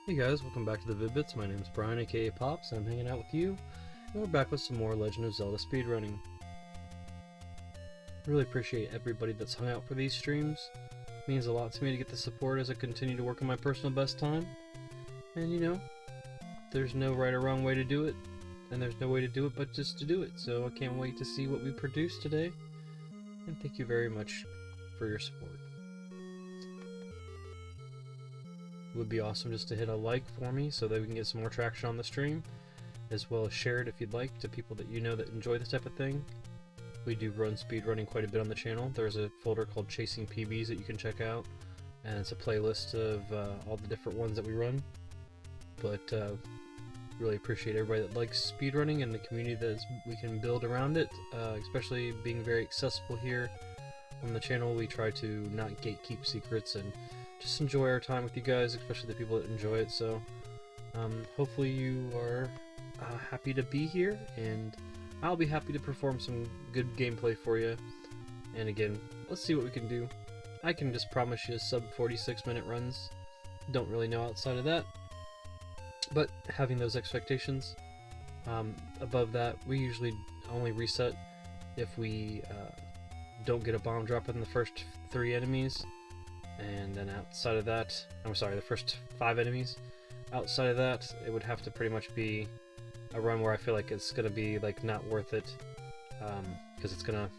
Hey guys, welcome back to the Vid-Bits. My name is Brian, aka Pops, and I'm hanging out with you, and we're back with some more Legend of Zelda speedrunning. Really appreciate everybody that's hung out for these streams. It means a lot to me to get the support as I continue to work on my personal best time. And you know, there's no right or wrong way to do it, and there's no way to do it but just to do it. So I can't wait to see what we produce today, and thank you very much for your support. It would be awesome just to hit a like for me so that we can get some more traction on the stream, as well as share it if you'd like to people that you know that enjoy this type of thing. We do run speedrunning quite a bit on the channel. There's a folder called Chasing PBs that you can check out, and it's a playlist of all the different ones that we run. But really appreciate everybody that likes speedrunning and the community that we can build around it, especially being very accessible here on the channel. We try to not gatekeep secrets and just enjoy our time with you guys, especially the people that enjoy it. So hopefully you are happy to be here, and I'll be happy to perform some good gameplay for you. And again, let's see what we can do. I can just promise you sub 46-minute runs. Don't really know outside of that, but having those expectations. Above that, we usually only reset if we don't get a bomb drop in the first 3 enemies. And then outside of that, the first 5 enemies. Outside of that, it would have to pretty much be a run where I feel like it's gonna be like not worth it, because it's gonna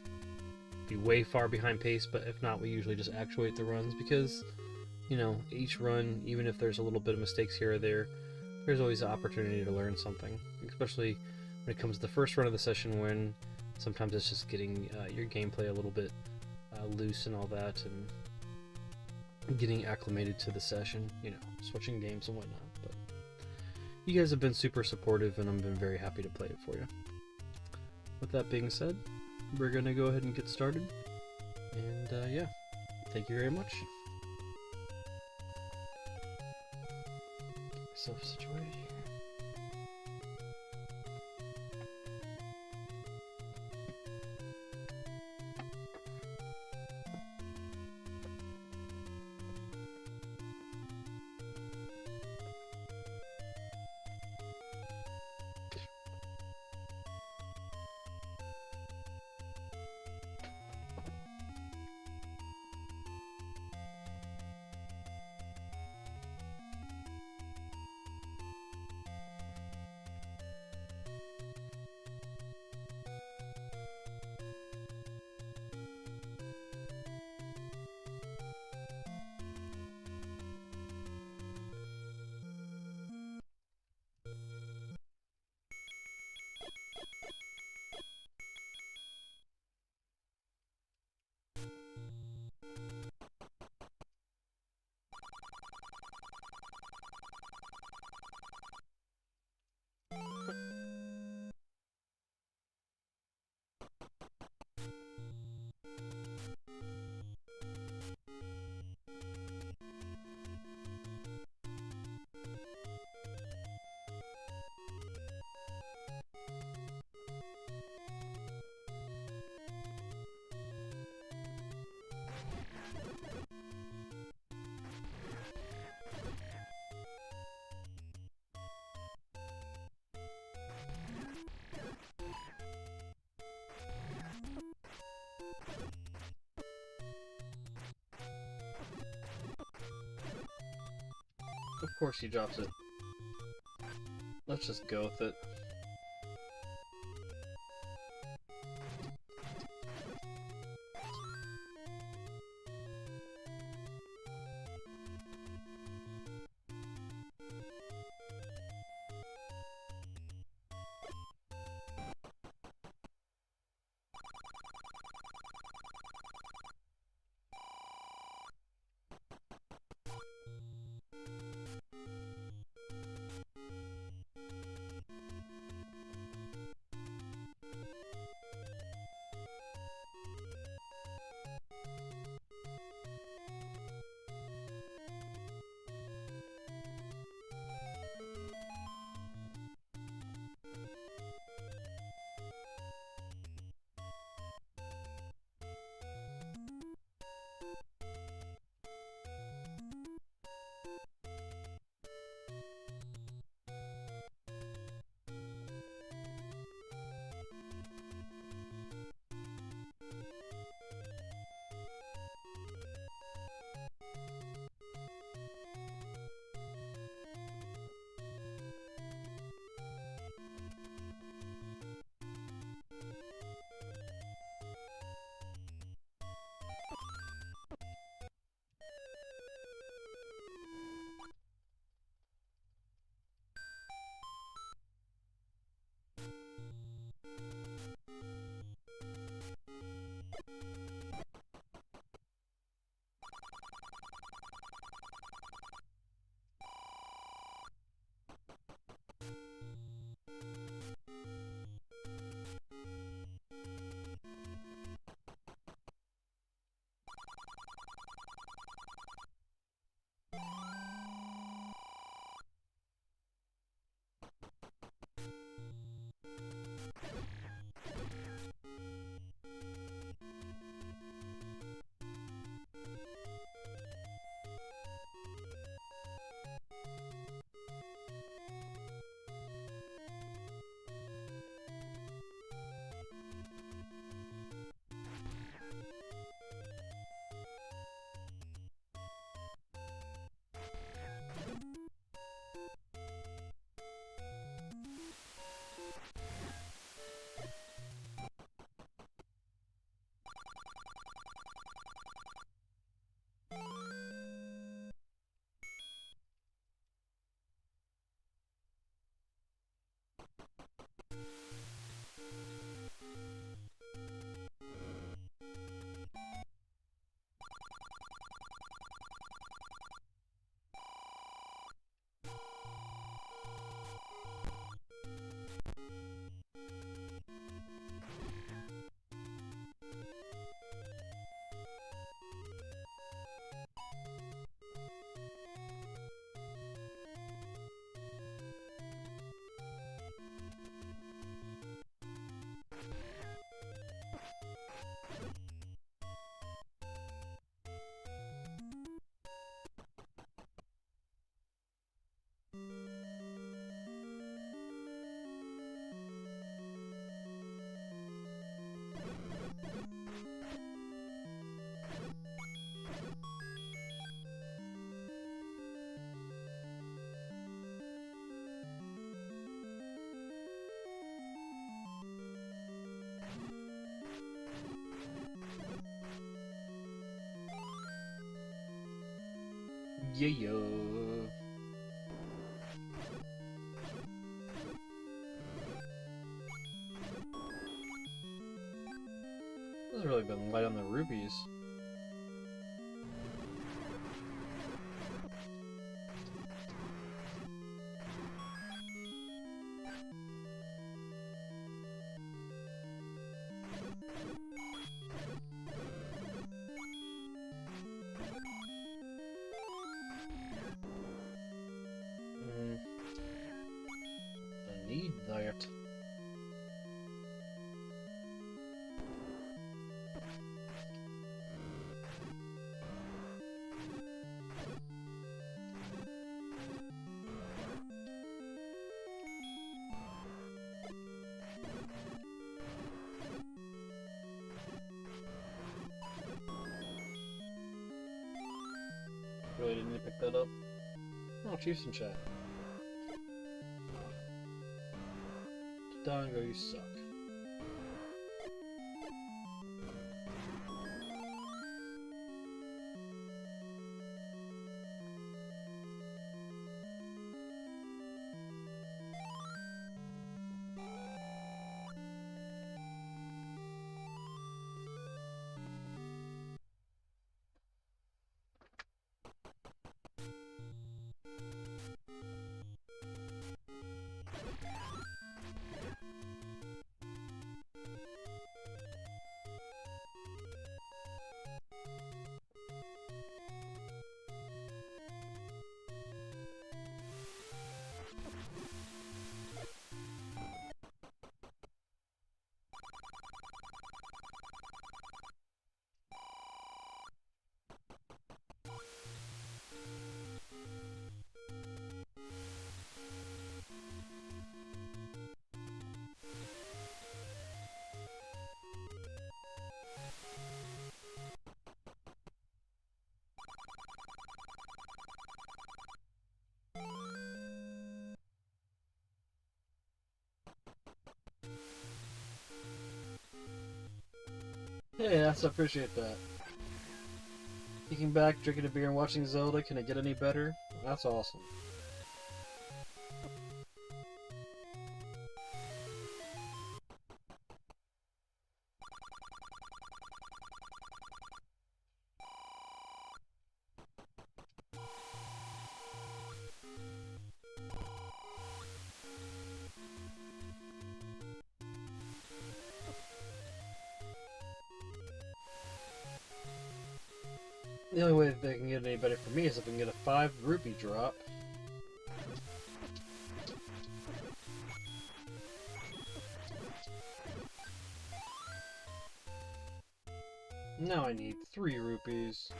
be way far behind pace. But if not, we usually just actuate the runs, because you know, each run, even if there's a little bit of mistakes here or there, there's always an opportunity to learn something, especially when it comes to the first run of the session, when sometimes it's just getting your gameplay a little bit loose and all that, and getting acclimated to the session, you know, switching games and whatnot. But you guys have been super supportive, and I've been very happy to play it for you. With that being said, we're gonna go ahead and get started, and yeah, thank you very much. Get myself situated here. Of course he drops it. Let's just go with it. Yeah. This has really been light on the rupees. I need that. Really didn't need to pick that up. Oh, Chiefs in chat. Dongo, you suck. Hey, I appreciate that. Kicking back, drinking a beer, and watching Zelda, can it get any better? That's awesome. The only way that they can get any better for me is if I can get a 5 rupee drop. Now I need 3 rupees.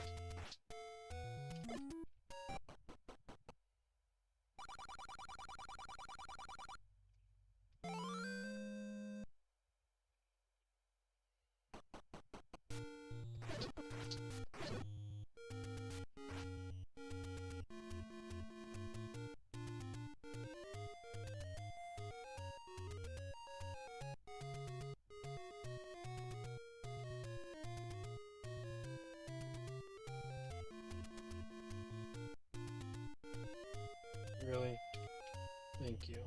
Really? Thank you.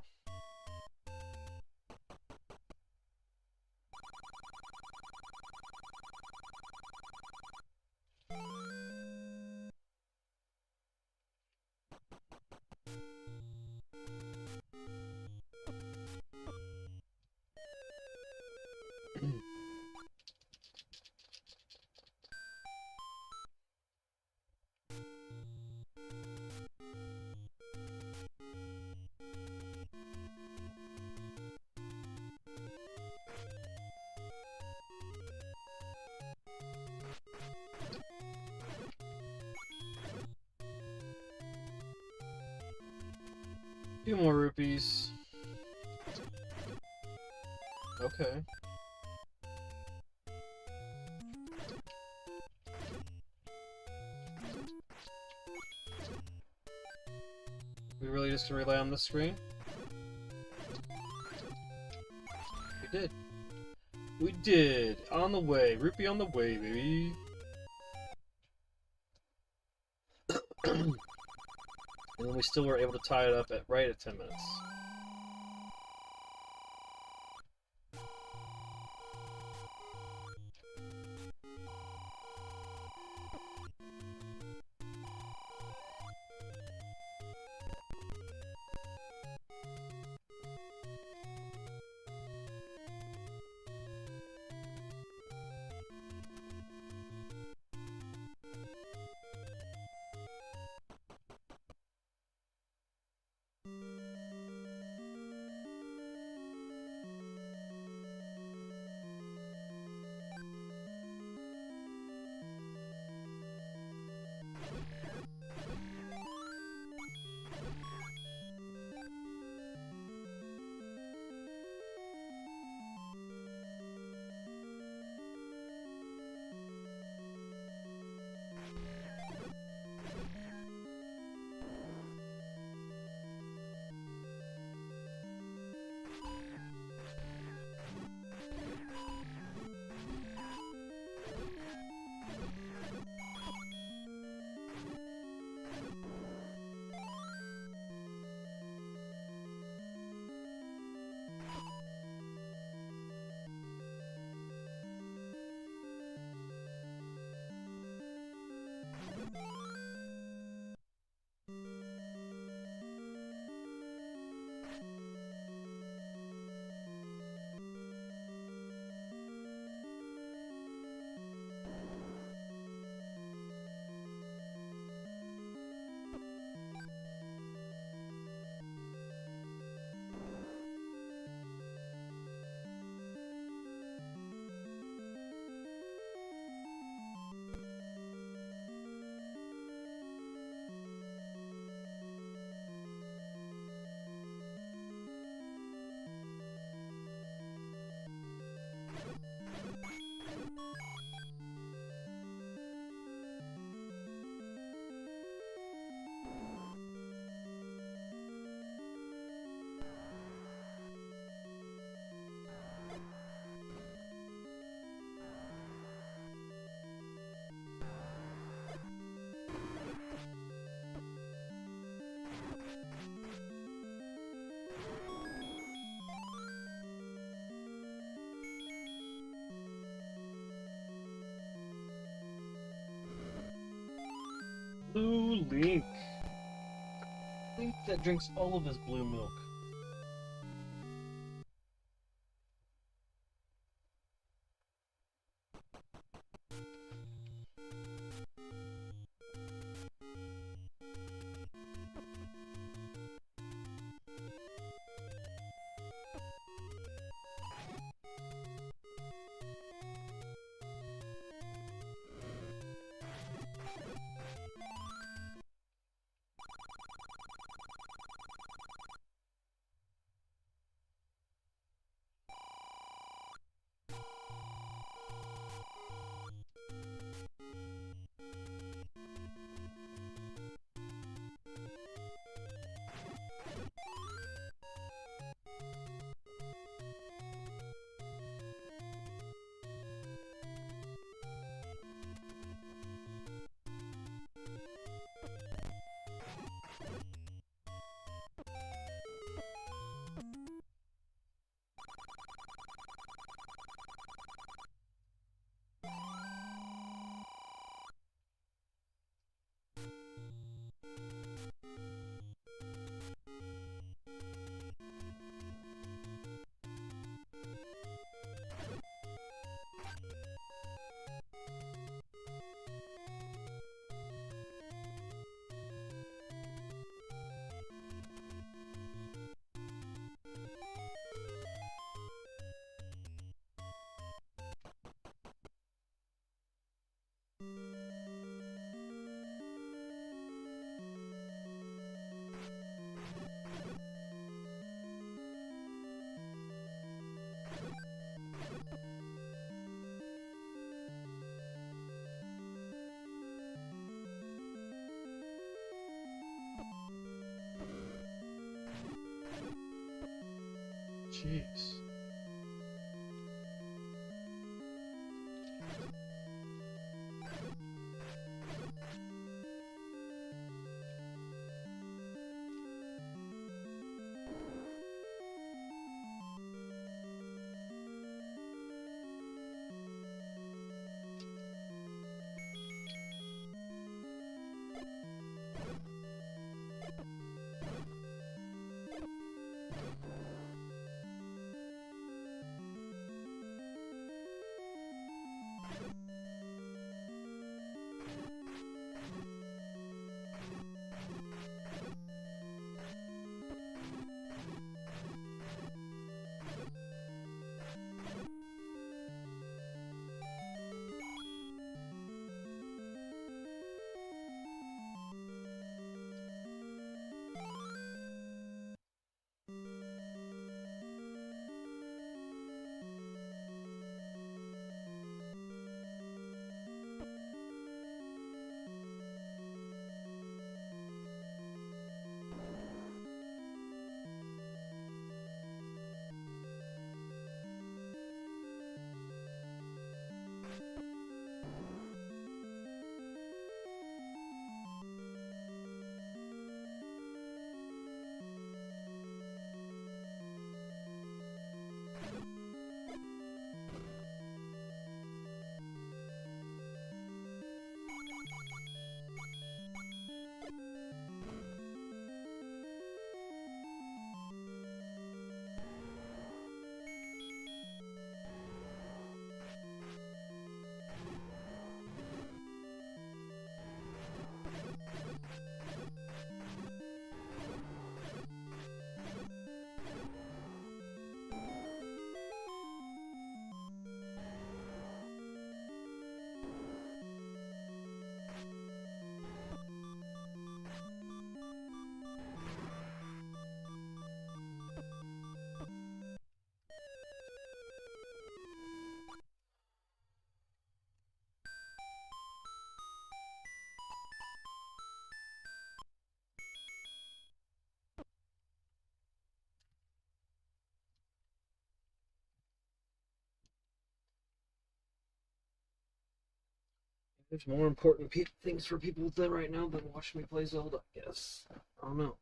Few more rupees. Okay. We really just gonna rely on this screen? We did. We did! On the way. Rupee on the way, baby. And then we still were able to tie it up at right at 10 minutes. Blue Link. Link that drinks all of his blue milk. Jeez. There's more important things for people to do right now than watching me play Zelda, I guess. I don't know.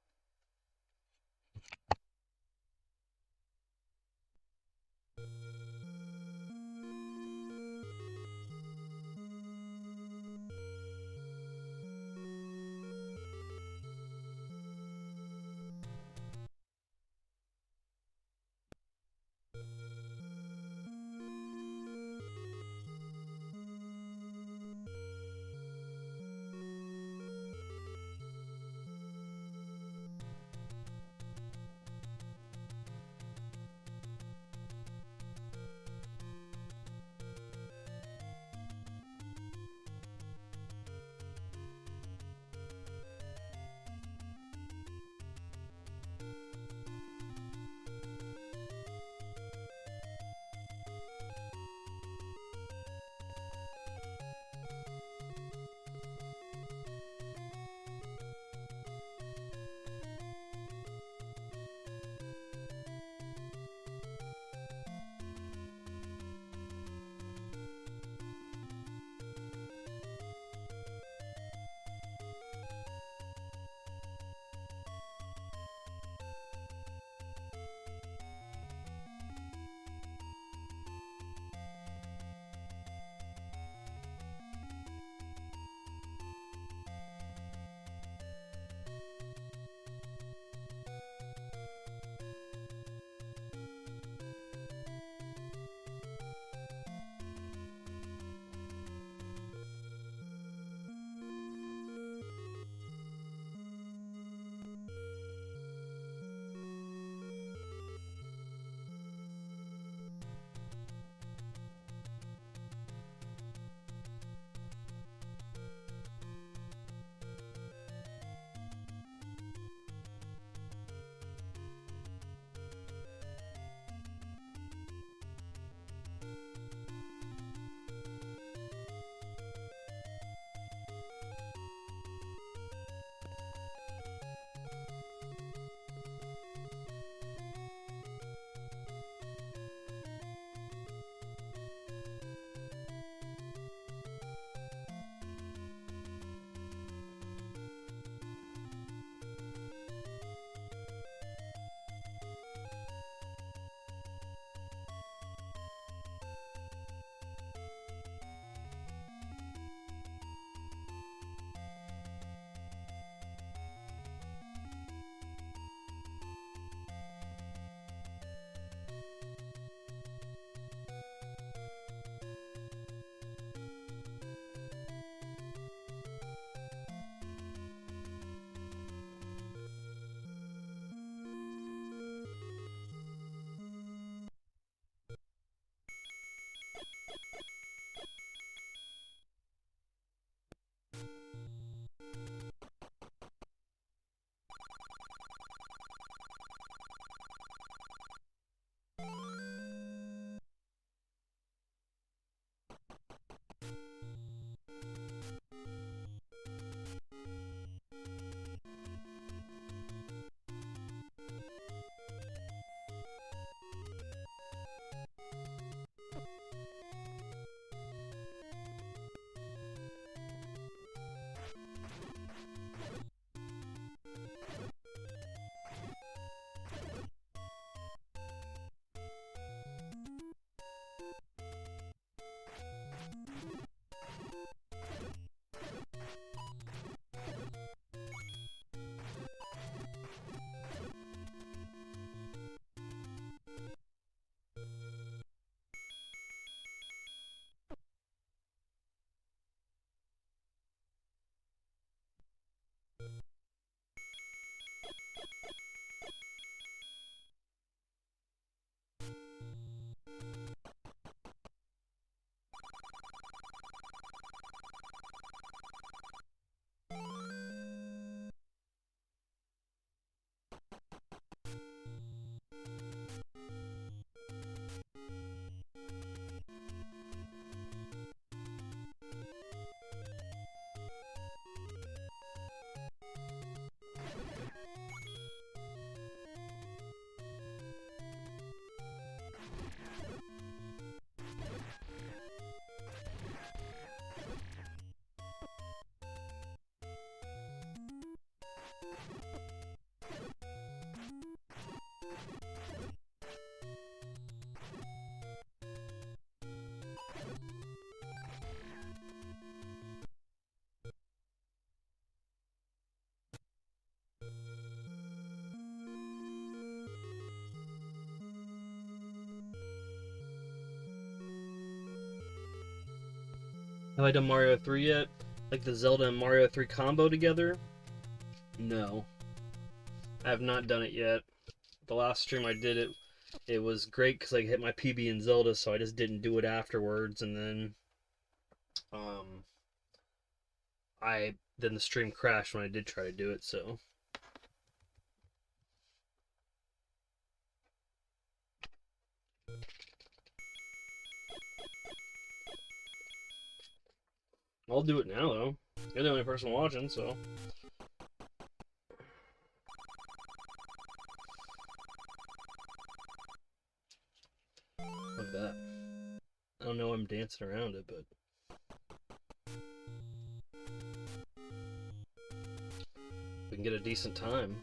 Have I done Mario 3 yet? Like the Zelda and Mario 3 combo together? No. I have not done it yet. The last stream I did it, it was great because I hit my PB in Zelda, so I just didn't do it afterwards, and then then the stream crashed when I did try to do it, so. I'll do it now, though. You're the only person watching, so. Look at that. I don't know I'm dancing around it, but. We can get a decent time.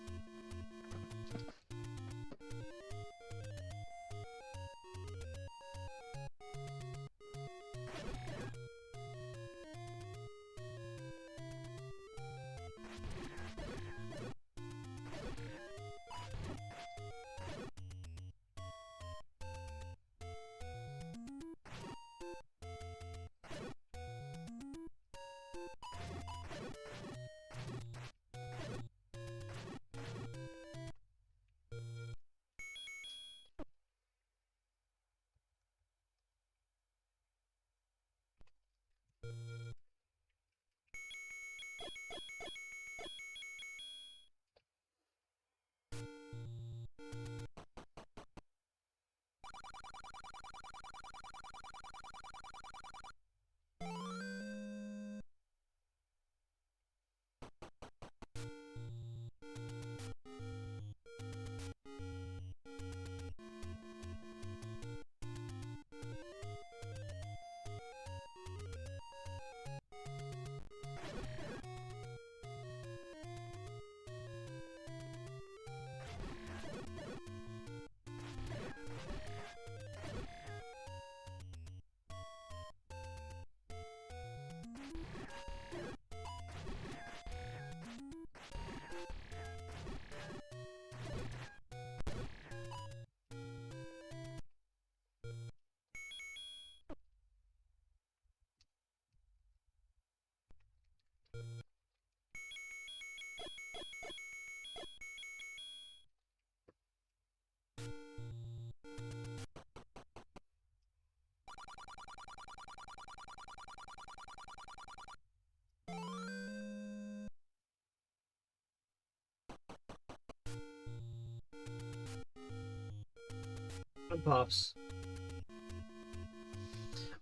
Pops.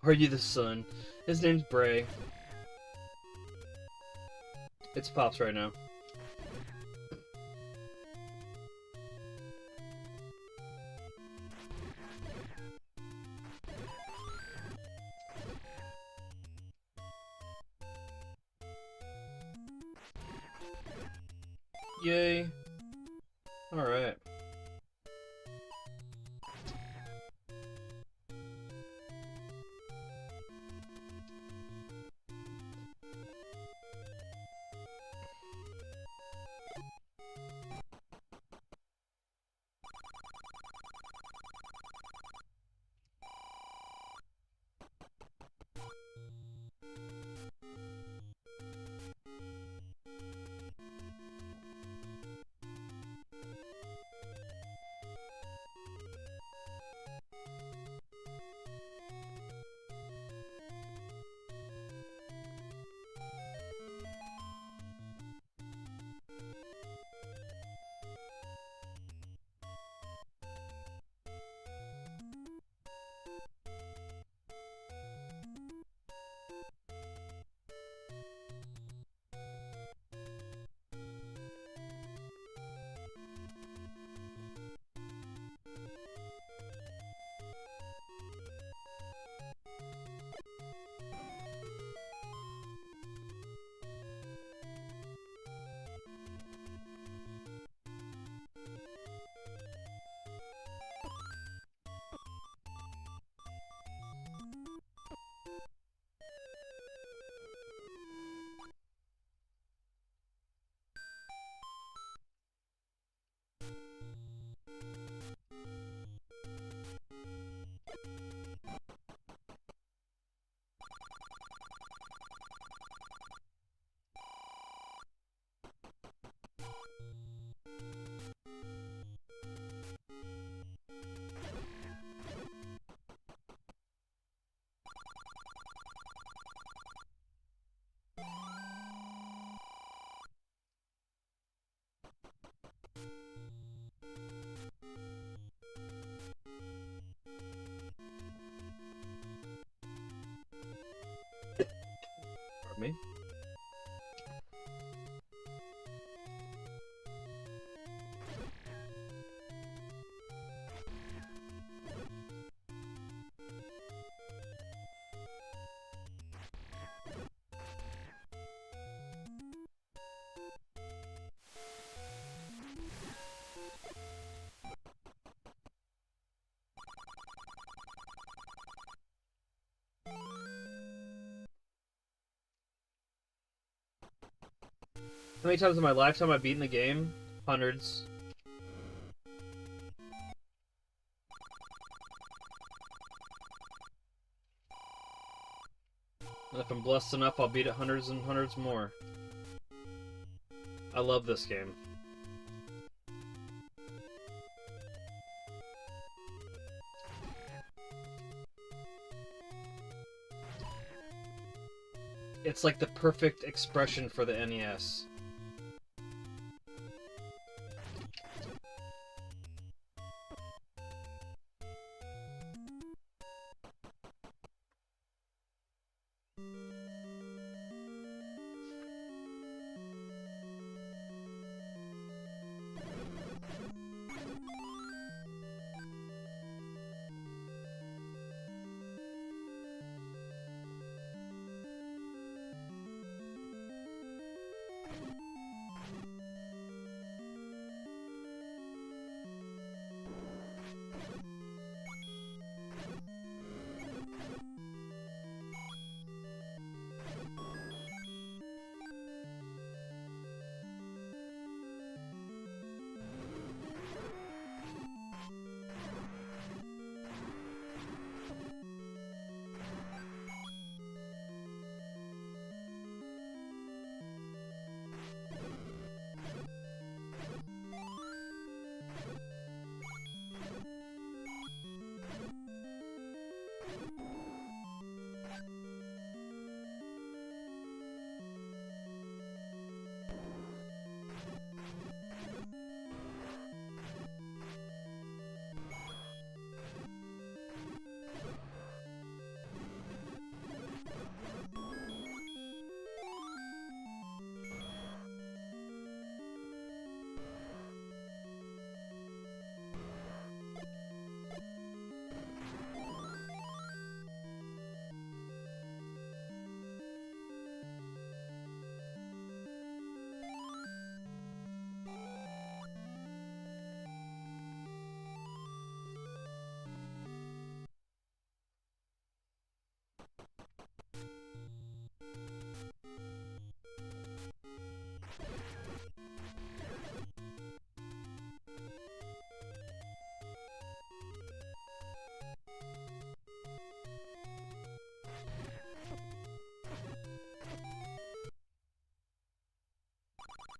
Are you the son? His name's Bray. It's Pops right now. Yay. Alright. Pardon me. How many times in my lifetime I've beaten the game? Hundreds. And if I'm blessed enough, I'll beat it hundreds and hundreds more. I love this game. It's like the perfect expression for the NES.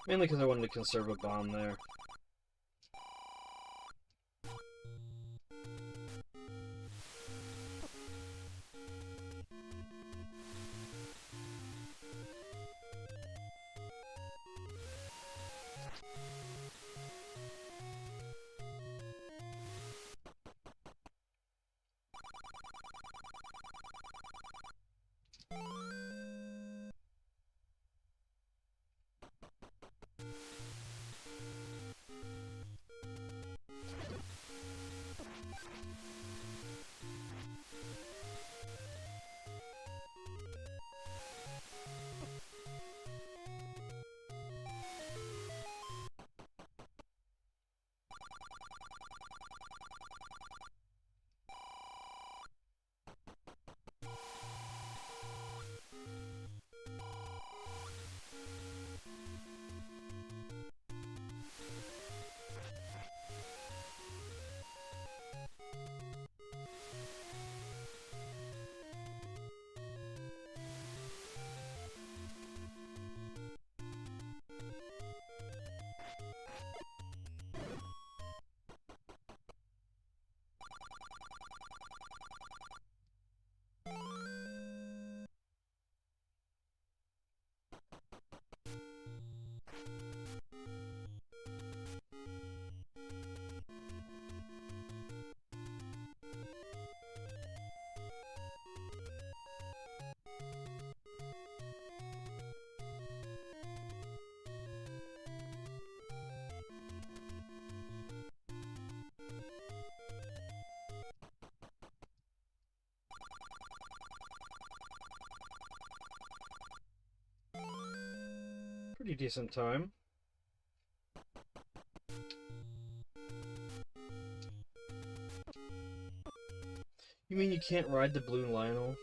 Mainly because I wanted to conserve a bomb there. pretty decent time. You mean you can't ride the Blue Lionel?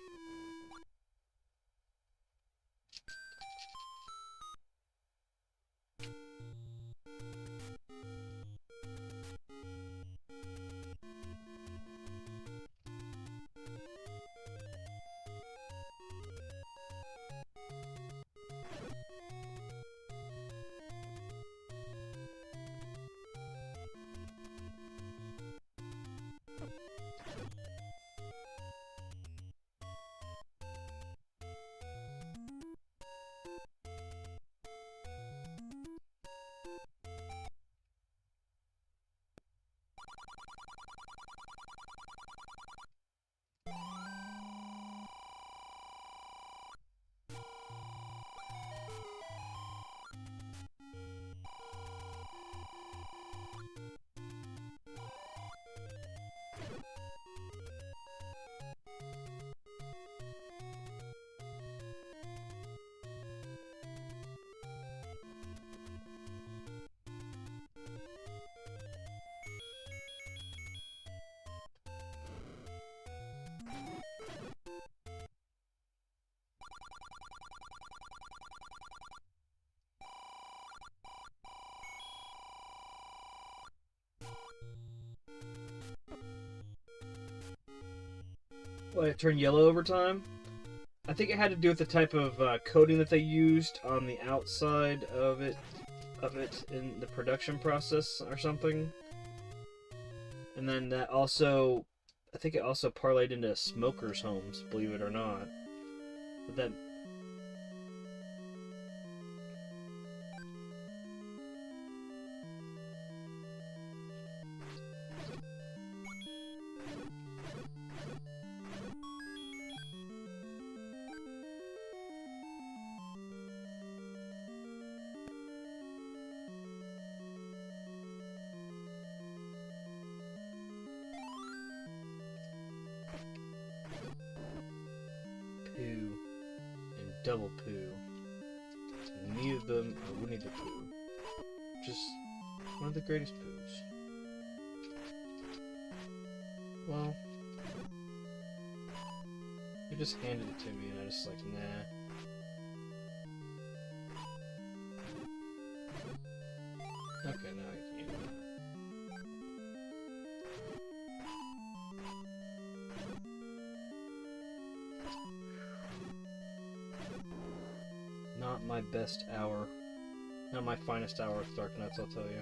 Well, it turned yellow over time? I think it had to do with the type of coating that they used on the outside of it in the production process or something. And then that also, I think it also parlayed into smokers' homes, believe it or not. But then... Poo and double poo. Neither of them are Winnie the Pooh. Just one of the greatest poos. Well, you just handed it to me and I just like, nah. Okay, now I can. Not my best hour. Not my finest hour of Dark Nuts, I'll tell you.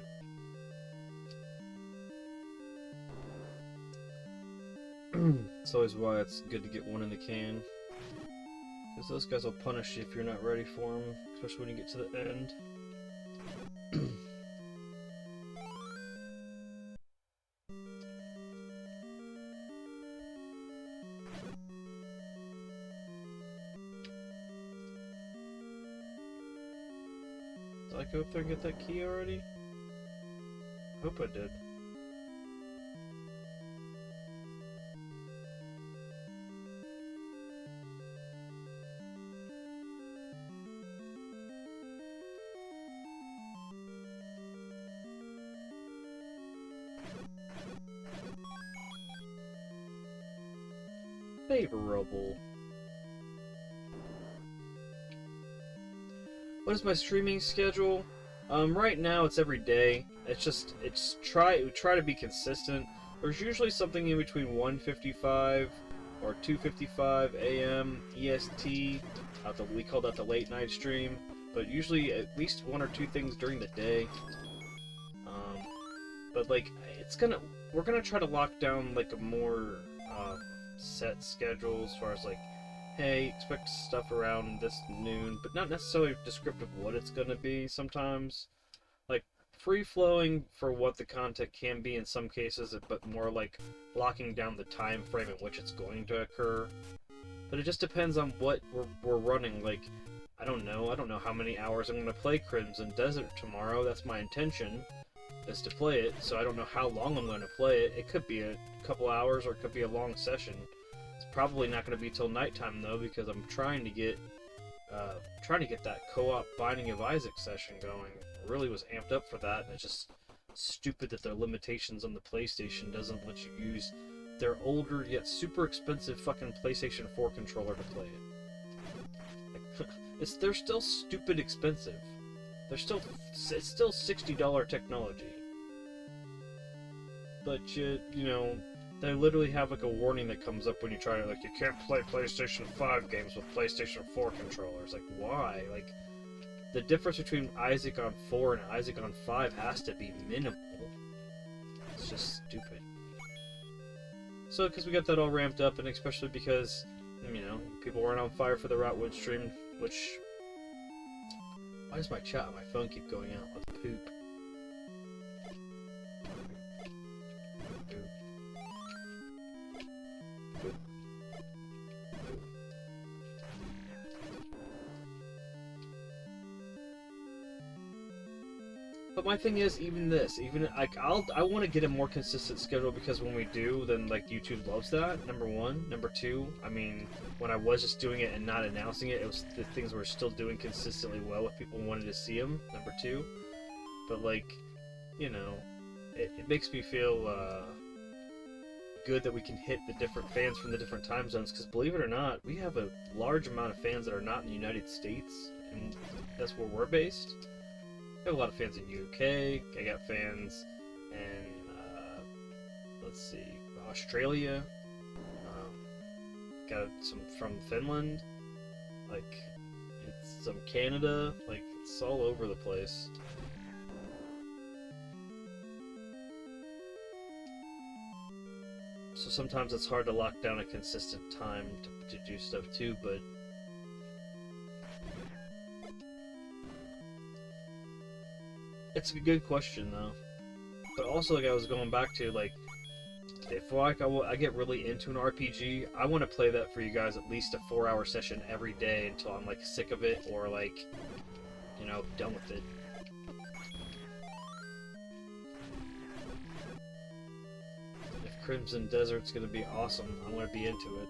It's always why it's good to get one in the can. Because those guys will punish you if you're not ready for them, especially when you get to the end. Did I go up there and get that key already? Hope I did. Favorable. What is my streaming schedule? Right now it's every day. We try to be consistent. There's usually something in between 1:55 or 2:55 a.m. EST. We call that the late night stream, but usually at least one or two things during the day. But like we're gonna try to lock down like a more set schedule as far as like, hey, expect stuff around this noon, but not necessarily descriptive of what it's going to be sometimes. Like, free-flowing for what the content can be in some cases, but more like locking down the time frame in which it's going to occur. But it just depends on what we're running. Like, I don't know how many hours I'm going to play Crimson Desert tomorrow. That's my intention, is to play it, so I don't know how long I'm going to play it. It could be a couple hours, or it could be a long session. It's probably not going to be till nighttime, though, because I'm trying to get trying to get that co-op Binding of Isaac session going. Really was amped up for that, and it's just stupid that their limitations on the PlayStation doesn't let you use their older yet super expensive fucking PlayStation 4 controller to play it. Like, they're still stupid expensive. It's still $60 technology. But you know, they literally have like a warning that comes up when you try to, like, you can't play PlayStation 5 games with PlayStation 4 controllers. Like, why? Like, the difference between Isaac on 4 and Isaac on 5 has to be minimal. It's just stupid. So, because we got that all ramped up, and especially because, you know, people weren't on fire for the Rotwood stream, which... Why does my chat on my phone keep going out with poop? But my thing is, even like, I want to get a more consistent schedule, because when we do, then, like, YouTube loves that, number one. Number two, I mean, when I was just doing it and not announcing it, it was the things were still doing consistently well with people wanted to see them, number two. But, like, you know, it makes me feel, good that we can hit the different fans from the different time zones, because believe it or not, we have a large amount of fans that are not in the United States, and that's where we're based. I have a lot of fans in UK. I got fans in, let's see, Australia. Got some from Finland. Like, it's some Canada. Like, it's all over the place. So sometimes it's hard to lock down a consistent time to do stuff too, but it's a good question, though. But also, like I was going back to, like, if like I get really into an RPG, I want to play that for you guys at least a 4-hour session every day until I'm, like, sick of it, or, like, you know, done with it. If Crimson Desert's gonna be awesome, I'm gonna be into it.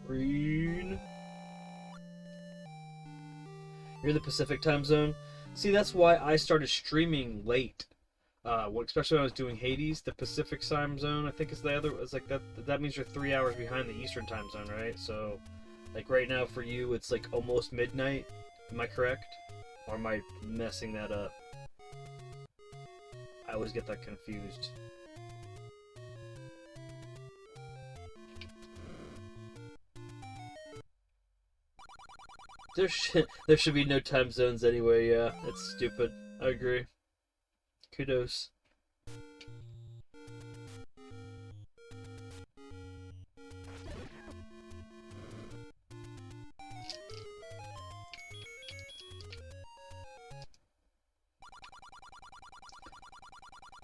Green. You're in the Pacific time zone. See, that's why I started streaming late. Especially when I was doing Hades, the Pacific time zone. I think is the other. It's like that. That means you're 3 hours behind the Eastern time zone, right? So, like right now for you, it's like almost midnight. Am I correct? Or am I messing that up? I always get that confused. There should be no time zones anyway, yeah. It's stupid. I agree. Kudos.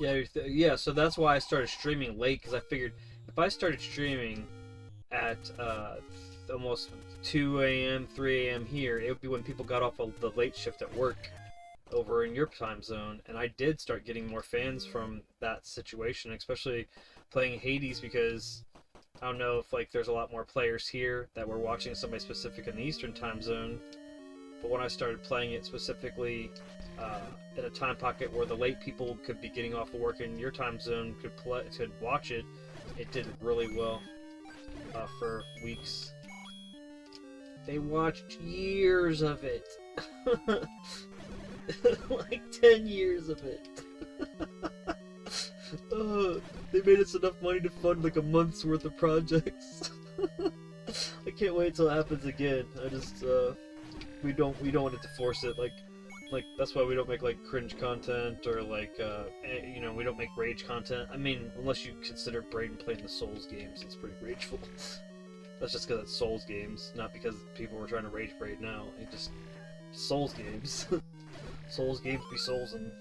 Yeah, so that's why I started streaming late, because I figured if I started streaming at almost 2 a.m., 3 a.m. here, it would be when people got off of the late shift at work over in your time zone, and I did start getting more fans from that situation, especially playing Hades, because I don't know if, like, there's a lot more players here that were watching somebody specific in the Eastern time zone, but when I started playing it specifically in a time pocket where the late people could be getting off of work in your time zone could watch it, it did really well for weeks. They watched years of it. Like 10 years of it. They made us enough money to fund like a month's worth of projects. I can't wait till it happens again. I just we don't want it to force it. Like that's why we don't make like cringe content, or like you know, we don't make rage content. I mean, unless you consider Braden playing the Souls games, it's pretty rageful. That's just because it's Souls games, not because people were trying to rage Braden now. It just Souls games. Souls games be souls and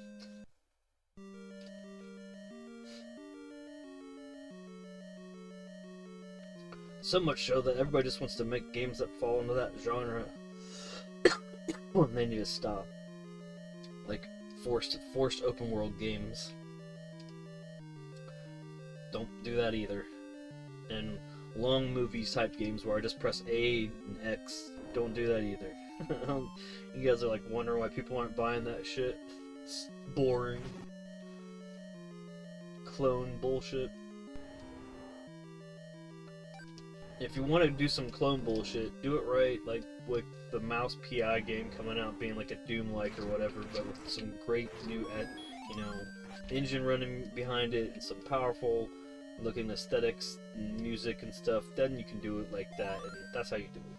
So much so that everybody just wants to make games that fall into that genre. And they need to stop. Like forced open world games. Don't do that either. And long movies type games where I just press A and X. Don't do that either. You guys are like wondering why people aren't buying that shit. It's boring. Clone bullshit. If you want to do some clone bullshit, do it right, like with the Mouse PI game coming out being like a Doom-like or whatever, but with some great new, engine running behind it, and some powerful looking aesthetics, and music and stuff, then you can do it like that, and that's how you do it.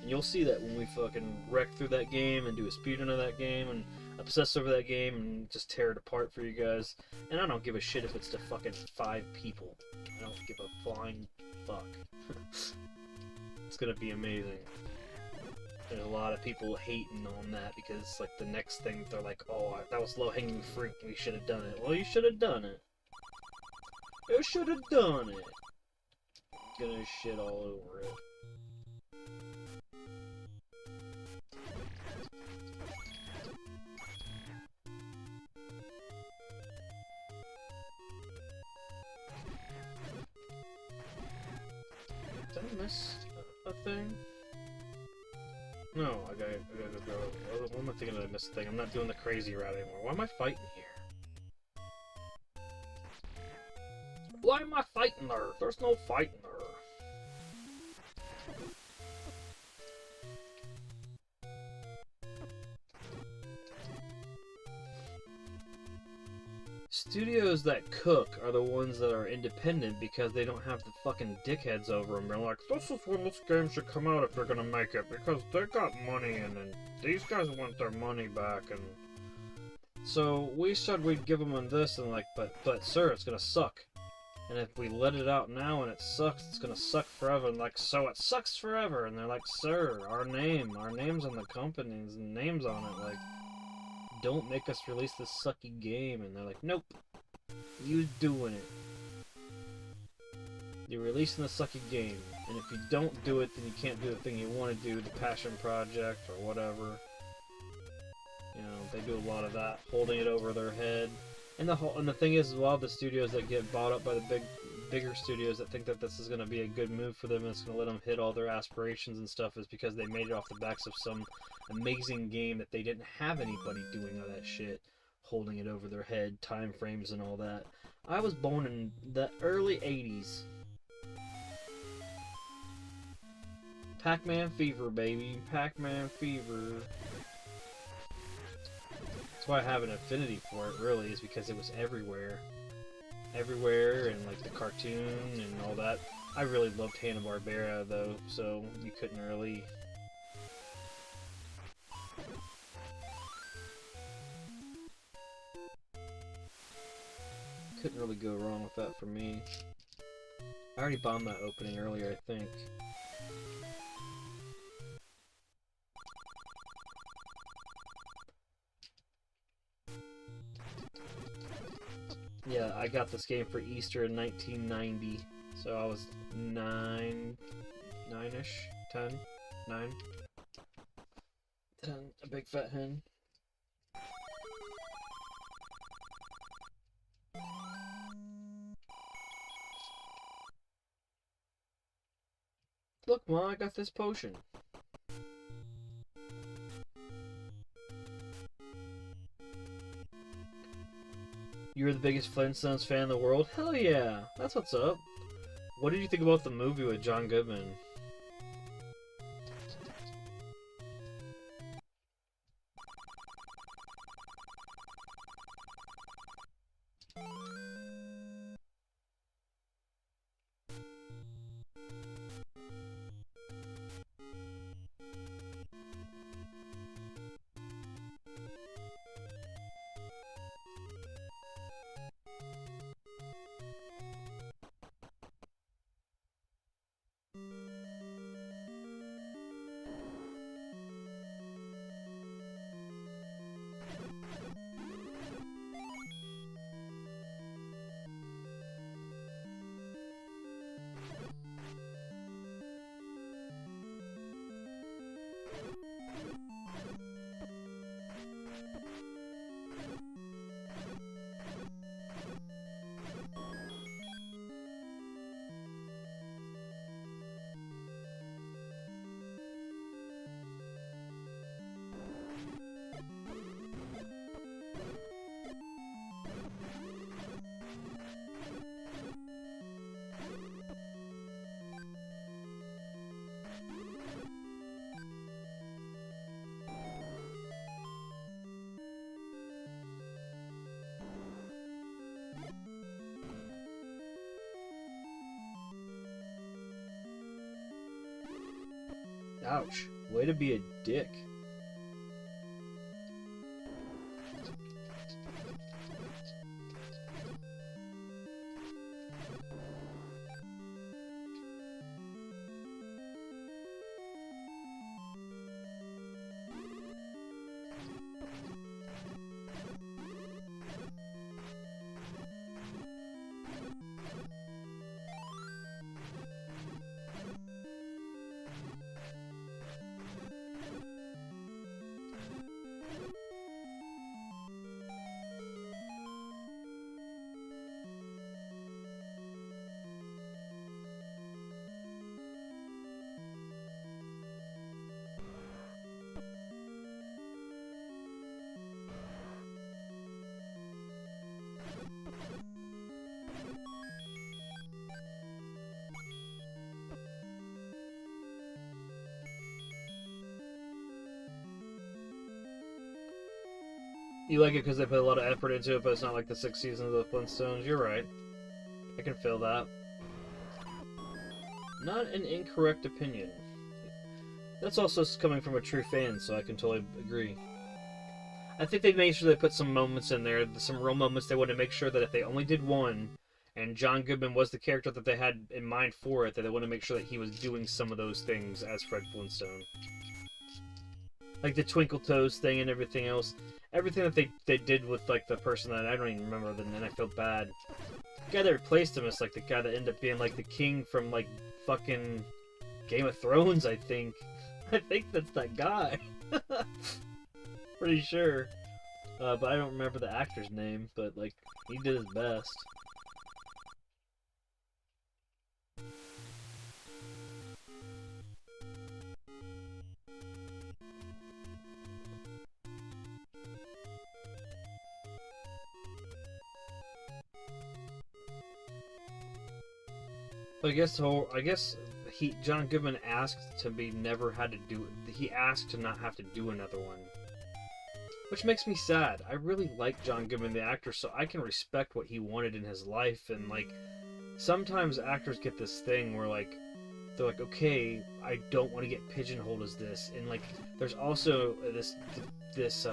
And you'll see that when we fucking wreck through that game and do a speedrun of that game and obsess over that game and just tear it apart for you guys. And I don't give a shit if it's to fucking 5 people. I don't give a flying fuck. It's gonna be amazing. There's a lot of people hating on that because, like, the next thing they're like, oh, that was low-hanging fruit, we should have done it. Well, you should have done it. You should have done it. Gonna shit all over it. Did I miss a thing? No, I gotta go. What am I thinking that I missed a thing? I'm not doing the crazy route anymore. Why am I fighting here? Why am I fighting there? There's no fighting there. Studios that cook are the ones that are independent because they don't have the fucking dickheads over them. They're like, this is when this game should come out if they're gonna make it, because they got money in and these guys want their money back, and so we said we'd give them this, and like, but sir, it's gonna suck. And if we let it out now and it sucks, it's gonna suck forever. And like, so it sucks forever. And they're like, sir, our name's on the company's name's on it. Like, don't make us release this sucky game. And they're like, nope, you doing it. You're releasing the sucky game. And if you don't do it, then you can't do the thing you want to do, the passion project or whatever. You know, they do a lot of that, holding it over their head. And the thing is, a lot of the studios that get bought up by the bigger studios that think that this is going to be a good move for them and it's going to let them hit all their aspirations and stuff is because they made it off the backs of some amazing game that they didn't have anybody doing all that shit, holding it over their head, time frames and all that. I was born in the early 80s. Pac-Man fever, baby. Pac-Man fever. That's why I have an affinity for it, really, is because it was everywhere. Everywhere, and like the cartoon and all that. I really loved Hanna-Barbera, though, so you couldn't really... Couldn't really go wrong with that for me. I already bombed that opening earlier, I think. Yeah, I got this game for Easter in 1990, so I was 9-ish, 10, 9, 10, a big fat hen. Look, Mom, I got this potion. You're the biggest Flintstones fan in the world? Hell yeah! That's what's up. What did you think about the movie with John Goodman? Ouch. Way to be a dick. You like it because they put a lot of effort into it, but it's not like the 6th season of the Flintstones. You're right. I can feel that. Not an incorrect opinion. That's also coming from a true fan, so I can totally agree. I think they made sure they put some moments in there, some real moments they wanted to make sure that if they only did one, and John Goodman was the character that they had in mind for it, that they want to make sure that he was doing some of those things as Fred Flintstone. Like the Twinkle Toes thing and everything else. Everything that they did with, like, the person that I don't even remember, and then I feel bad. The guy that replaced him is, like, the guy that ended up being, like, the king from, like, fucking Game of Thrones, I think. I think that's that guy. Pretty sure. But I don't remember the actor's name, but, like, he did his best. I guess John Goodman asked to be never had to do it. He asked to not have to do another one, which makes me sad. I really like John Goodman, the actor, so I can respect what he wanted in his life. And like, sometimes actors get this thing where like they're like, okay, I don't want to get pigeonholed as this, and like, there's also this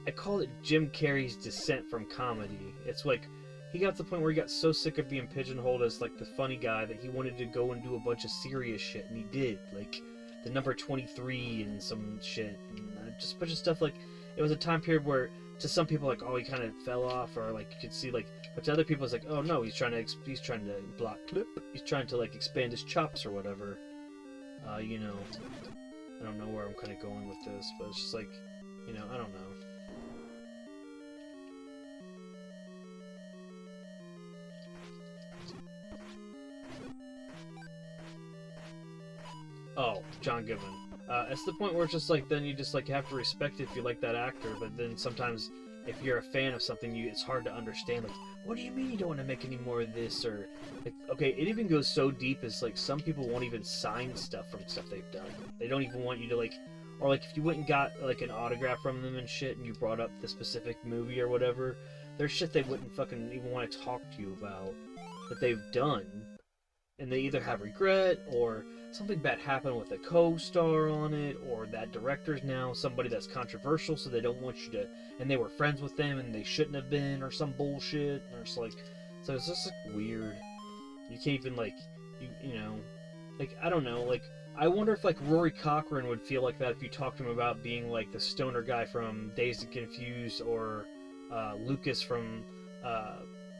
I call it Jim Carrey's descent from comedy. It's like, he got to the point where he got so sick of being pigeonholed as, like, the funny guy that he wanted to go and do a bunch of serious shit, and he did. Like, the number 23 and some shit, and just a bunch of stuff. Like, it was a time period where, to some people, like, oh, he kind of fell off, or, like, you could see, like, but to other people, it's like, oh, no, he's trying to block clip, he's trying to, like, expand his chops or whatever. You know, I don't know where I'm kind of going with this, but it's just like, you know, I don't know. Oh, John Goodman. It's the point where it's just like, then you just like have to respect it if you like that actor, but then sometimes if you're a fan of something, it's hard to understand, like, what do you mean you don't want to make any more of this? Or, like, okay, it even goes so deep as, like, some people won't even sign stuff from stuff they've done. They don't even want you to, like, or, like, if you went and got, like, an autograph from them and shit, and you brought up the specific movie or whatever, there's shit they wouldn't fucking even want to talk to you about that they've done, and they either have regret, or something bad happened with a co-star on it, or that director's now somebody that's controversial, so they don't want you to, and they were friends with them and they shouldn't have been, or some bullshit, and it's like, so it's just like weird. You can't even like, you know, like, I don't know, like, I wonder if like Rory Cochrane would feel like that if you talked to him about being like the stoner guy from Dazed and Confused, or Lucas from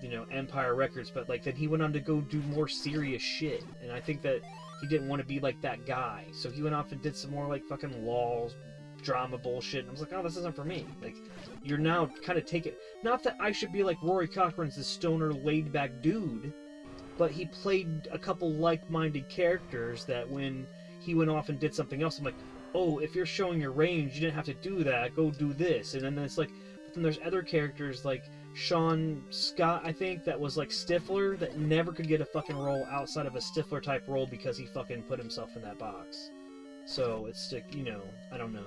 you know, Empire Records, but like then he went on to go do more serious shit, and I think that he didn't want to be like that guy, so he went off and did some more like fucking law drama bullshit, and I was like, oh, this isn't for me. Like, you're now kind of taking, not that I should be like Rory Cochrane's this stoner laid back dude, but he played a couple like-minded characters that when he went off and did something else, I'm like, oh, if you're showing your range, you didn't have to do that, go do this. And then it's like, but then there's other characters like Sean Scott, I think, that was like Stifler, that never could get a fucking role outside of a Stifler type role because he fucking put himself in that box. So it's like, you know, I don't know.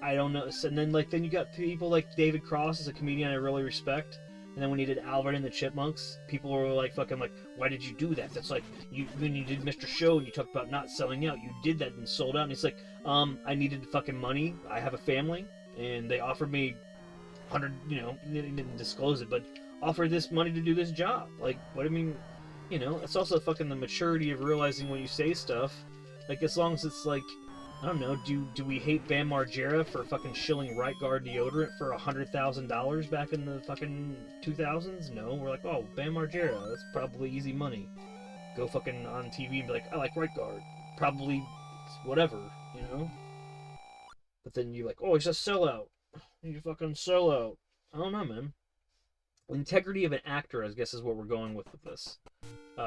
And then like, then you got people like David Cross as a comedian I really respect, And then when he did Alvin and the Chipmunks, people were like, fucking like, why did you do that? That's like, when you did Mr. Show and you talked about not selling out, you did that and sold out. And he's like, I needed fucking money. I have a family, and they offered me 100, you know, he didn't disclose it, but offered this money to do this job. Like, what I mean, you know, it's also fucking the maturity of realizing when you say stuff. Like, as long as it's like, I don't know, do we hate Bam Margera for fucking shilling Right Guard deodorant for $100,000 back in the fucking 2000s? No, we're like, oh, Bam Margera, that's probably easy money. Go fucking on TV and be like, I like Right Guard. Probably whatever, you know? But then you're like, oh, he's a sellout. He's a fucking sellout. I don't know, man. Integrity of an actor, I guess, is what we're going with this.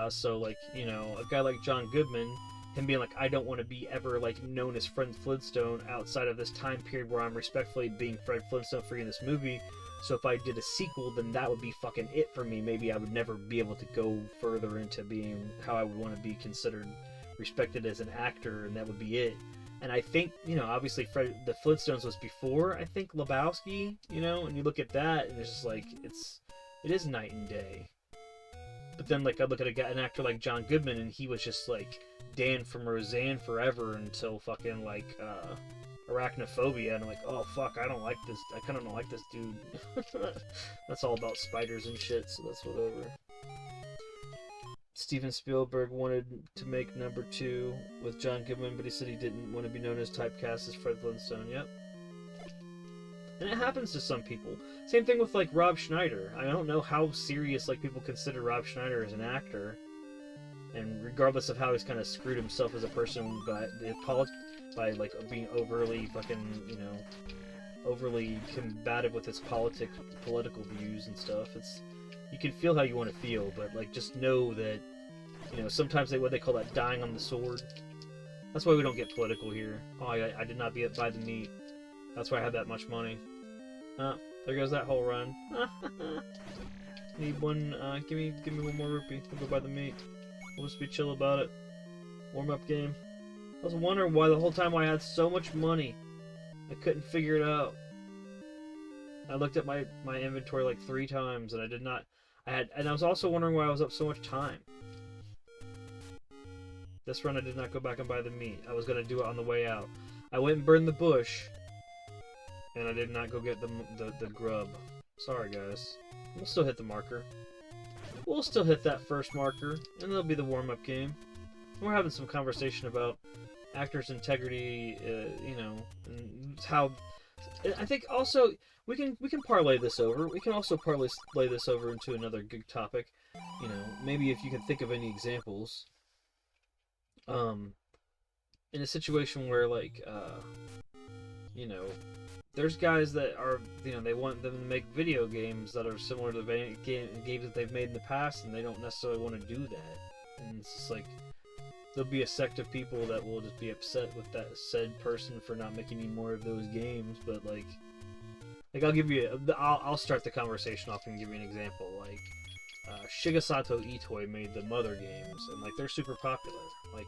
So, like, you know, a guy like John Goodman, him being like, I don't want to be ever, like, known as Fred Flintstone outside of this time period where I'm respectfully being Fred Flintstone for you in this movie. So if I did a sequel, then that would be fucking it for me. Maybe I would never be able to go further into being how I would want to be considered respected as an actor, and that would be it. And I think, you know, obviously the Flintstones was before, I think, Lebowski, you know, and you look at that, and it's just like, it is night and day. But then, like, I look at an actor like John Goodman, and he was just, like, Dan from Roseanne forever until fucking, like, Arachnophobia, and I'm like, oh, fuck, I don't like this, I kind of don't like this dude. That's all about spiders and shit, so that's whatever. Steven Spielberg wanted to make number 2 with John Goodman, but he said he didn't want to be known as typecast as Fred Flintstone. Yep. And it happens to some people. Same thing with, like, Rob Schneider. I don't know how serious, like, people consider Rob Schneider as an actor. And regardless of how he's kind of screwed himself as a person by like, being overly fucking, you know, overly combative with his political views and stuff. You can feel how you want to feel, but, like, just know that, you know, sometimes what they call that dying on the sword. That's why we don't get political here. Oh, I did not buy the meat. That's why I have that much money. There goes that whole run. Need one, give me one more rupee. I'll go buy the meat. We'll just be chill about it. Warm up game. I was wondering why the whole time I had so much money. I couldn't figure it out. I looked at my inventory like 3 times, and and I was also wondering why I was up so much time. This run I did not go back and buy the meat. I was going to do it on the way out. I went and burned the bush, and I did not go get the grub. Sorry, guys. We'll still hit the marker. We'll still hit that first marker, and that'll be the warm-up game. We're having some conversation about actors' integrity, you know, and how... I think also... We can parlay this over. We can also parlay this over into another good topic. You know, maybe if you can think of any examples. In a situation where, like, you know, there's guys that are, you know, they want them to make video games that are similar to the games that they've made in the past, and they don't necessarily want to do that. And it's just like, there'll be a sect of people that will just be upset with that said person for not making any more of those games, but, like, I'll give you, I'll start the conversation off and give you an example. Like, Shigesato Itoi made the Mother games, and, like, they're super popular. Like,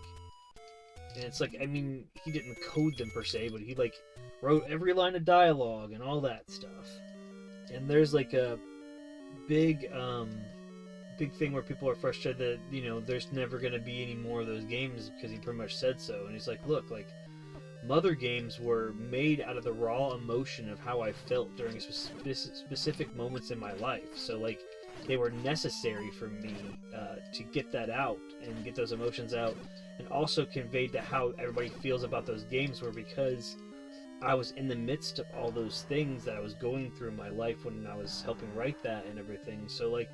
and it's like, I mean, he didn't code them per se, but he, like, wrote every line of dialogue and all that stuff. And there's, like, a big thing where people are frustrated that, you know, there's never going to be any more of those games because he pretty much said so. And he's like, look, like, Mother games were made out of the raw emotion of how I felt during specific moments in my life. So, like, they were necessary for me to get that out and get those emotions out, and also conveyed to how everybody feels about those games were because I was in the midst of all those things that I was going through in my life when I was helping write that and everything. So, like,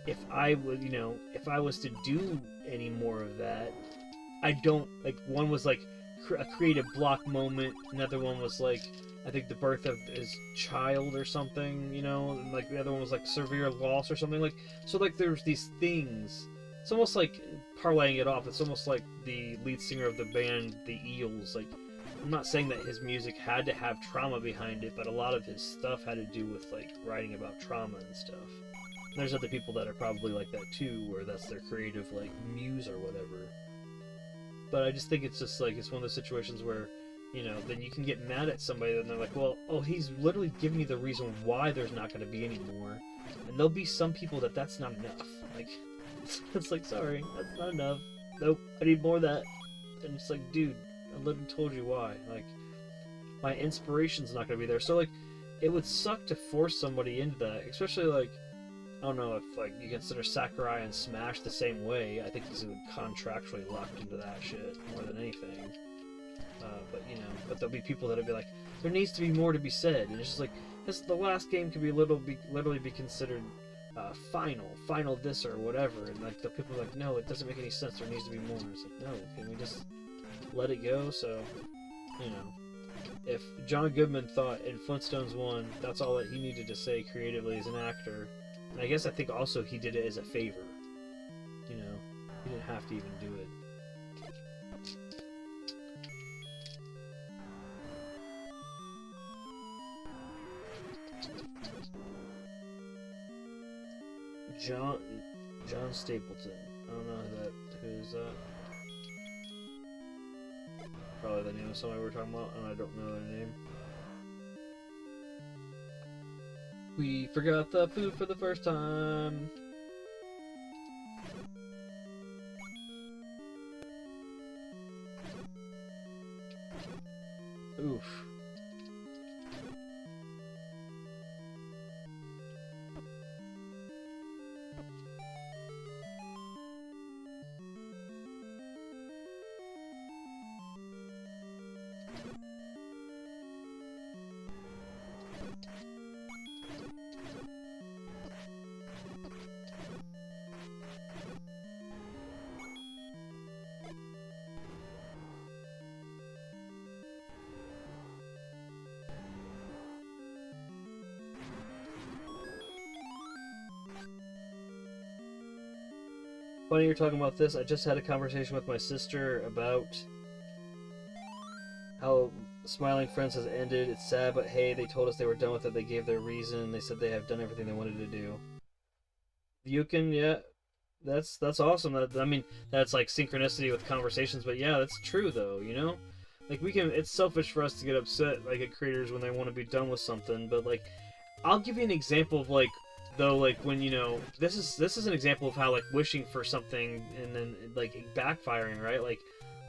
if I would, you know, if I was to do any more of that, I don't, like, one was, like, a creative block moment, another one was, like, I think the birth of his child or something, you know, and, like, the other one was, like, severe loss or something, like, so, like, there's these things. It's almost like parlaying it off. It's almost like the lead singer of the band, the Eels. Like, I'm not saying that his music had to have trauma behind it, but a lot of his stuff had to do with, like, writing about trauma and stuff. And there's other people that are probably like that too, where that's their creative, like, muse or whatever. But I just think it's just, like, it's one of those situations where, you know, then you can get mad at somebody and they're like, well, oh, he's literally giving you the reason why there's not going to be any more. And there'll be some people that's not enough. Like, it's like, sorry, that's not enough. Nope, I need more of that. And it's like, dude, I literally told you why. Like, my inspiration's not gonna be there. So, like, it would suck to force somebody into that, especially, like, I don't know if, like, you consider Sakurai and Smash the same way. I think he's contractually locked into that shit more than anything. But, you know, but there'll be people that'll be like, there needs to be more to be said. And it's just like, the last game could be literally be considered final this or whatever. And, like, the people are like, no, it doesn't make any sense. There needs to be more. And it's like, no, can we just let it go? So, you know, if John Goodman thought in Flintstones 1, that's all that he needed to say creatively as an actor. And I guess I think also he did it as a favor. You know, he didn't have to even do it. John Stapleton. I don't know who's that. Probably the name of somebody we're talking about, and I don't know their name. We forgot the food for the first time. Oof. Funny you're talking about this. I just had a conversation with my sister about how Smiling Friends has ended. It's sad, but hey, they told us they were done with it. They gave their reason. They said they have done everything they wanted to do. Yukin, yeah, that's awesome. I mean, that's like synchronicity with conversations, but yeah, that's true though. You know, like it's selfish for us to get upset like at creators when they want to be done with something, but like, I'll give you an example of like. Though, like, when, you know, this is an example of how, like, wishing for something and then, like, backfiring, right? Like,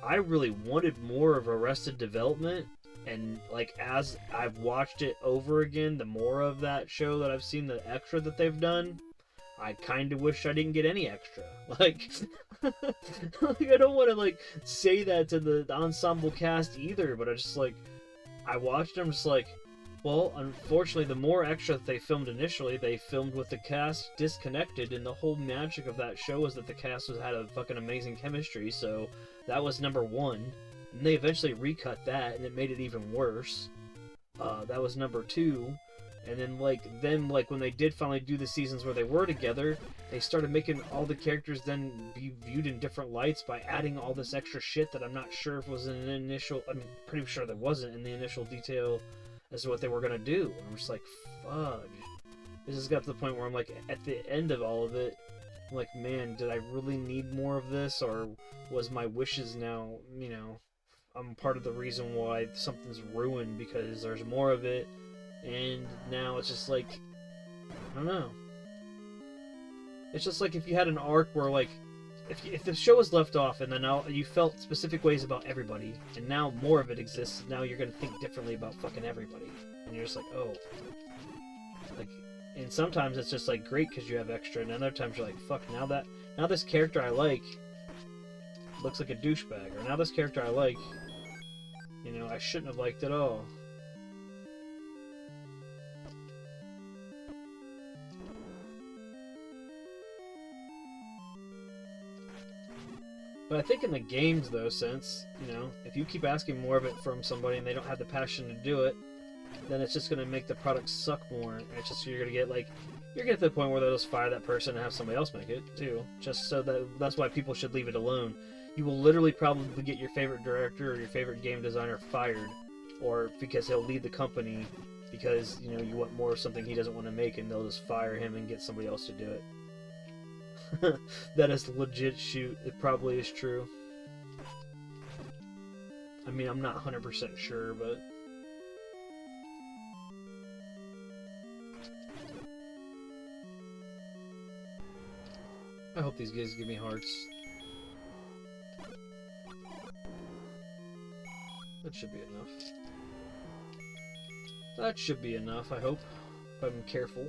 I really wanted more of Arrested Development, and, like, as I've watched it over again, the more of that show that I've seen, the extra that they've done, I kind of wish I didn't get any extra. Like, like, I don't want to, like, say that to the ensemble cast either, but I just, like, I watched them just, like, well, unfortunately, the more extra that they filmed initially, they filmed with the cast disconnected, and the whole magic of that show was that the cast had a fucking amazing chemistry, so that was number one. And they eventually recut that, and it made it even worse. That was number two. And then, like, when they did finally do the seasons where they were together, they started making all the characters then be viewed in different lights by adding all this extra shit that I'm not sure if was in an initial... I'm pretty sure there wasn't in the initial detail as to what they were gonna do. And I'm just like, fudge. This has got to the point where I'm like, at the end of all of it, I'm like, man, did I really need more of this, or was my wishes now, you know, I'm part of the reason why something's ruined because there's more of it, and now it's just like, I don't know. It's just like if you had an arc where, like, if the show was left off and then now you felt specific ways about everybody, and now more of it exists, now you're gonna think differently about fucking everybody, and you're just like, oh, like, and sometimes it's just like great because you have extra, and other times you're like, fuck, now this character I like looks like a douchebag, or now this character I like, you know, I shouldn't have liked at all. But I think in the games, though, since, you know, if you keep asking more of it from somebody and they don't have the passion to do it, then it's just going to make the product suck more. And it's just, you're going to get, like, you're getting to the point where they'll just fire that person and have somebody else make it, too. Just so that's why people should leave it alone. You will literally probably get your favorite director or your favorite game designer fired, or because he'll leave the company because, you know, you want more of something he doesn't want to make, and they'll just fire him and get somebody else to do it. That is legit shoot. It probably is true. I mean, I'm not 100% sure, but... I hope these guys give me hearts. That should be enough. That should be enough, I hope, if I'm careful.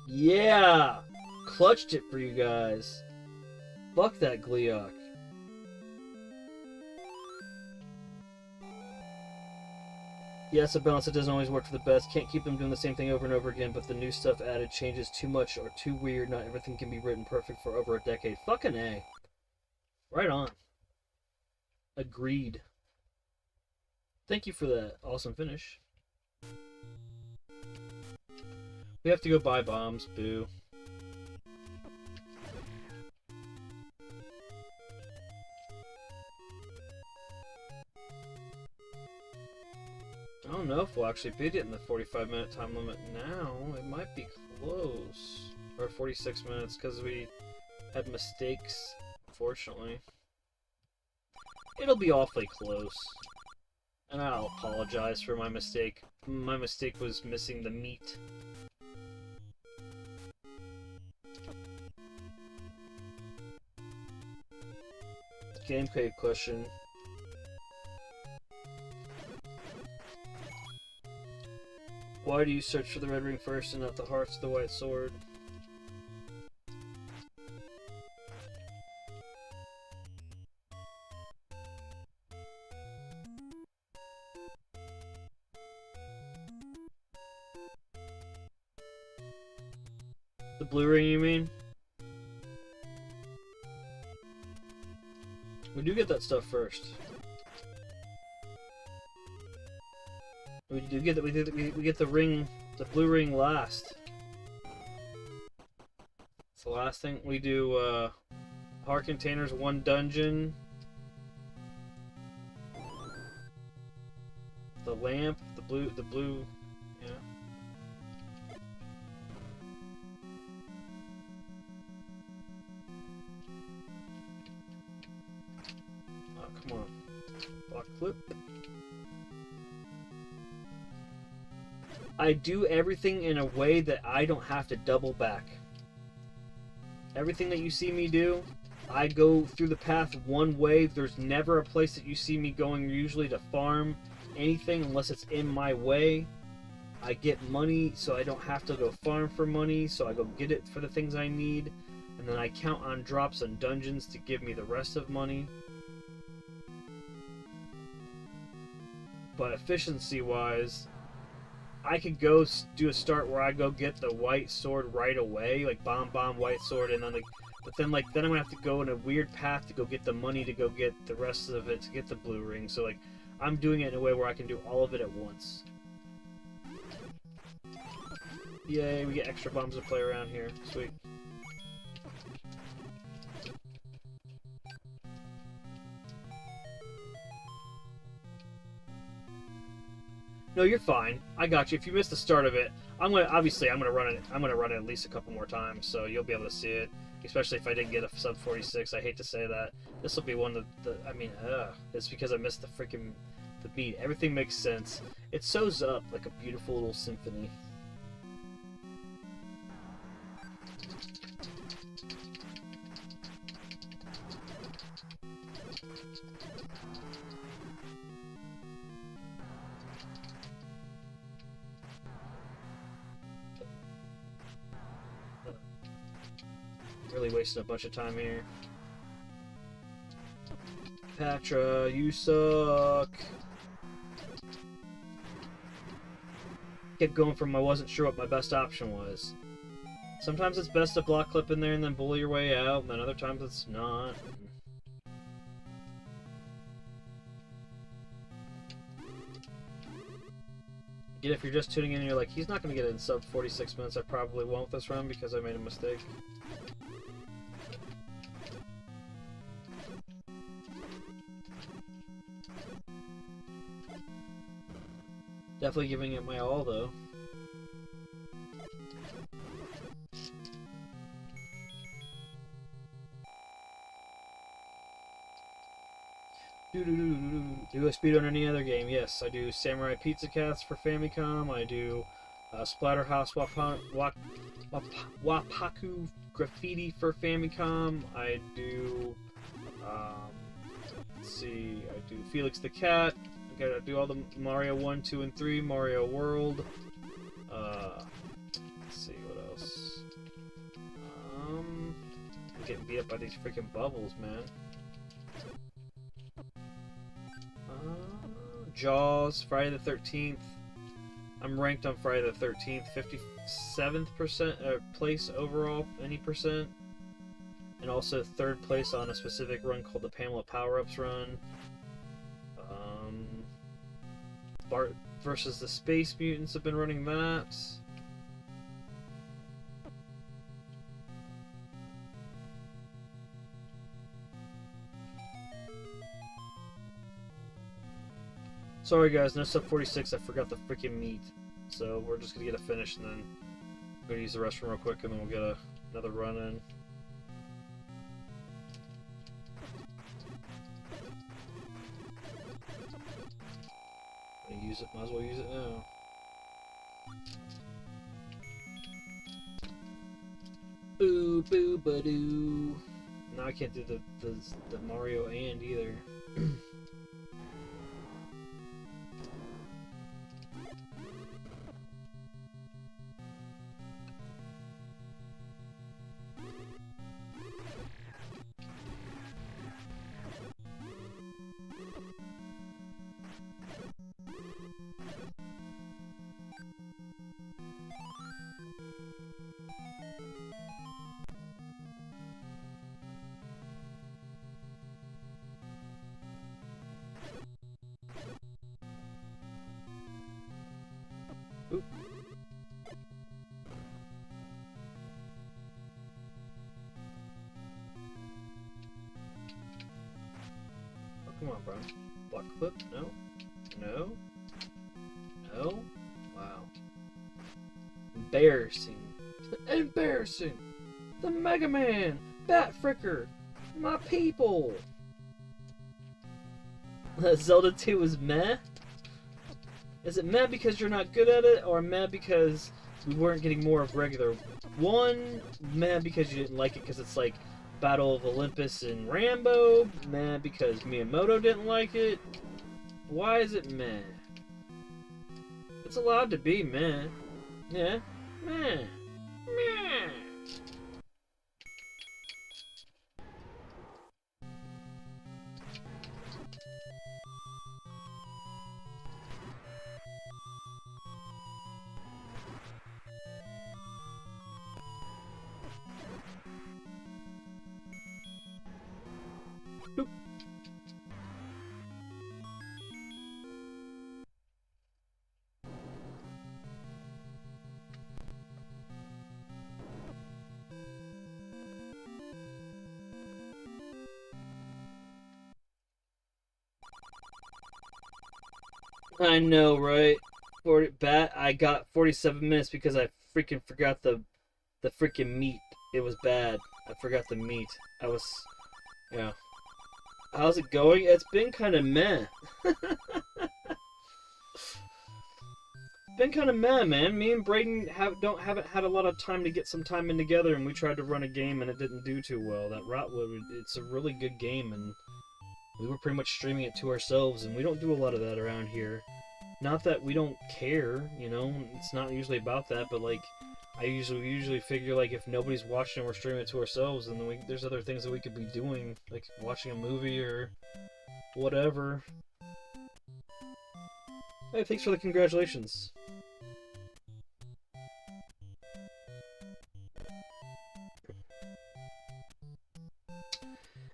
Yeah! Clutched it for you guys. Fuck that Gleeok. Yes, a balance that doesn't always work for the best. Can't keep them doing the same thing over and over again, but the new stuff added changes too much or too weird. Not everything can be written perfect for over a decade. Fucking A. Right on. Agreed. Thank you for that awesome finish. We have to go buy bombs. Boo. I don't know if we'll actually beat it in the 45-minute time limit now. It might be close. Or 46 minutes, because we had mistakes, unfortunately. It'll be awfully close. And I'll apologize for my mistake. My mistake was missing the meat. Gameplay question. Why do you search for the red ring first and not the hearts of the white sword? The blue ring, you mean? We do get that stuff first. We do get that. We get the ring, the blue ring last. It's the last thing we do. Heart containers, one dungeon. The lamp, the blue. Yeah. Oh, come on. Block flip. I do everything in a way that I don't have to double back. Everything that you see me do, I go through the path one way. There's never a place that you see me going usually to farm anything unless it's in my way. I get money so I don't have to go farm for money, so I go get it for the things I need, and then I count on drops and dungeons to give me the rest of money. But efficiency wise, I could go do a start where I go get the white sword right away, like bomb white sword, and then then I'm gonna have to go in a weird path to go get the money to go get the rest of it to get the blue ring. So like I'm doing it in a way where I can do all of it at once. Yay, we get extra bombs to play around here. Sweet. No, you're fine. I got you. If you missed the start of it, I'm gonna run it. I'm gonna run it at least a couple more times, so you'll be able to see it. Especially if I didn't get a sub 46. I hate to say that. This will be one of it's because I missed the beat. Everything makes sense. It sews up like a beautiful little symphony. Really wasted a bunch of time here. Patra, you suck. Kept going from I wasn't sure what my best option was. Sometimes it's best to block clip in there and then bully your way out, and then other times it's not. Yet if you're just tuning in and you're like, he's not going to get it in sub 46 minutes, I probably won't this run because I made a mistake. Definitely giving it my all, though. Do I speedrun any other game? Yes, I do Samurai Pizza Cats for Famicom. I do Splatterhouse Wapaku Graffiti for Famicom. I do, let's see, I do Felix the Cat. I gotta do all the Mario 1, 2, and 3, Mario World. Let's see, what else? I'm getting beat up by these freaking bubbles, man. Jaws, Friday the 13th. I'm ranked on Friday the 13th, 57th place overall, any percent. And also 3rd place on a specific run called the Pamela Power-Ups run. Bart versus the Space Mutants have been running that. Sorry guys, no sub 46, I forgot the freaking meat. So we're just gonna get it finished and then I'm gonna use the restroom real quick and then we'll get another run in. Use it, might as well use it now. Boo boo ba doo. Now I can't do the Mario and either. Oop. Oh, come on, bro. Block clip? No. No. No. Wow. Embarrassing. Embarrassing. The Mega Man. Bat Fricker. My people. Zelda 2 is meh? Is it meh because you're not good at it, or meh because we weren't getting more of regular 1? Meh because you didn't like it because it's like Battle of Olympus and Rambo? Meh because Miyamoto didn't like it? Why is it meh? It's allowed to be meh. Yeah? Meh. Meh. Boop. I know, right? I got 47 minutes because I freaking forgot the freaking meat. It was bad. I forgot the meat. Yeah. How's it going? It's been kind of meh. Been kind of meh, man. Me and Braden haven't had a lot of time to get some time in together, and we tried to run a game and it didn't do too well. That Rotwood, it's a really good game, and we were pretty much streaming it to ourselves, and we don't do a lot of that around here. Not that we don't care, you know. It's not usually about that, but like, we usually figure like if nobody's watching and we're streaming it to ourselves, then there's other things that we could be doing, like watching a movie or whatever. Hey, thanks for the congratulations.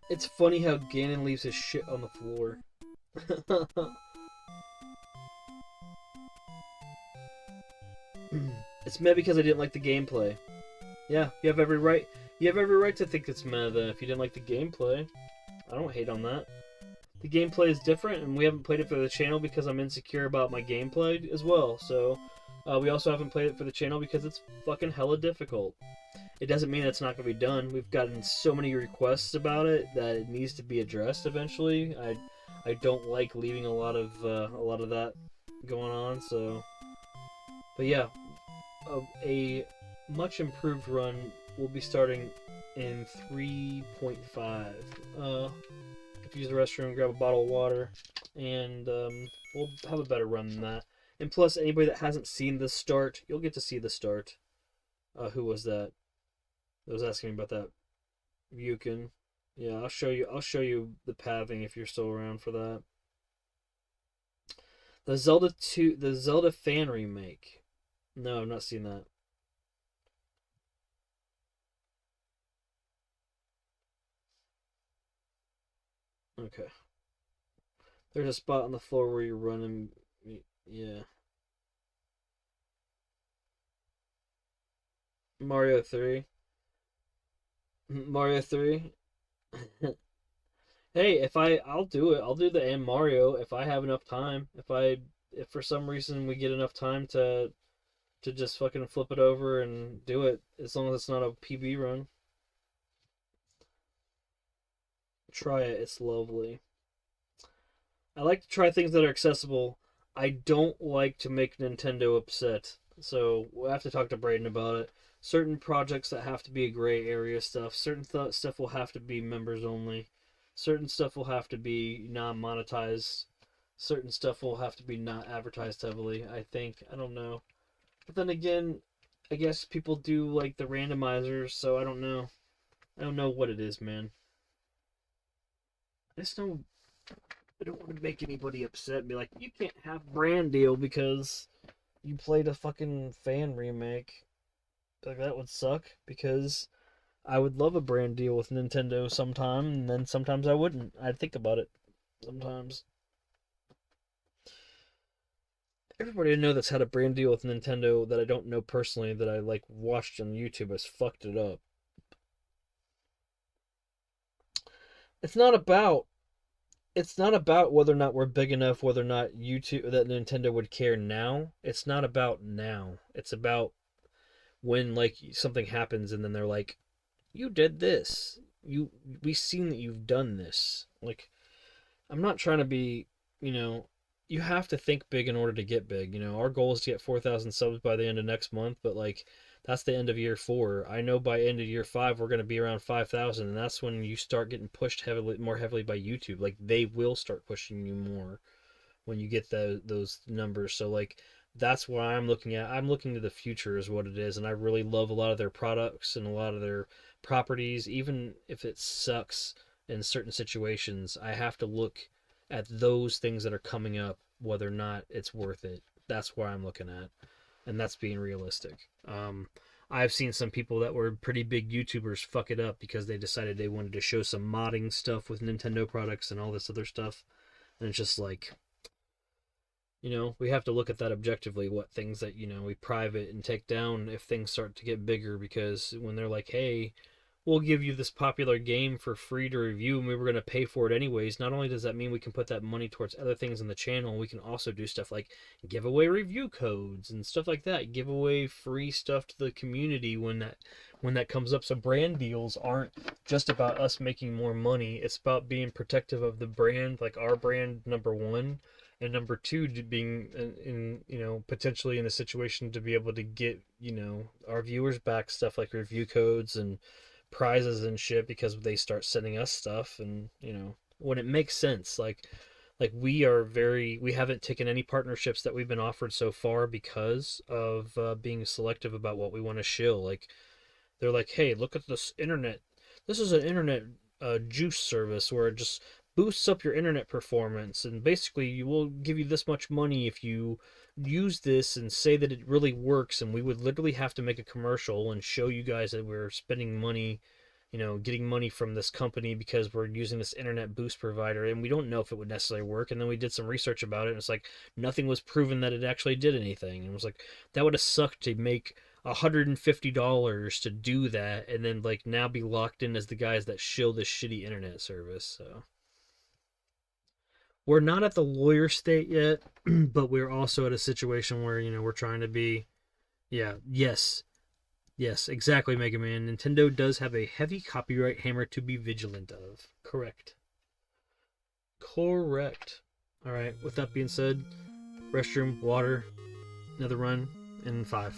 It's funny how Ganon leaves his shit on the floor. It's meh because I didn't like the gameplay. Yeah, you have every right. You have every right to think it's meh then if you didn't like the gameplay. I don't hate on that. The gameplay is different, and we haven't played it for the channel because I'm insecure about my gameplay as well. So, we also haven't played it for the channel because it's fucking hella difficult. It doesn't mean it's not going to be done. We've gotten so many requests about it that it needs to be addressed eventually. I don't like leaving a lot of that going on. So, but yeah, a much improved run will be starting in 3.5. If you use the restroom, grab a bottle of water, and we'll have a better run than that. And plus, anybody that hasn't seen the start, you'll get to see the start. Who was that? I was asking about that. Yukon. Yeah, I'll show you. I'll show you the pathing if you're still around for that. The the Zelda fan remake. No, I've not seen that. Okay. There's a spot on the floor where you're running. Yeah. Mario 3. Mario 3. Hey, I'll do it. I'll do the and Mario if I have enough time. If for some reason we get enough time to just fucking flip it over and do it, as long as it's not a PB run. Try it. It's lovely. I like to try things that are accessible. I don't like to make Nintendo upset. So we'll have to talk to Braden about it. Certain projects that have to be a gray area stuff. Certain stuff will have to be members only. Certain stuff will have to be non-monetized. Certain stuff will have to be not advertised heavily. I think. I don't know. But then again, I guess people do like the randomizers, so I don't know. I don't know what it is, man. I just don't. I don't want to make anybody upset and be like, you can't have brand deal because you played a fucking fan remake. Like that would suck because I would love a brand deal with Nintendo sometime, and then sometimes I wouldn't. I'd think about it sometimes. Everybody I know that's had a brand deal with Nintendo that I don't know personally that I like watched on YouTube has fucked it up. It's not about it's not about whether or not we're big enough, whether or not YouTube that Nintendo would care now. It's not about now. It's about when like something happens and then they're like, "You did this. We've seen that you've done this." Like I'm not trying to be, you know, you have to think big in order to get big. Our goal is to get 4,000 subs by the end of next month, but like that's the end of year 4. I know by end of year 5 we're going to be around 5,000, and that's when you start getting pushed more heavily by YouTube. Like they will start pushing you more when you get those numbers. So like that's what I'm looking at. I'm looking to the future is what it is, and I really love a lot of their products and a lot of their properties, even if it sucks in certain situations. I have to look at those things that are coming up, whether or not it's worth it. That's where I'm looking at, and that's being realistic. I've seen some people that were pretty big YouTubers fuck it up because they decided they wanted to show some modding stuff with Nintendo products and all this other stuff, and it's just like, we have to look at that objectively, what things that, we private and take down if things start to get bigger, because when they're like, hey, we'll give you this popular game for free to review and we were going to pay for it anyways, not only does that mean we can put that money towards other things in the channel, we can also do stuff like give away review codes and stuff like that, give away free stuff to the community when that comes up. So brand deals aren't just about us making more money, it's about being protective of the brand, like our brand, number one, and number two, being potentially in a situation to be able to get our viewers back stuff like review codes and prizes and shit, because they start sending us stuff, and when it makes sense, like we haven't taken any partnerships that we've been offered so far because of being selective about what we want to shill. Like they're like, hey, look at this internet, this is an internet juice service where it just boosts up your internet performance, and basically you will give you this much money if you use this and say that it really works. And we would literally have to make a commercial and show you guys that we're spending money, getting money from this company because we're using this internet boost provider, and we don't know if it would necessarily work. And then we did some research about it, and it's like nothing was proven that it actually did anything. And it was like, that would have sucked to make $150 to do that and then like now be locked in as the guys that shill this shitty internet service. So we're not at the lawyer state yet, but we're also at a situation where we're trying to be. Yeah, yes, exactly, Mega Man. Nintendo does have a heavy copyright hammer to be vigilant of. Correct. Correct. Alright, with that being said, restroom, water, another run, and 5.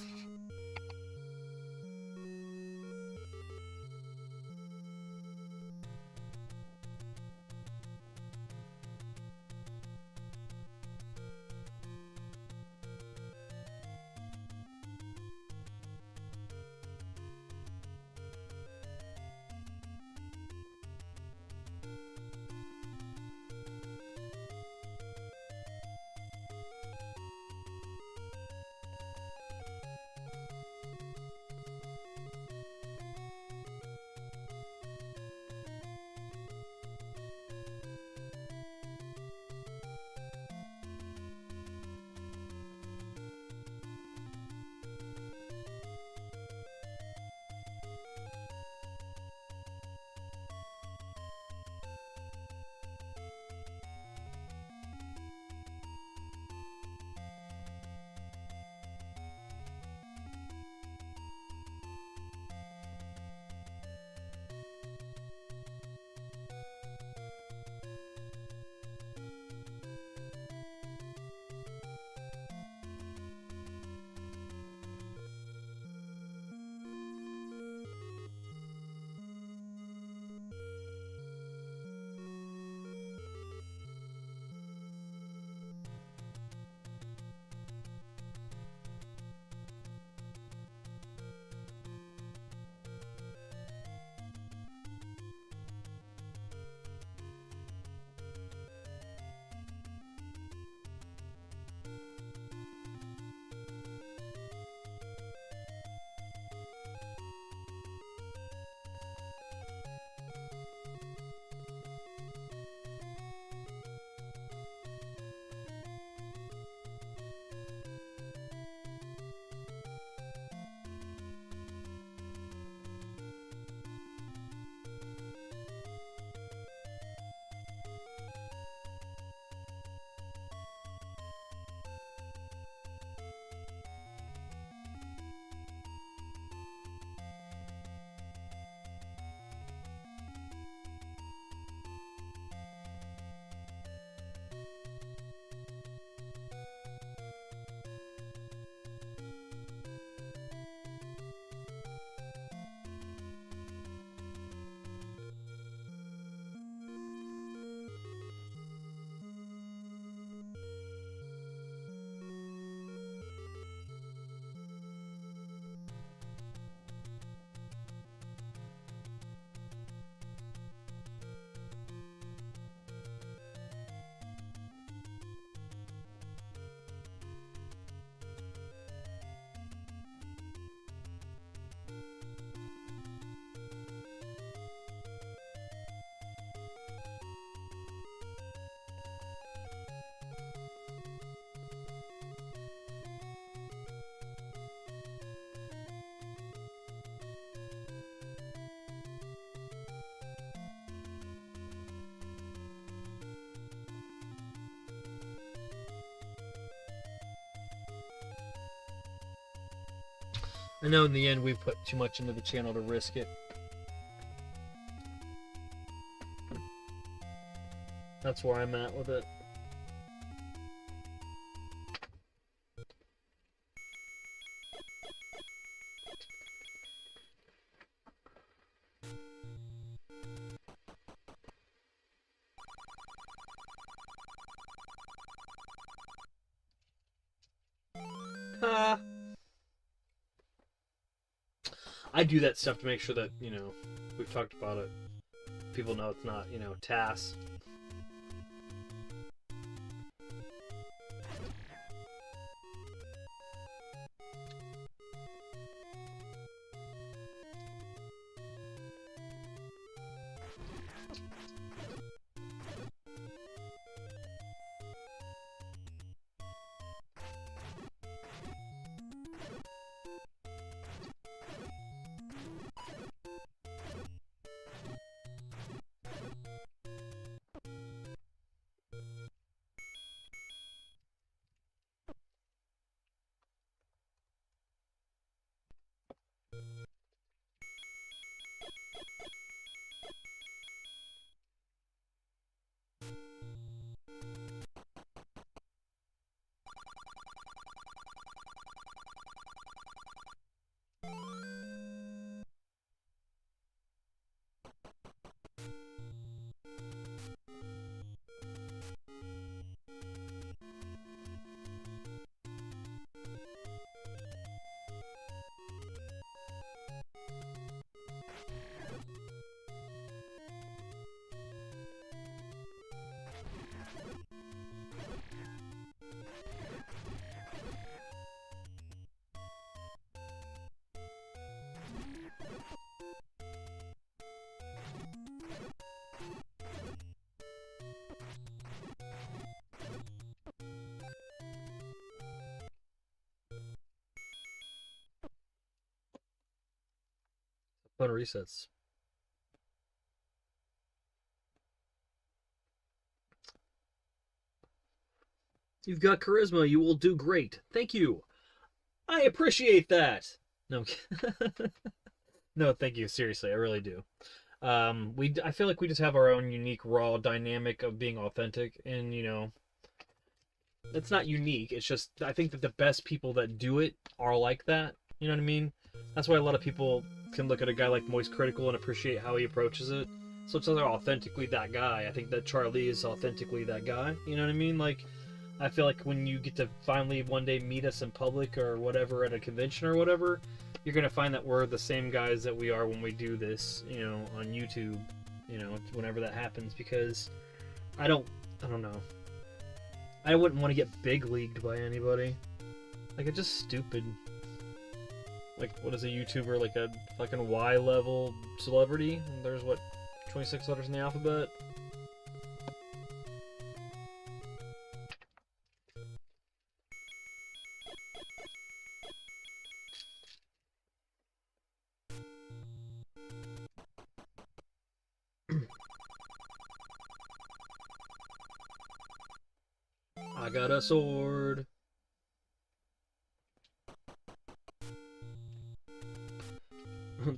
I know in the end we put too much into the channel to risk it. That's where I'm at with it. I do that stuff to make sure that, you know, we've talked about it. People know it's not, you know, TAS. Fun resets. You've got charisma. You will do great. Thank you. I appreciate that. No, no, thank you. Seriously, I really do. I feel like we just have our own unique, raw dynamic of being authentic, and it's not unique. It's just I think that the best people that do it are like that. You know what I mean? That's why a lot of people can look at a guy like Moist Critical and appreciate how he approaches it. So it's not authentically that guy. I think that Charlie is authentically that guy. You know what I mean? Like, I feel like when you get to finally one day meet us in public or whatever at a convention or whatever, you're gonna find that we're the same guys that we are when we do this, on YouTube, whenever that happens. Because I don't know. I wouldn't want to get big leagued by anybody. Like, it's just stupid. Like, what is a YouTuber? Like a fucking Y level celebrity? And there's what, 26 letters in the alphabet? I got a sword.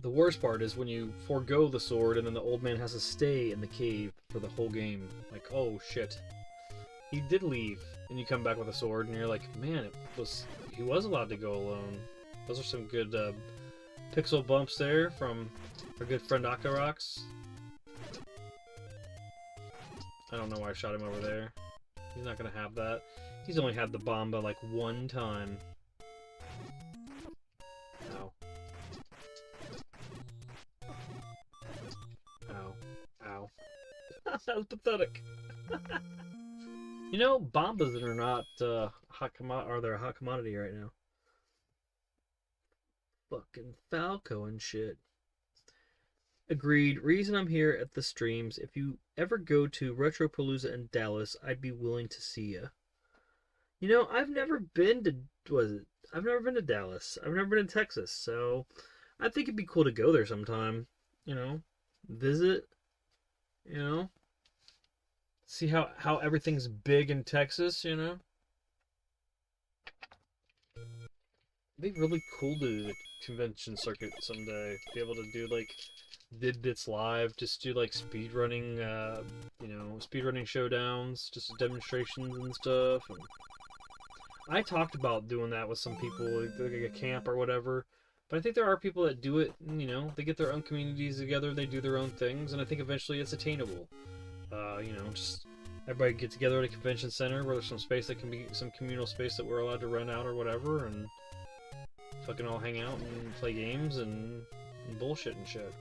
The worst part is when you forego the sword and then the old man has to stay in the cave for the whole game. Like, oh shit. He did leave. And you come back with a sword and you're like, man, he was allowed to go alone. Those are some good pixel bumps there from our good friend Akarox. I don't know why I shot him over there. He's not gonna have that. He's only had the bomb by like one time. Ow. Ow. Ow. That was pathetic. Bombas are not hot commodity right now. Fucking Falco and shit. Agreed. Reason I'm here at the streams. If you ever go to Retropalooza in Dallas, I'd be willing to see ya. I've never been to I've never been to Dallas. I've never been to Texas, so I think it'd be cool to go there sometime. Visit. See how everything's big in Texas. It'd be really cool to do the convention circuit someday. Be able to do like Vid-Bits live, just do like speedrunning, speedrunning showdowns, just demonstrations and stuff. And I talked about doing that with some people, like a camp or whatever. But I think there are people that do it, and, they get their own communities together, they do their own things, and I think eventually it's attainable. Just everybody get together at a convention center where there's some space that can be some communal space that we're allowed to rent out or whatever, and fucking all hang out and play games and bullshit and shit.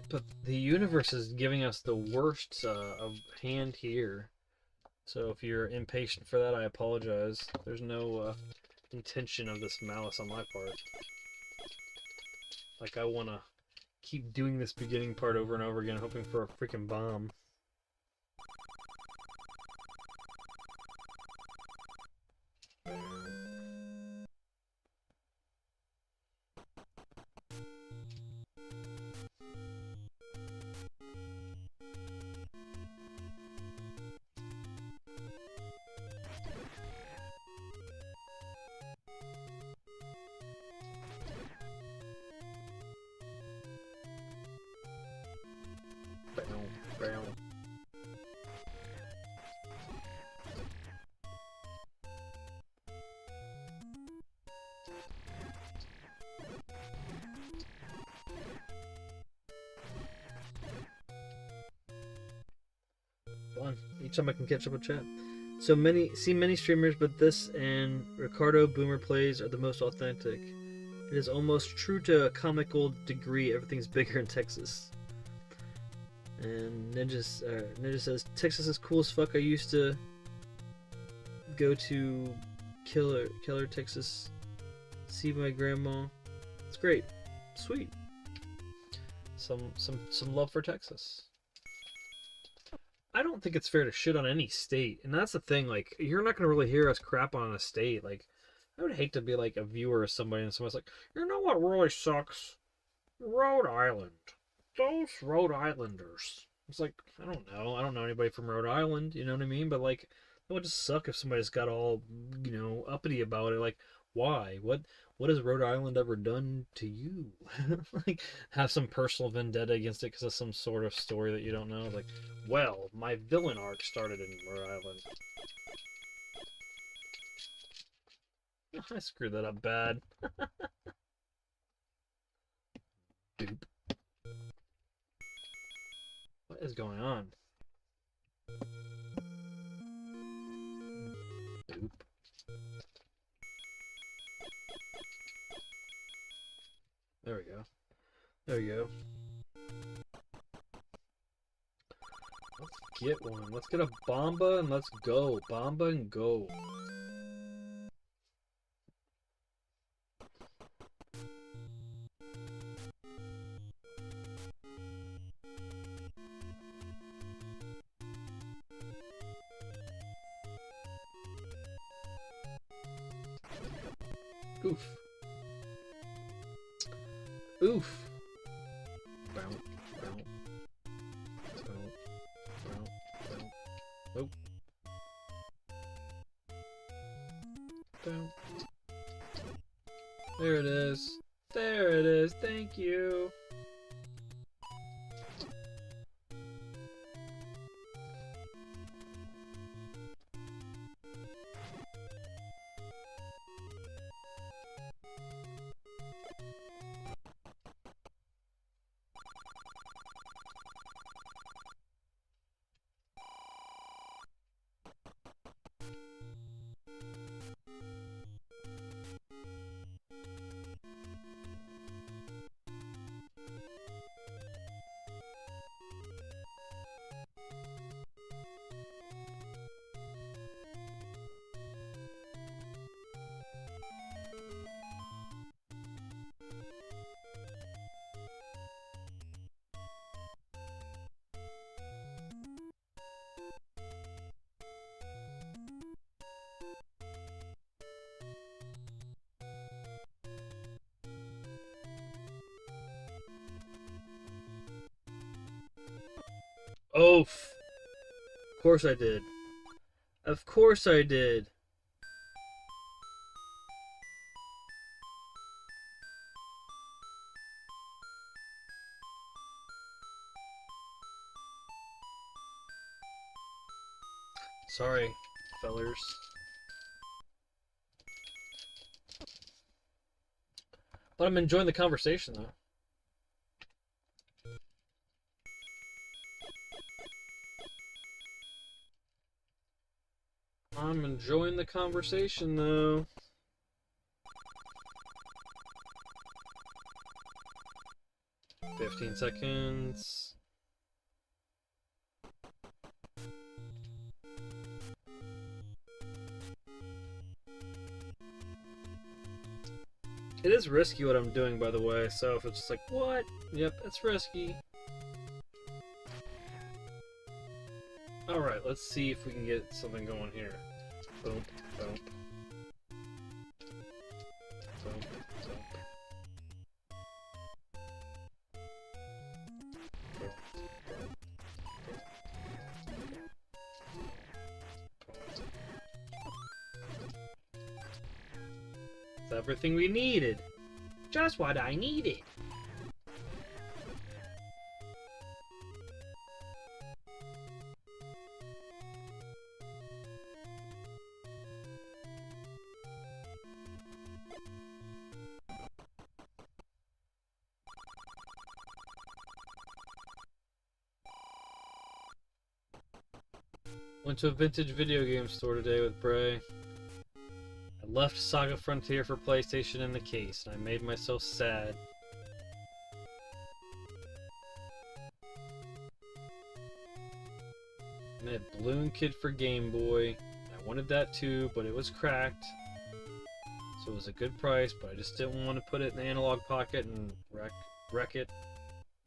But the universe is giving us the worst of hand here. So if you're impatient for that, I apologize. There's no intention of this malice on my part. Like, I want to keep doing this beginning part over and over again, hoping for a freaking bomb. Each time I can catch up with chat. So many streamers, but this and Ricardo Boomer Plays are the most authentic. It is almost true to a comical degree. Everything's bigger in Texas. And Ninja says Texas is cool as fuck. I used to go to Keller, Texas, see my grandma. It's great. Sweet. Some love for Texas. I don't think it's fair to shit on any state, and that's the thing. Like, you're not gonna really hear us crap on a state. Like, I would hate to be like a viewer of somebody, and someone's like, you know what really sucks? Rhode Island. Those Rhode Islanders. It's like, I don't know. I don't know anybody from Rhode Island. You know what I mean? But like, it would just suck if somebody's got all, you know, uppity about it. Like, why? What has Rhode Island ever done to you? Like, have some personal vendetta against it because of some sort of story that you don't know. Like, well, my villain arc started in Rhode Island. I screwed that up bad. Doop. What is going on? Doop. There we go. There we go. Let's get one. Let's get a Bomba and let's go. Bomba and go. Oof. Oof. Bounce, bounce, bounce, bounce, bounce. Oh. Bounce. There it is. There it is. Thank you. Oof. Of course I did. Of course I did. Sorry, fellers. But I'm enjoying the conversation, though. I'm enjoying the conversation, though. "15 seconds. It is risky what I'm doing, by the way, so if it's just like, what? Yep, it's risky. Alright, let's see if we can get something going here. Boom, boom. Boom, boom. It's everything we needed. Just what I needed. Went to a vintage video game store today with Bray. I left Saga Frontier for PlayStation in the case, and I made myself sad. And I had Balloon Kid for Game Boy. I wanted that too, but it was cracked. So it was a good price, but I just didn't want to put it in the analog pocket and wreck it.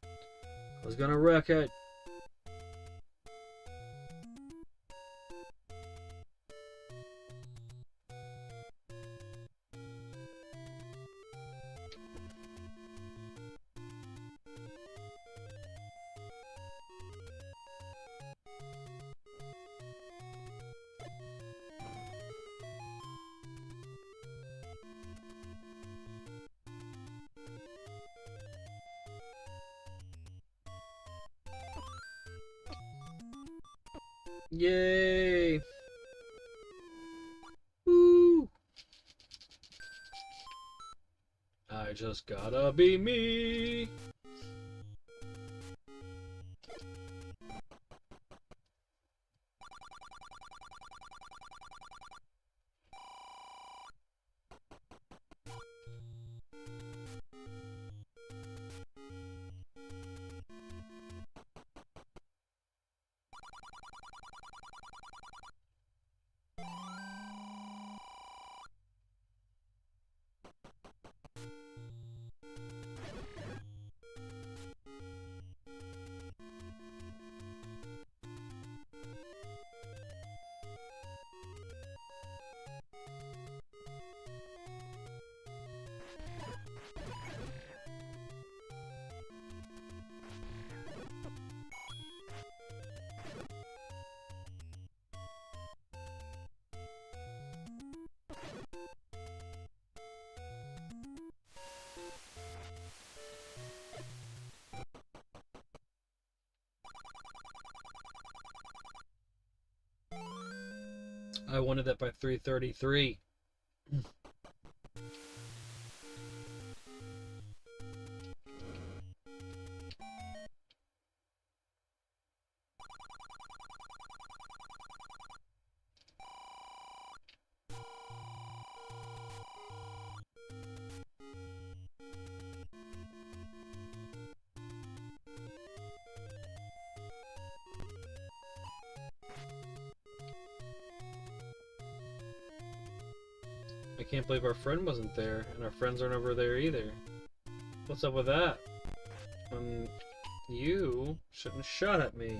I was gonna wreck it. Yay! Woo! I just gotta be me. I wanted that by 333. I can't believe our friend wasn't there, and our friends aren't over there either. What's up with that? You shouldn't shot at me.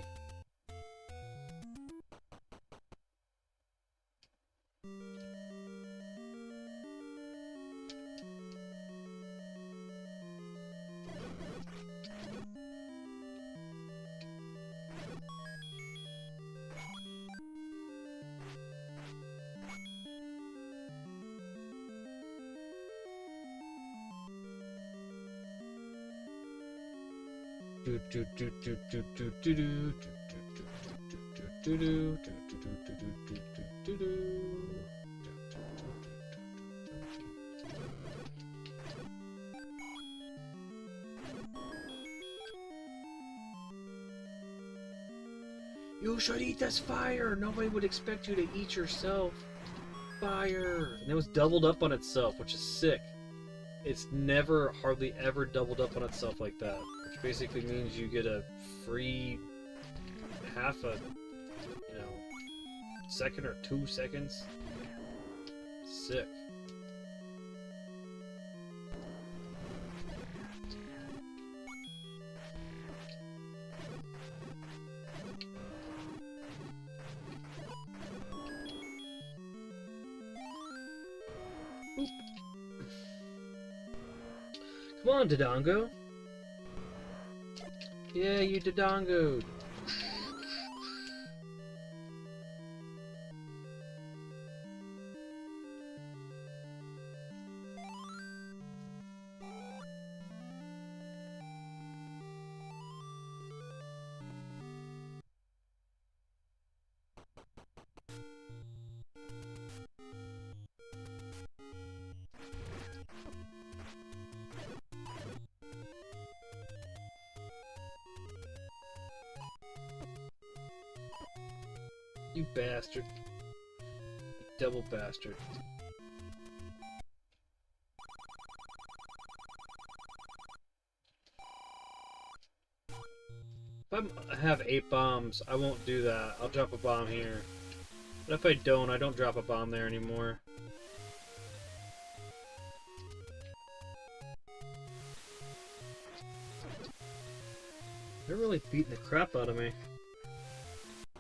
You should eat this fire! Nobody would expect you to eat yourself. Fire! And it was doubled up on itself, which is sick. It's never, hardly ever doubled up on itself like that. Which basically means you get a free half a, second or 2 seconds. Sick. Come on, Dodongo. Yeah, you Dodongo'd. You bastard. You double bastard. If I have 8 bombs, I won't do that. I'll drop a bomb here. But if I don't drop a bomb there anymore. They're really beating the crap out of me.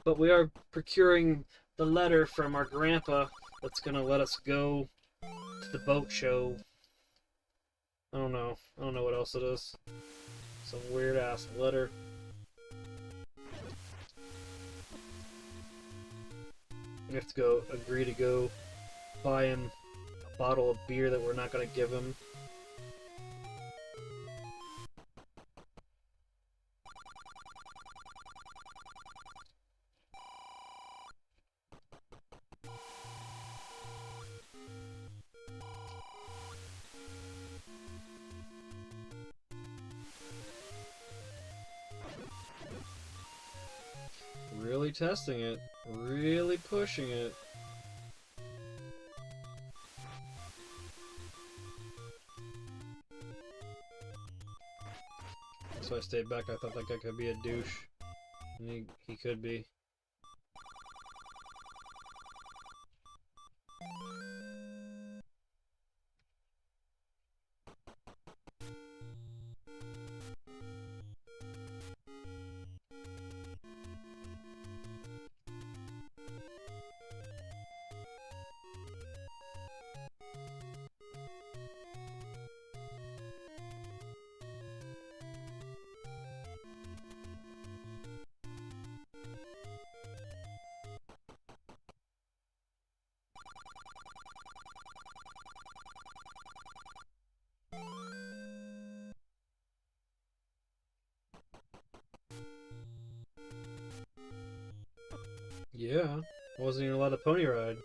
But we are procuring the letter from our grandpa that's gonna let us go to the boat show. I don't know. I don't know what else it is. Some weird ass letter. We have to go agree to go buy him a bottle of beer that we're not gonna give him. Really testing it. Really pushing it. So I stayed back. I thought that guy could be a douche. And he could be. Yeah, I wasn't even allowed to pony ride.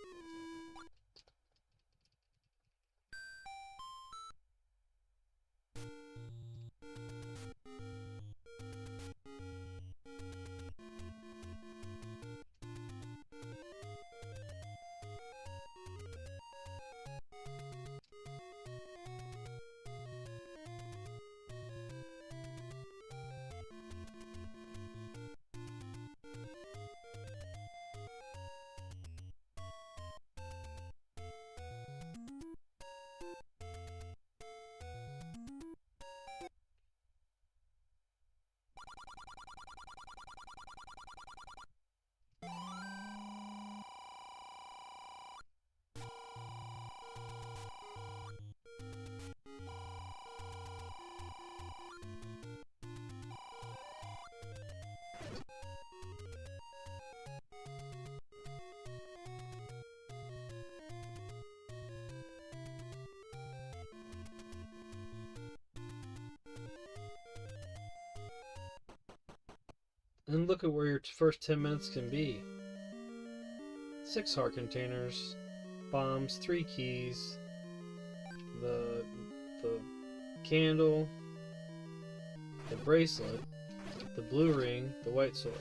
And look at where your first 10 minutes can be. 6 heart containers, bombs, 3 keys, the candle, the bracelet, the blue ring, the white sword.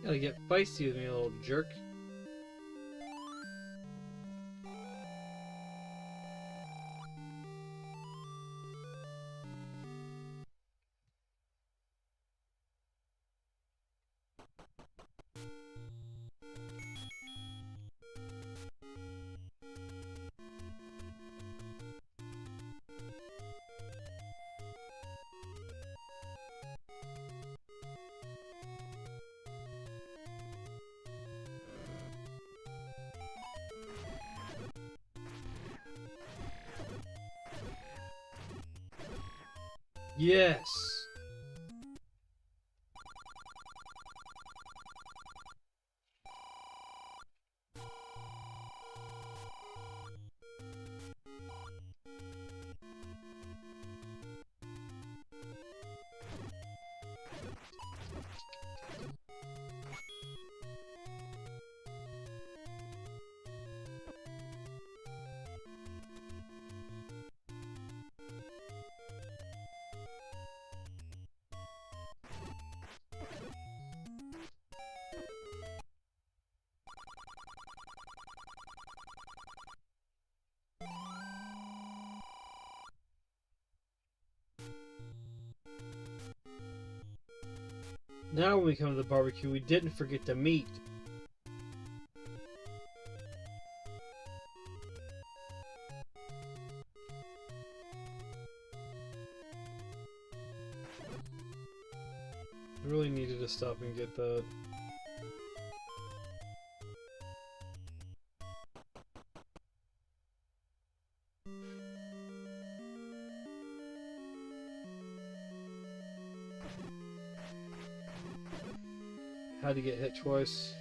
Gotta get feisty with me, little jerk. Yes! Now when we come to the barbecue, we didn't forget the meat. I really needed to stop and get that. Had to get hit twice.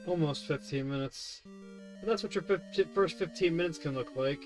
Almost 15 minutes. But that's what your first 15 minutes can look like.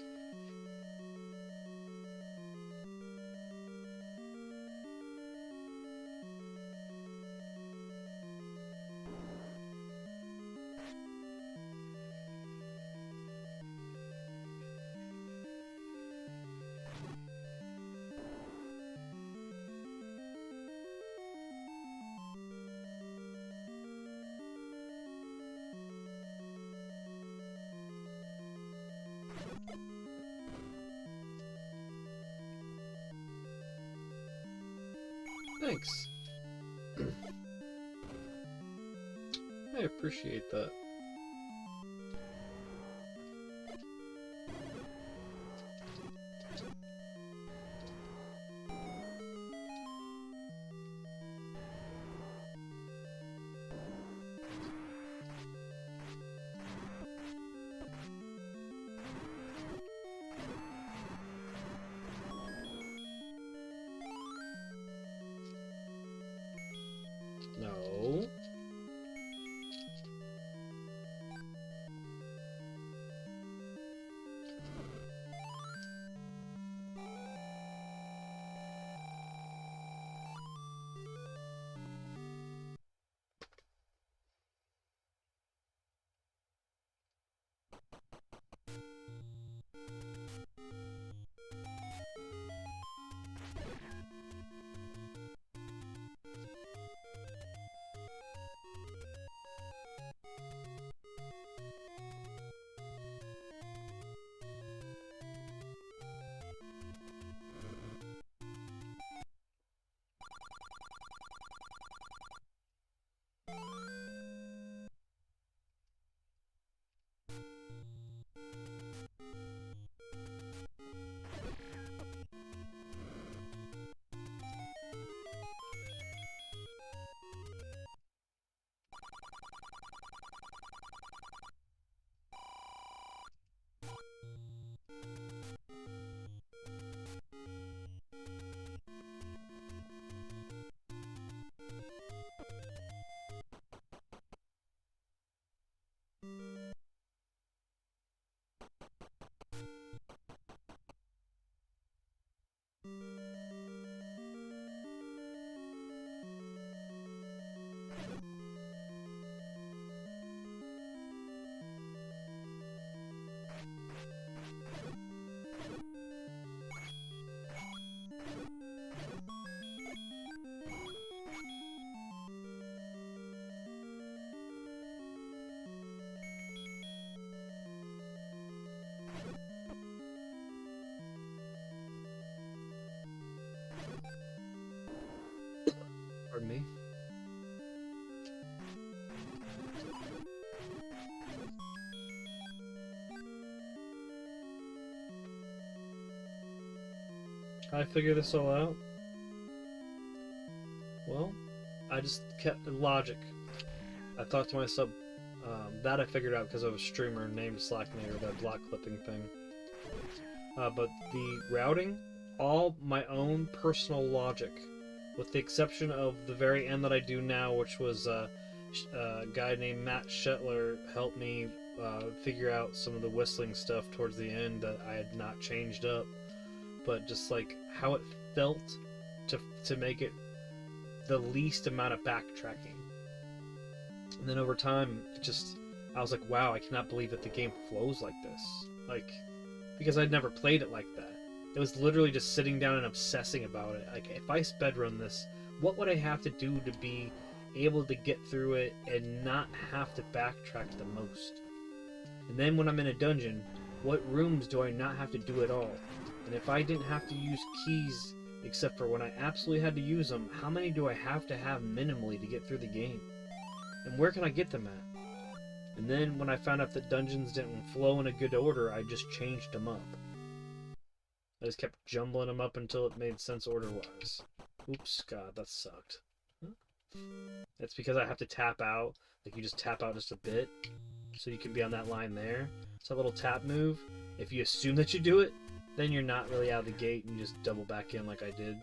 Thanks. I appreciate that. No. Pardon me. How I figure this all out? Well, I just kept logic. I thought to myself, that I figured out because of a streamer named Slacknator, that block clipping thing. But the routing, all my own personal logic, with the exception of the very end that I do now, which was a guy named Matt Shetler helped me figure out some of the whistling stuff towards the end that I had not changed up, but just like how it felt to make it the least amount of backtracking. And then over time, I was like, wow, I cannot believe that the game flows like this. Like, because I'd never played it like that. It was literally just sitting down and obsessing about it. Like, if I speedrun this, what would I have to do to be able to get through it and not have to backtrack the most? And then when I'm in a dungeon, what rooms do I not have to do at all? And if I didn't have to use keys except for when I absolutely had to use them, how many do I have minimally to get through the game? And where can I get them at? And then when I found out that dungeons didn't flow in a good order, I just changed them up. I just kept jumbling them up until it made sense order-wise. Oops, God, that sucked. Huh? It's because I have to tap out. Like, you just tap out just a bit, so you can be on that line there. It's a little tap move. If you assume that you do it, then you're not really out of the gate, and you just double back in like I did.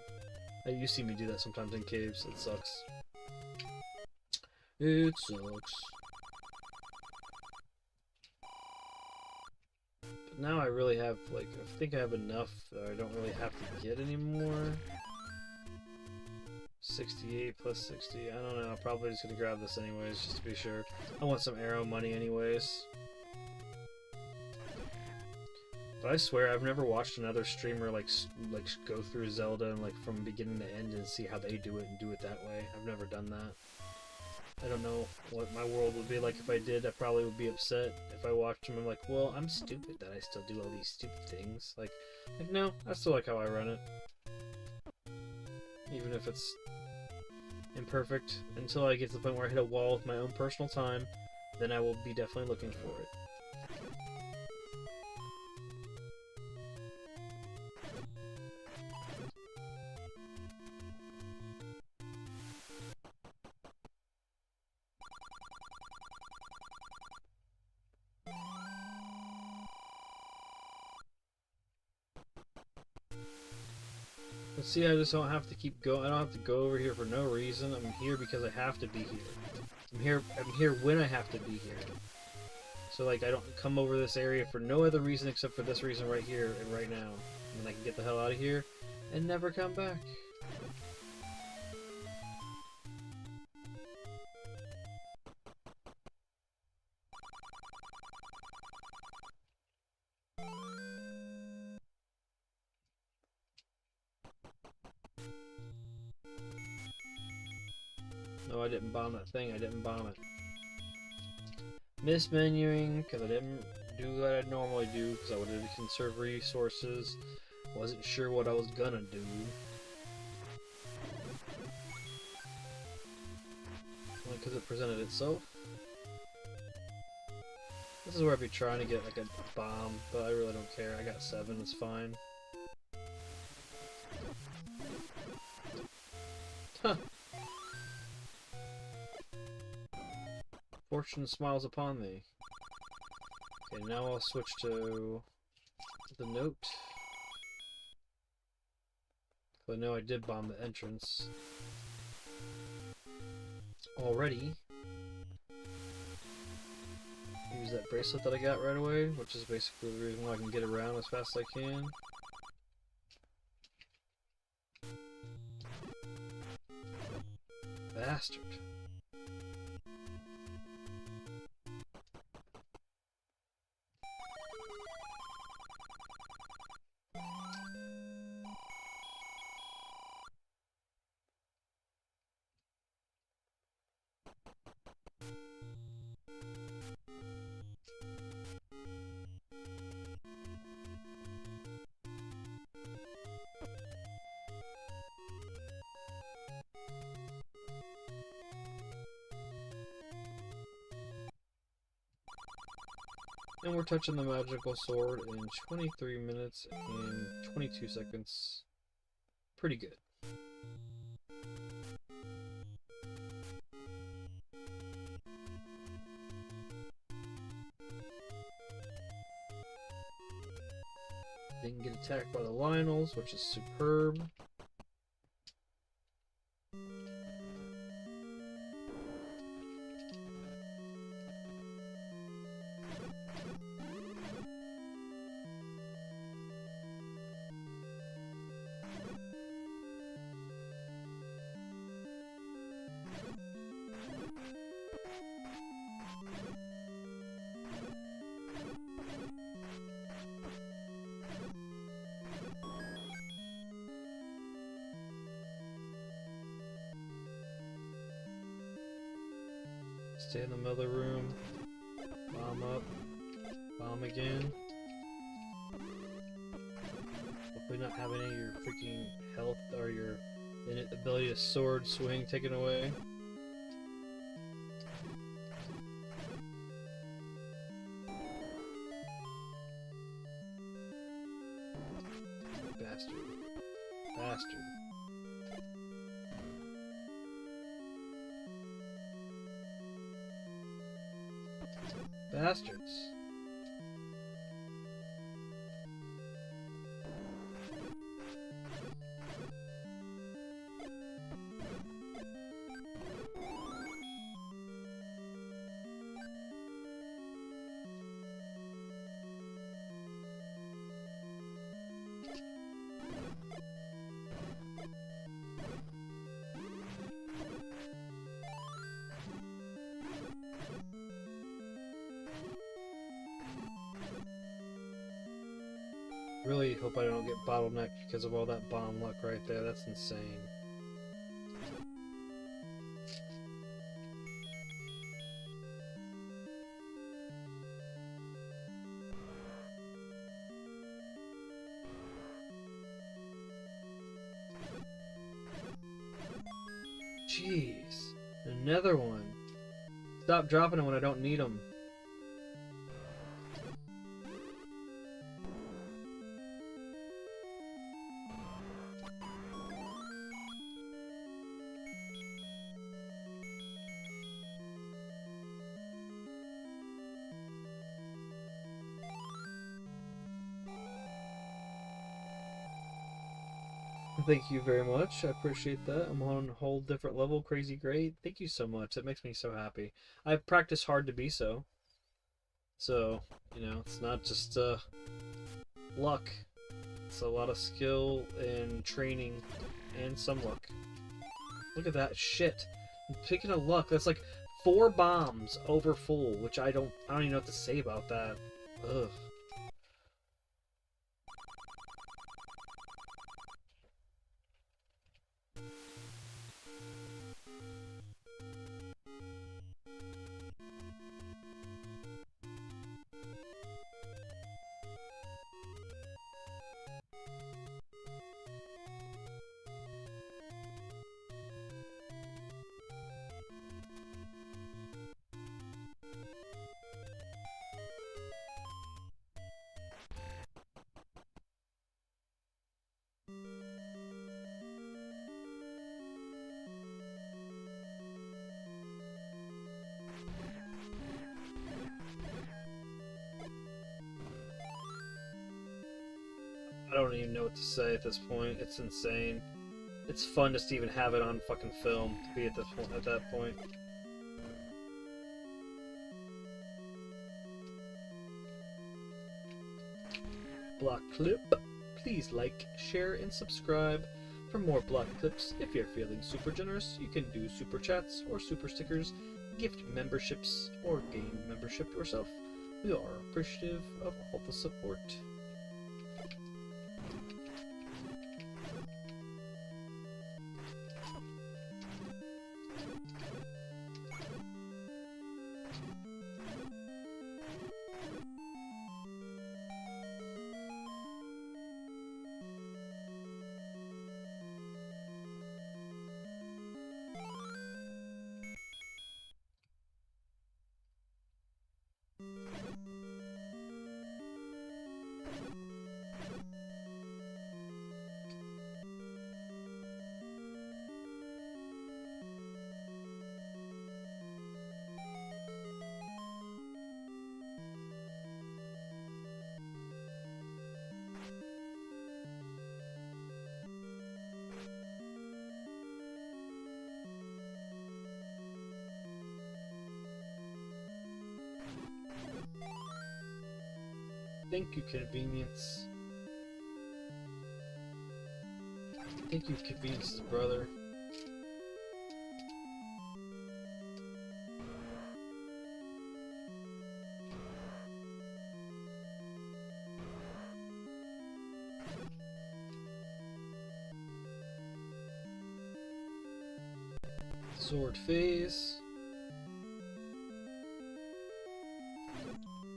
You see me do that sometimes in caves. It sucks. It sucks. But now I really have, like, I think I have enough that I don't really have to get anymore. 68 plus 60, I don't know, I'm probably just gonna grab this anyways, just to be sure. I want some arrow money anyways. But I swear, I've never watched another streamer like go through Zelda and like from beginning to end and see how they do it and do it that way. I've never done that. I don't know what my world would be like if I did. I probably would be upset if I watched them. I'm like, well, I'm stupid that I still do all these stupid things. Like no, I still like how I run it. Even if it's imperfect, until I get to the point where I hit a wall with my own personal time, then I will be definitely looking for it. But see, I just don't have to keep going. I don't have to go over here for no reason. I'm here because I have to be here. I'm here when I have to be here. So like, I don't come over this area for no other reason except for this reason right here and right now. And then I can get the hell out of here and never come back. No, I didn't bomb that thing. I didn't bomb it. Mismenuing, because I didn't do what I'd normally do, because I wanted to conserve resources. Wasn't sure what I was gonna do. Only because it presented itself. This is where I'd be trying to get like a bomb, but I really don't care. I got 7, it's fine. Huh. Fortune smiles upon thee. Okay, now I'll switch to the note. I know I did bomb the entrance already. Use that bracelet that I got right away, which is basically the reason why I can get around as fast as I can. Bastard. And we're touching the magical sword in 23 minutes and 22 seconds. Pretty good. Didn't get attacked by the Lionels, which is superb. Stay in the middle of the room. Bomb up. Bomb again. Hopefully not have any of your freaking health or your ability to sword swing taken away. Bastard. Bastard. Bastards. Really hope I don't get bottlenecked because of all that bomb luck right there. That's insane. Jeez. Another one. Stop dropping them when I don't need them. Thank you very much. I appreciate that. I'm on a whole different level. Crazy great. Thank you so much. That makes me so happy. I've practiced hard to be so. So, you know, it's not just luck. It's a lot of skill and training and some luck. Look at that shit. Picking a luck, that's like 4 bombs over full, which I don't even know what to say about that. Ugh. I don't even know what to say at this point. It's insane. It's fun just to even have it on fucking film to be at this point. At that point. Block clip. Please like, share, and subscribe for more block clips. If you're feeling super generous, you can do super chats or super stickers, gift memberships, or gain membership yourself. We are appreciative of all the support. Thank you, convenience. Thank you, convenience's brother. Sword phase.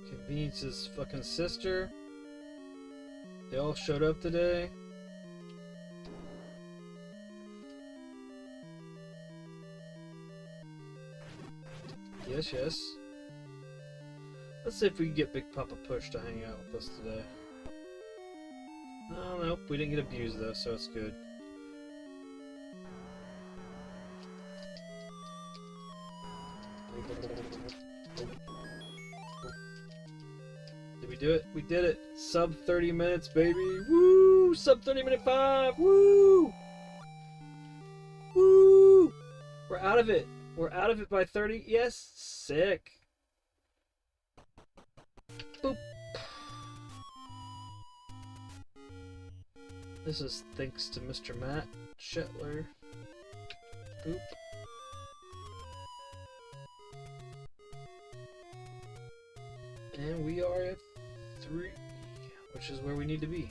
Convenience's fucking sister. They all showed up today. Yes, yes. Let's see if we can get Big Papa Push to hang out with us today. Oh, nope, we didn't get abused though, so it's good. Did we do it? We did it! Sub 30 minutes, baby! Woo! Sub 30 minute 5! Woo! Woo! We're out of it! We're out of it by 30. Yes! Sick! Boop! This is thanks to Mr. Matt Shetler. Boop. And we are at 3, which is where we need to be.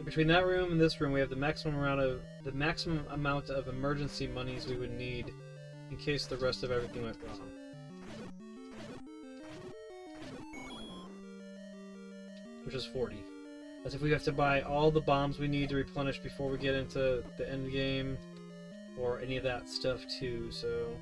Between that room and this room, we have the maximum amount of emergency monies we would need in case the rest of everything went wrong. Which is 40. As if we have to buy all the bombs we need to replenish before we get into the end game, or any of that stuff too, so...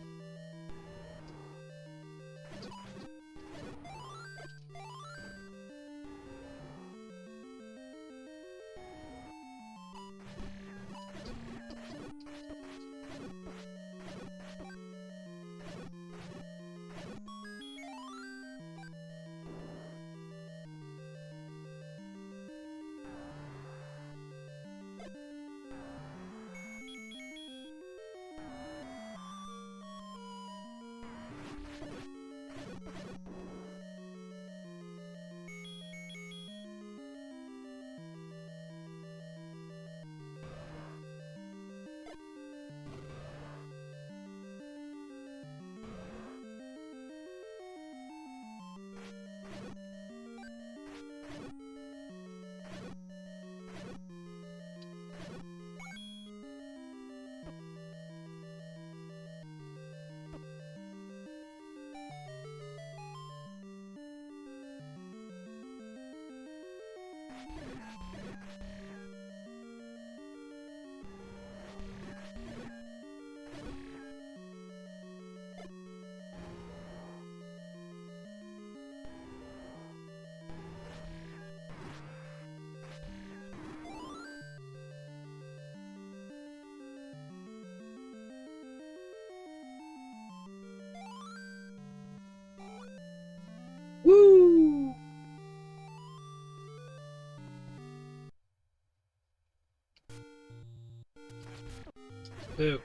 Boo.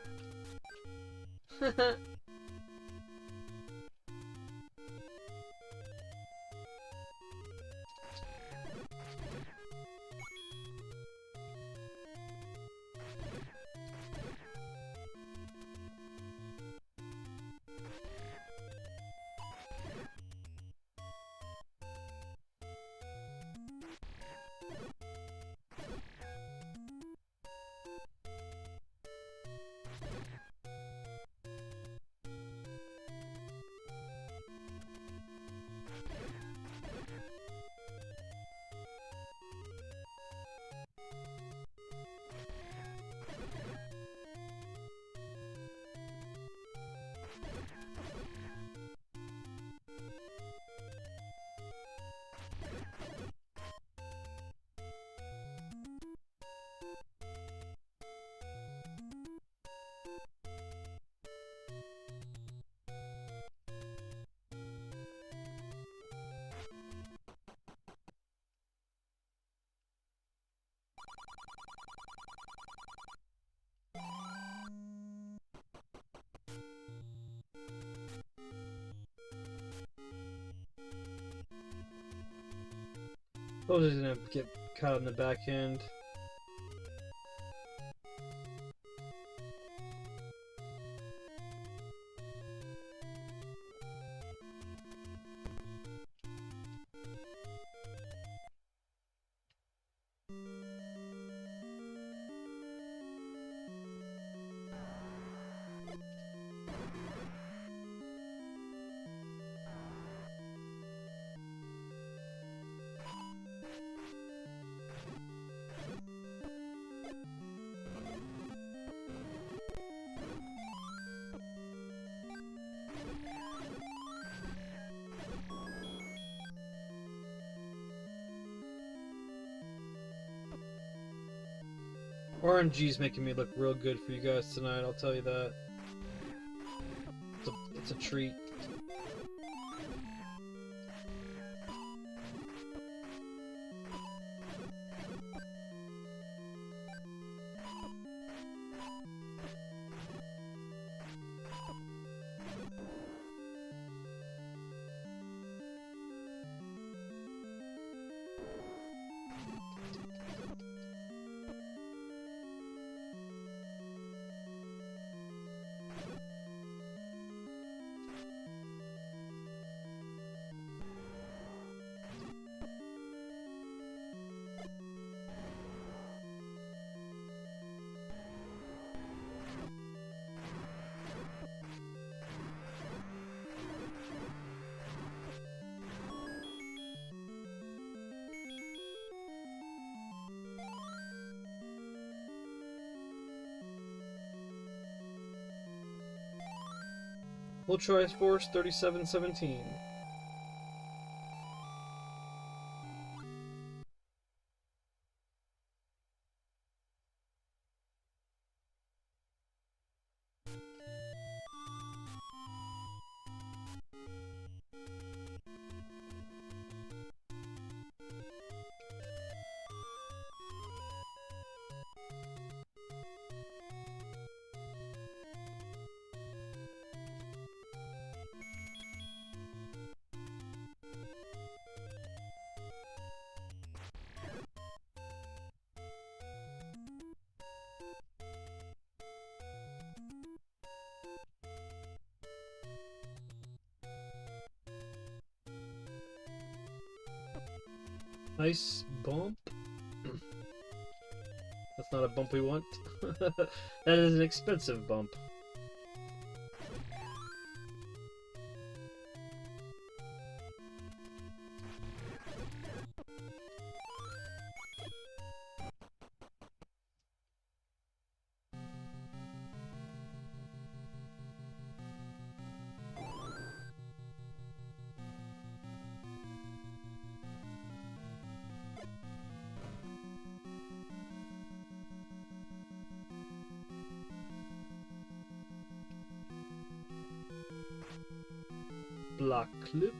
Oh, he's gonna get caught in the back end. RNG's making me look real good for you guys tonight, I'll tell you that. It's a treat. We'll try Force 3717. Nice bump. That's not a bump we want. That is an expensive bump. Block clip.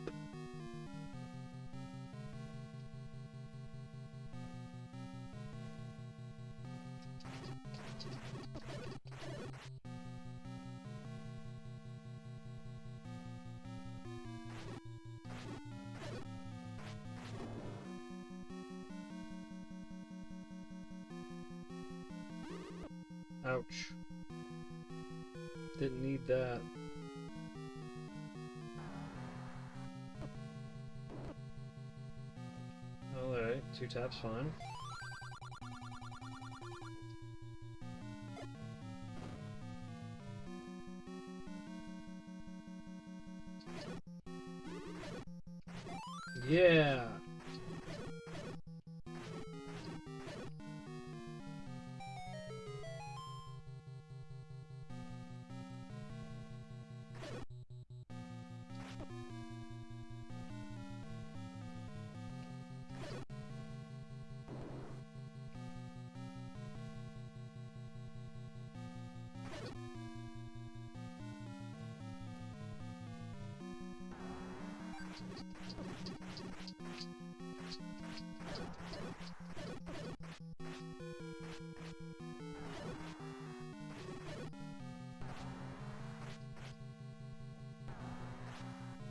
Ouch. Didn't need that. Alright, 2 taps, fine. Yeah!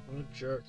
What a jerk.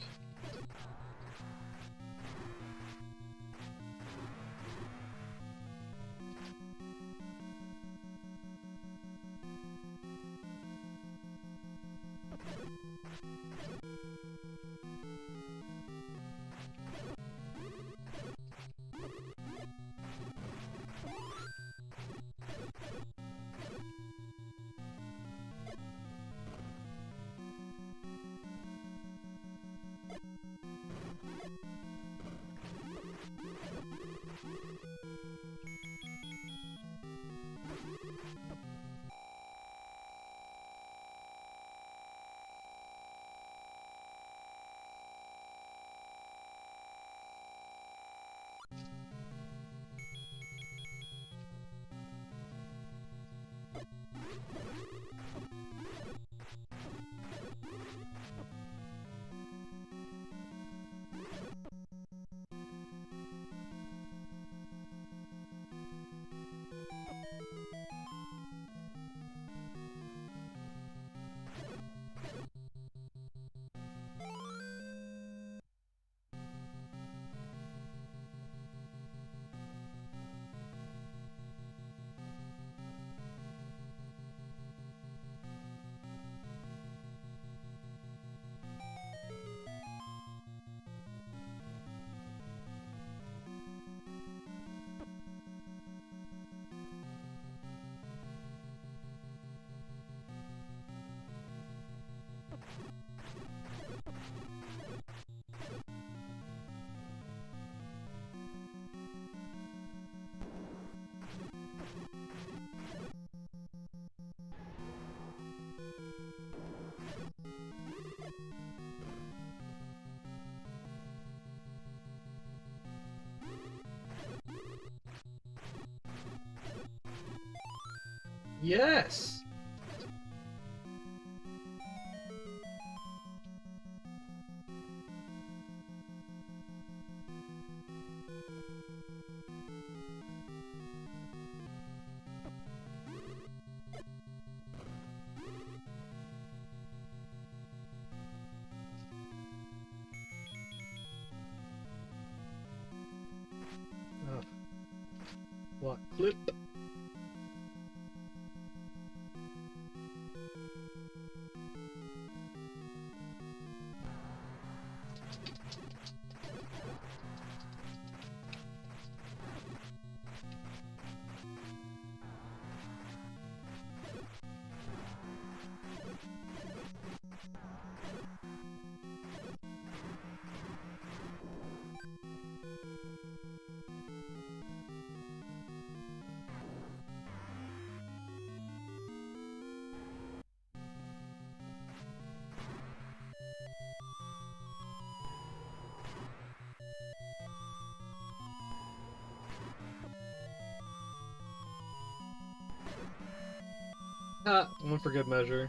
Yes! Oh. What clip? One for good measure.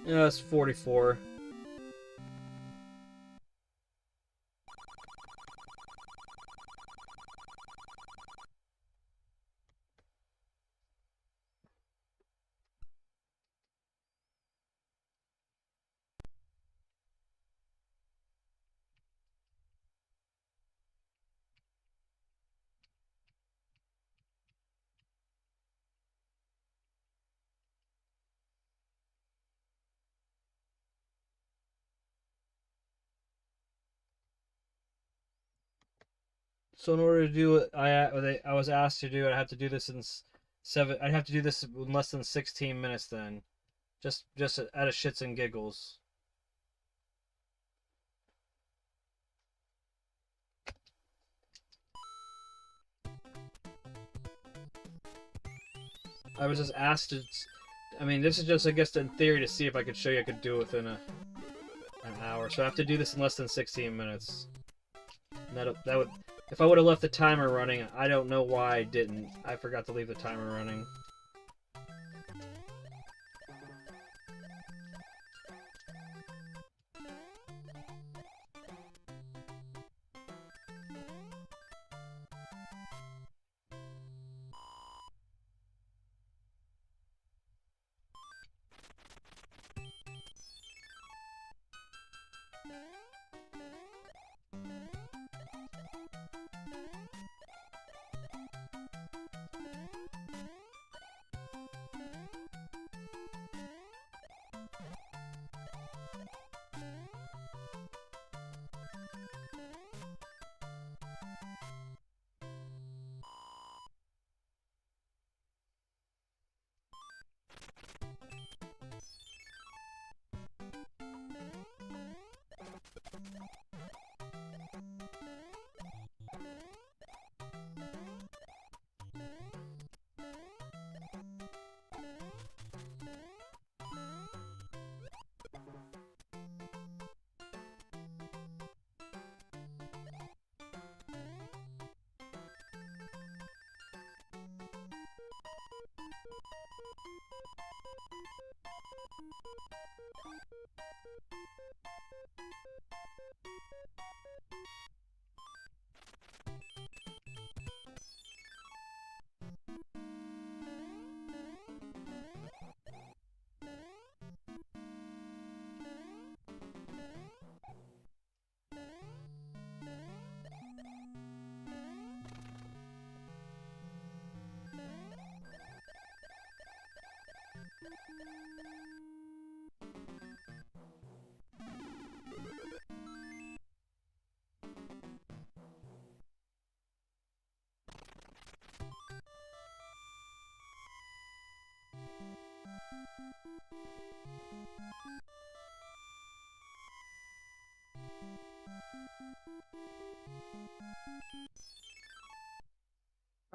Yeah, that's 44. So in order to do what I was asked to do, I'd have to do this in seven. I'd have to do this in less than 16 minutes. Then, just out of shits and giggles. I was just asked to. I mean, this is just, I guess, in theory to see if I could show you I could do it within an hour. So I have to do this in less than 16 minutes. And that would, if I would have left the timer running, I don't know why I didn't. I forgot to leave the timer running.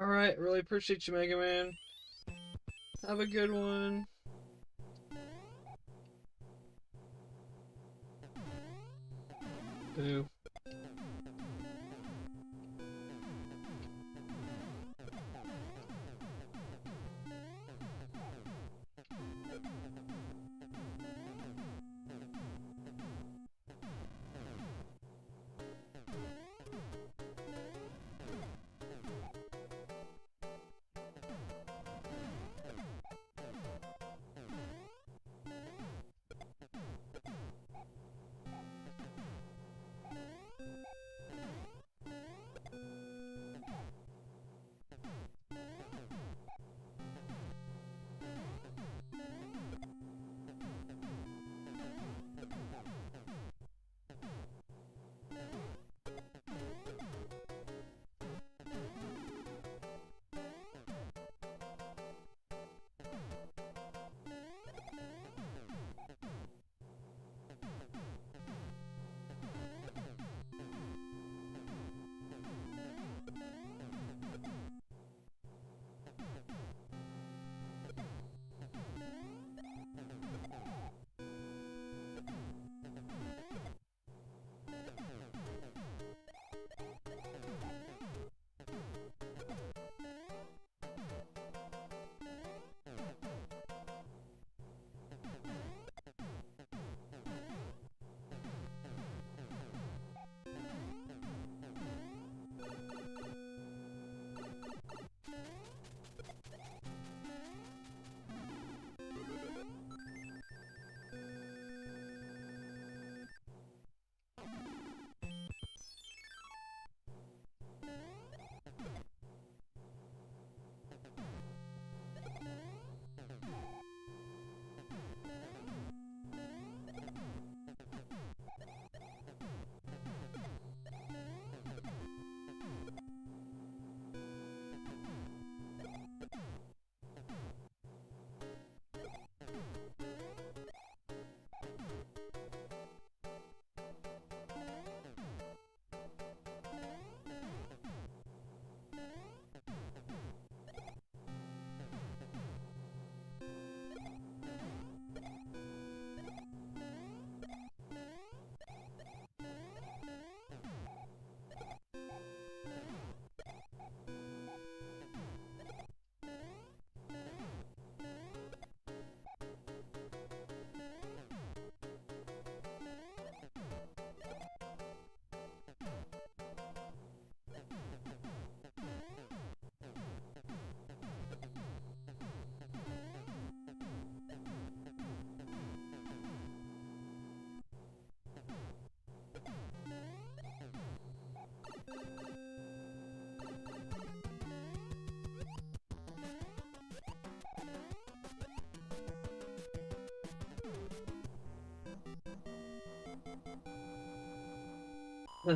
Alright, really appreciate you, Mega Man. Have a good one. Boo.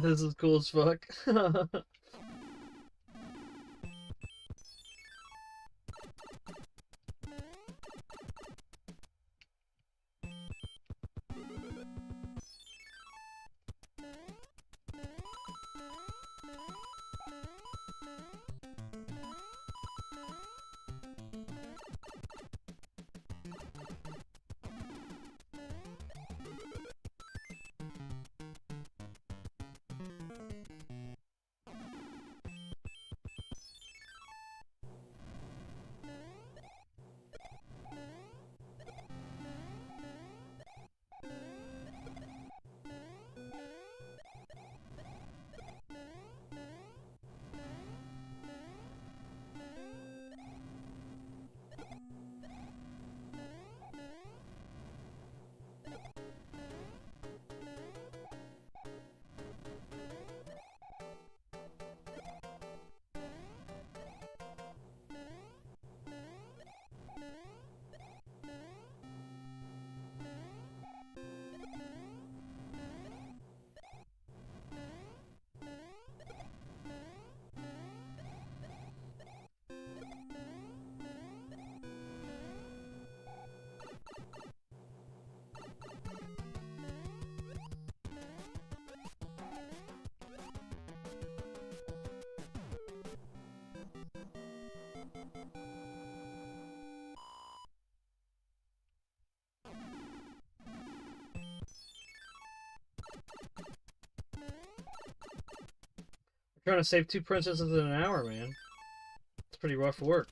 This is cool as fuck. Trying to save 2 princesses in an hour, man. It's pretty rough work.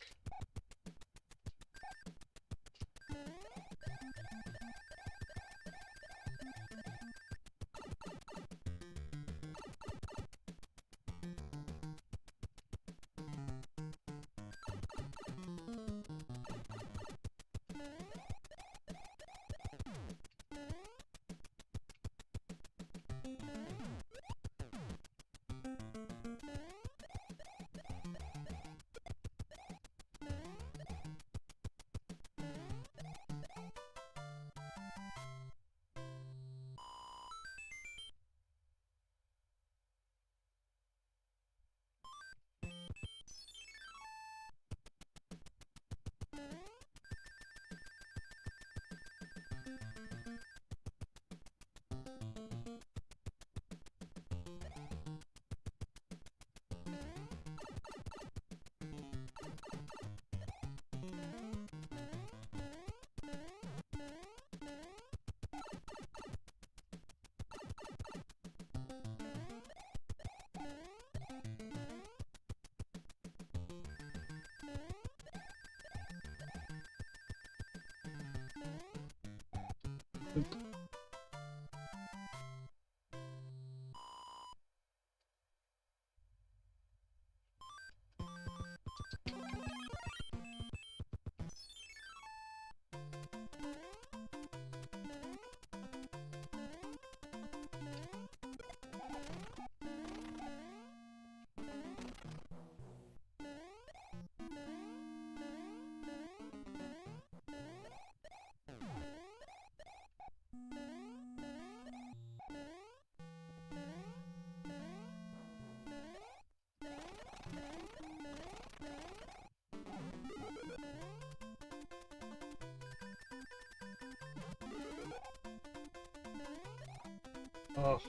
Oh.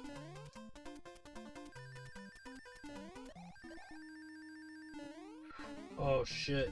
Oh shit.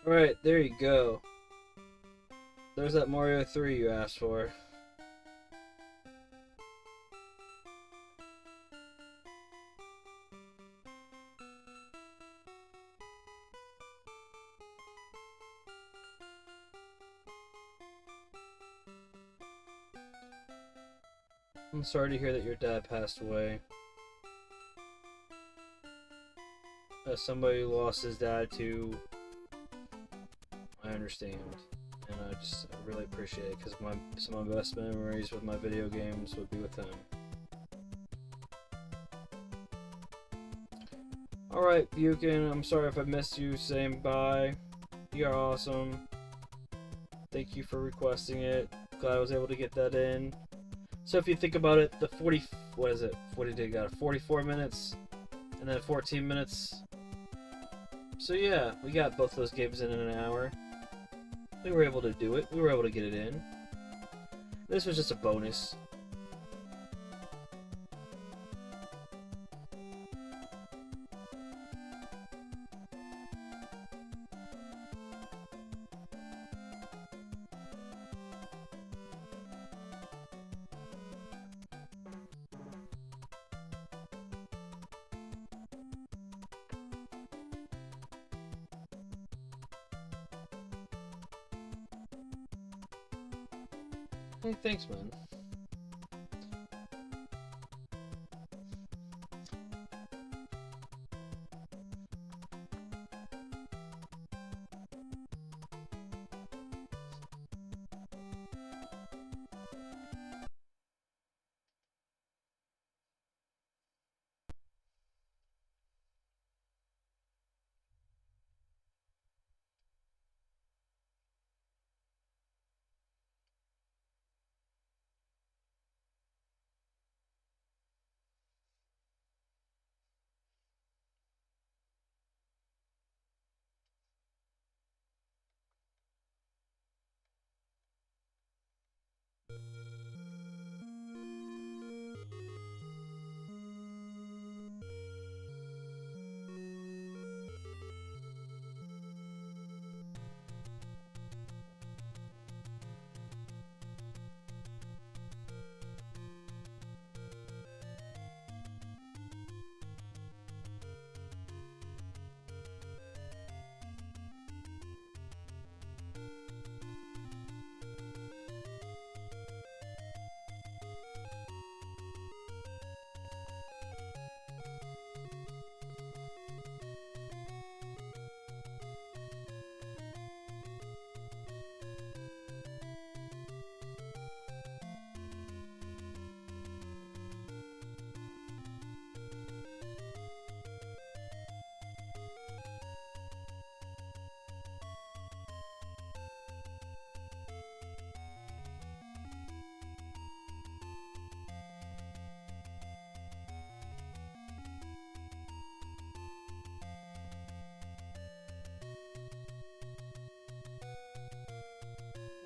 Alright, there you go. There's that Mario 3 you asked for. I'm sorry to hear that your dad passed away. As somebody who lost his dad too, I understand. And I really appreciate it, because some of my best memories with my video games would be with him. Alright, Buchan, I'm sorry if I missed you saying bye. You're awesome. Thank you for requesting it. Glad I was able to get that in. So if you think about it, the 44 minutes, and then 14 minutes. So yeah, we got both those games in an hour. We were able to do it. We were able to get it in. This was just a bonus. Hey, thanks, man.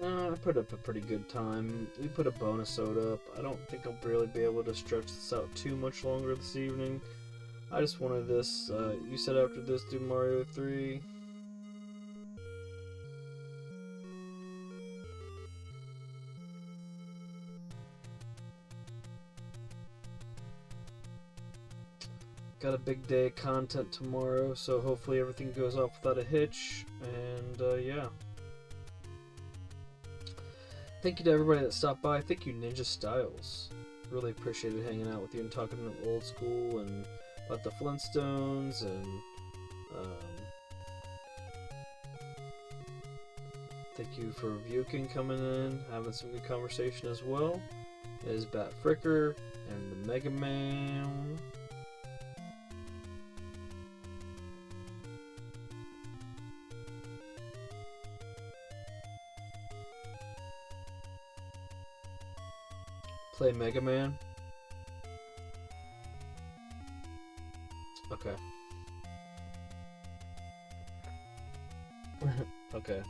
I put up a pretty good time. We put a bonus soda up. I don't think I'll really be able to stretch this out too much longer this evening. I just wanted this. You said after this, do Mario 3. Got a big day of content tomorrow, so hopefully everything goes off without a hitch. And yeah. Thank you to everybody that stopped by. Thank you, Ninja Styles. Really appreciated hanging out with you and talking old school and about the Flintstones and thank you for Vukin coming in, having some good conversation as well. Is Bat Fricker and the Mega Man. Play Mega Man. Okay. Okay.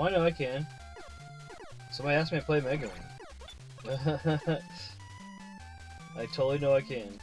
Oh, I know I can. Somebody asked me to play Mega Man. I totally know I can.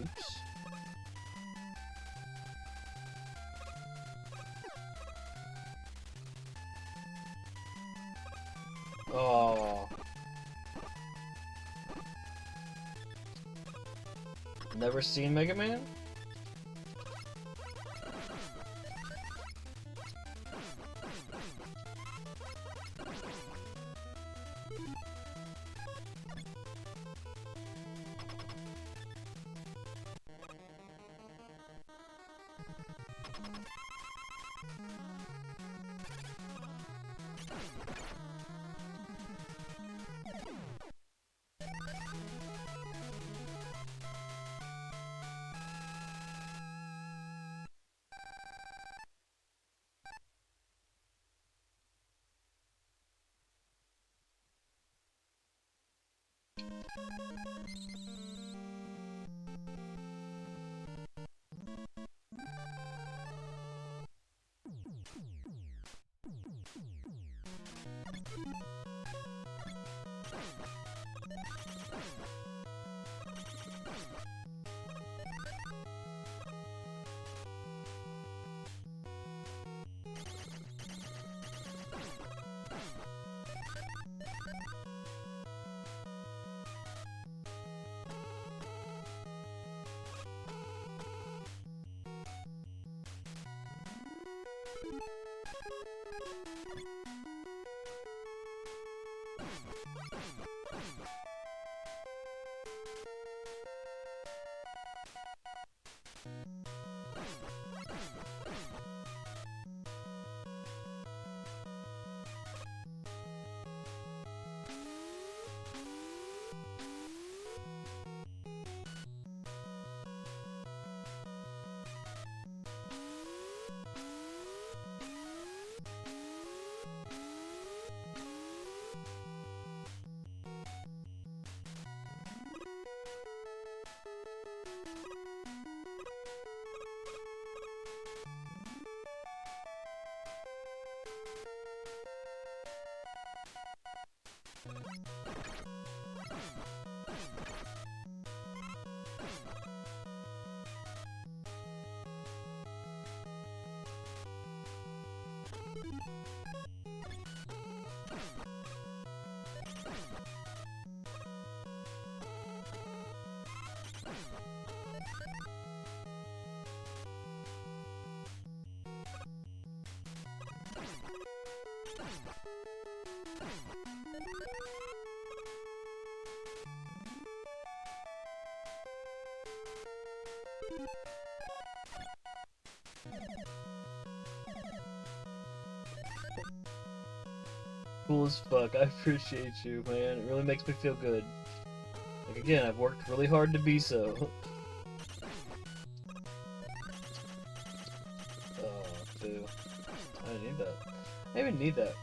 Oops. Oh. Never seen Mega Man? Cool as fuck. I appreciate you, man. It really makes me feel good. Like, again, I've worked really hard to be so. Oh, boo. I didn't need that. I didn't even need that.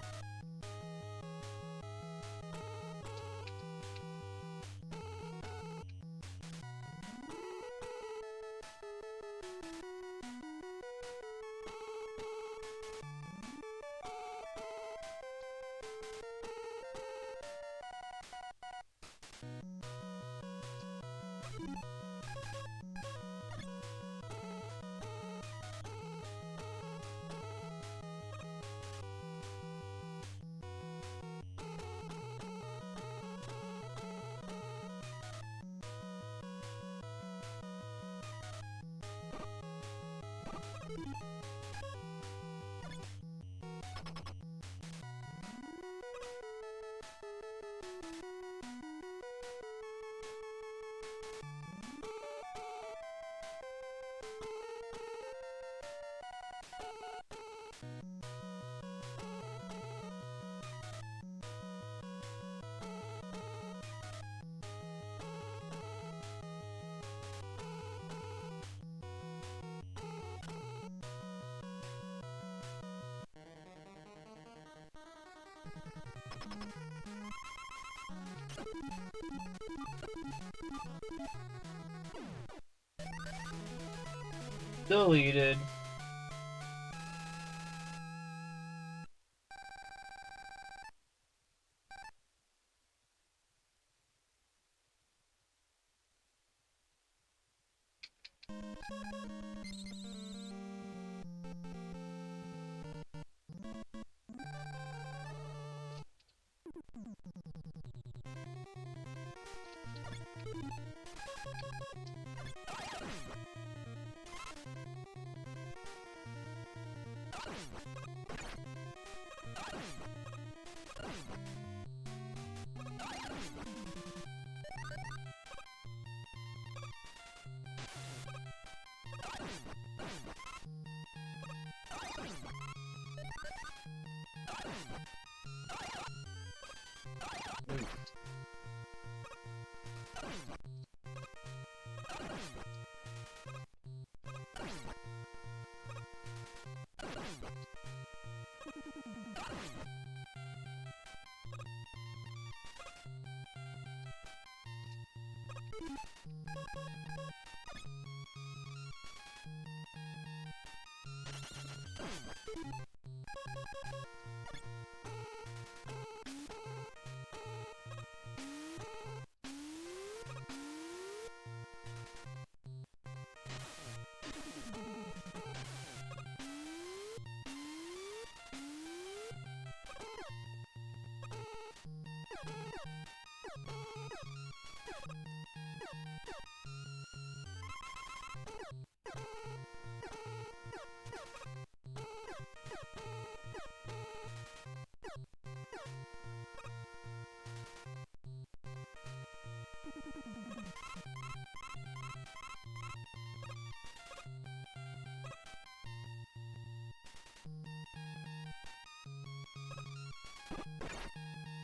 Deleted.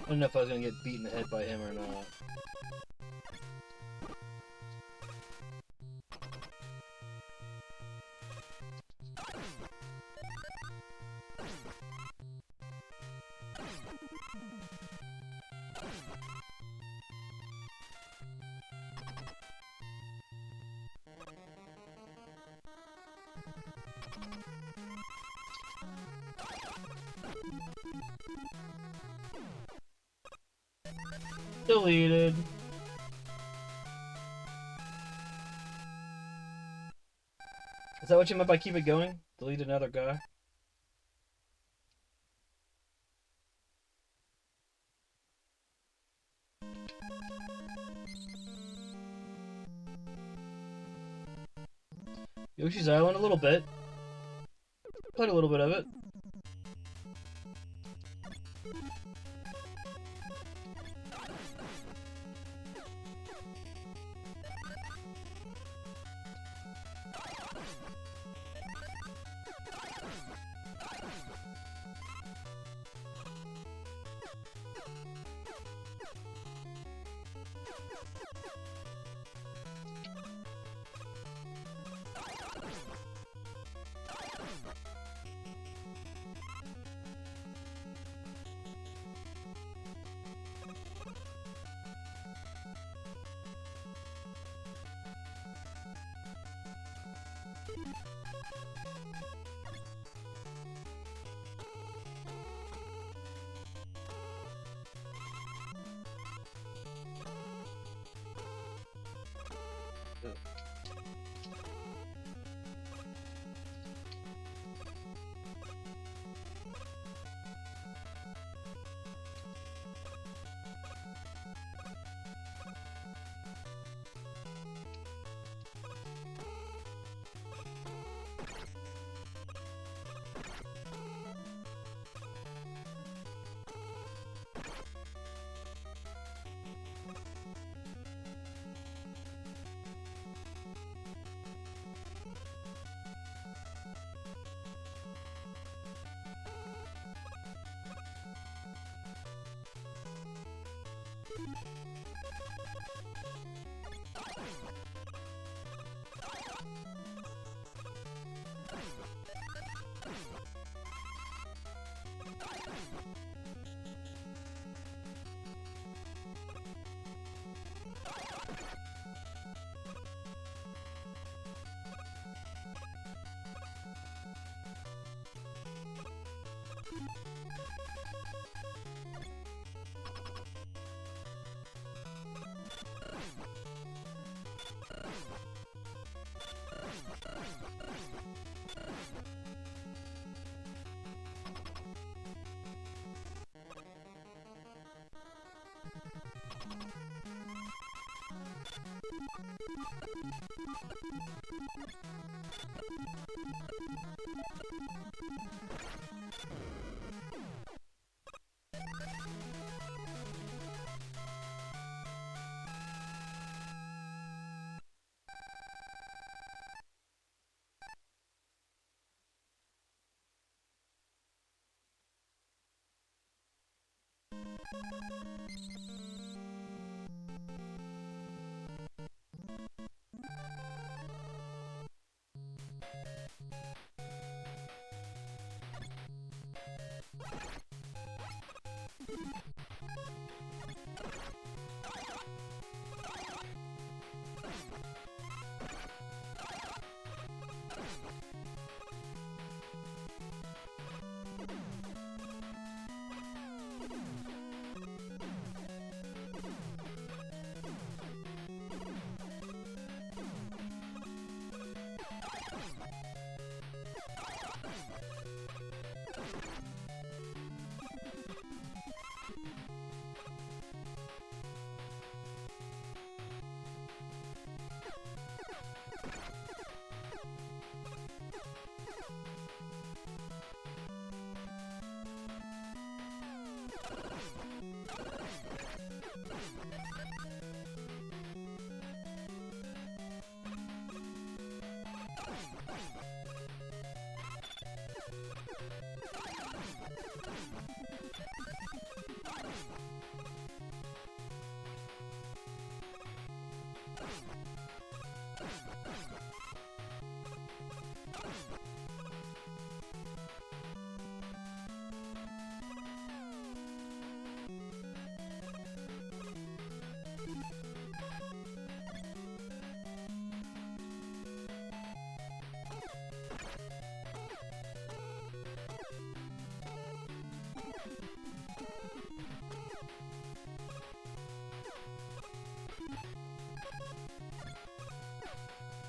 I don't know if I was gonna get beat in the head by him or not. Deleted. Is that what you meant by keep it going? Delete another guy? Yoshi's Island a little bit. Played a little bit of it.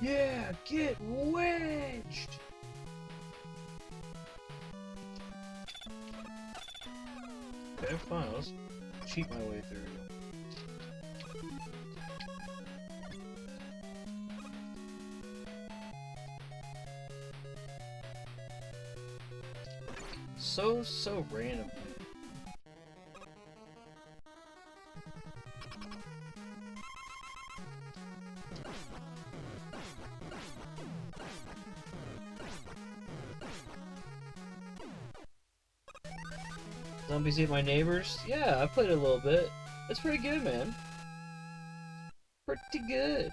Yeah, get wedged! Okay, fine, let's cheat my way through. So random. Zombies eat my neighbors? Yeah, I played it a little bit. It's pretty good, man. Pretty good.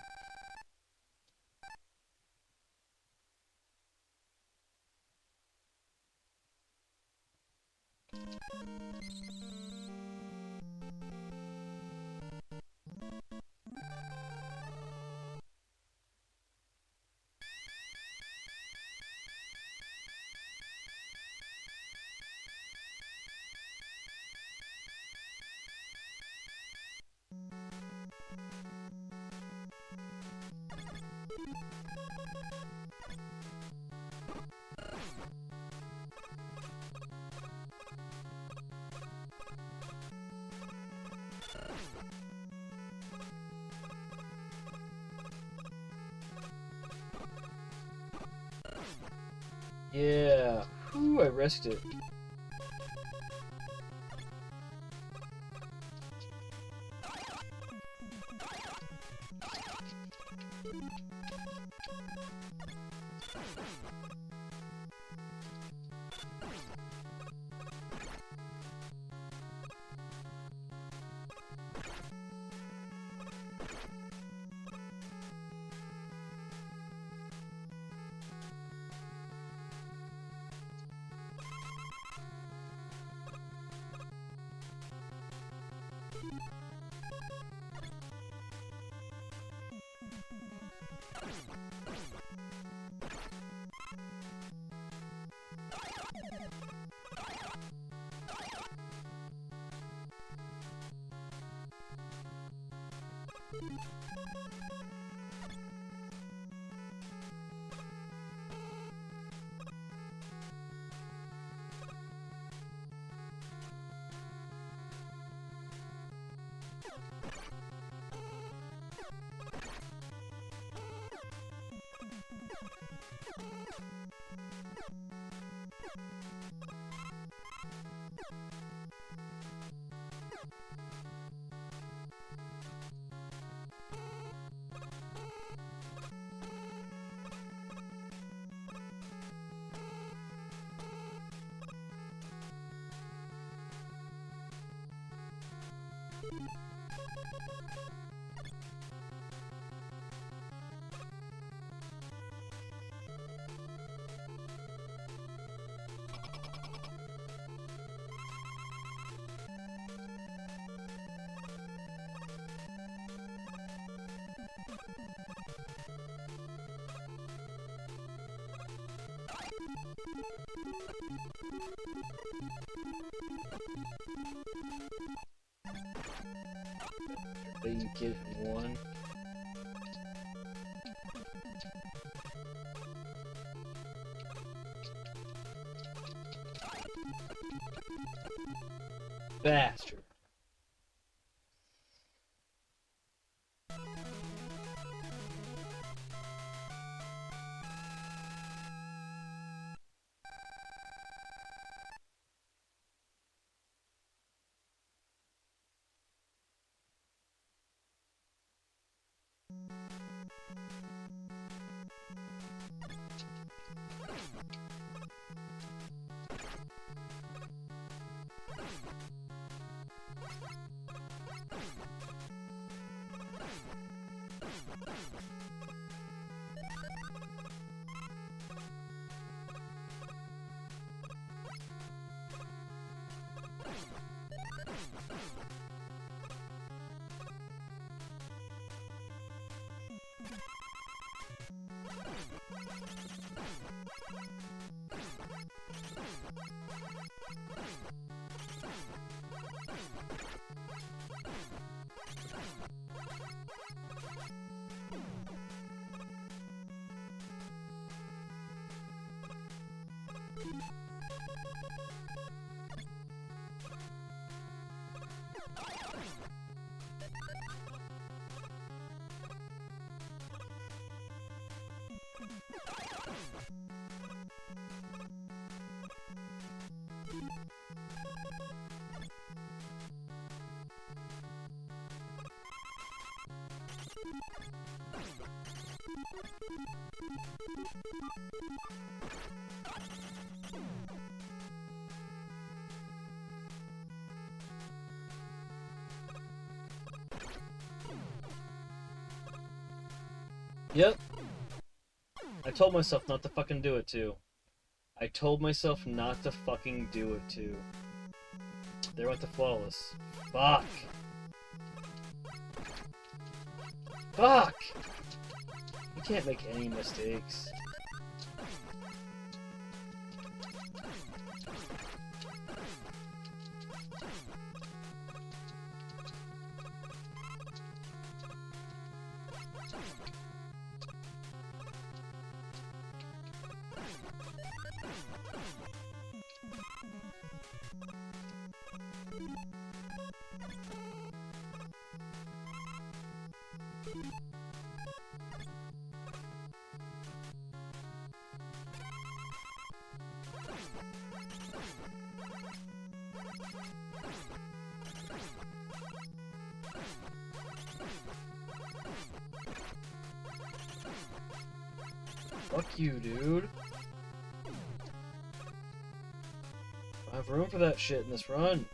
Yeah. Ooh, I risked it. But you get it in one. Bastard. Yep. I told myself not to fucking do it too. I told myself not to fucking do it too. There went the flawless. Fuck! Fuck! You can't make any mistakes. Fuck you, dude. I have room for that shit in this run.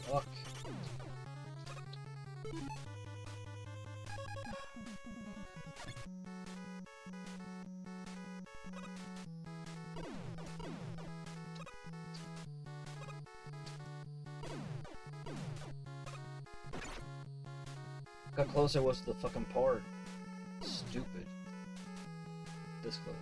Fuck. Look how close I was to the fucking part. Stupid. This close.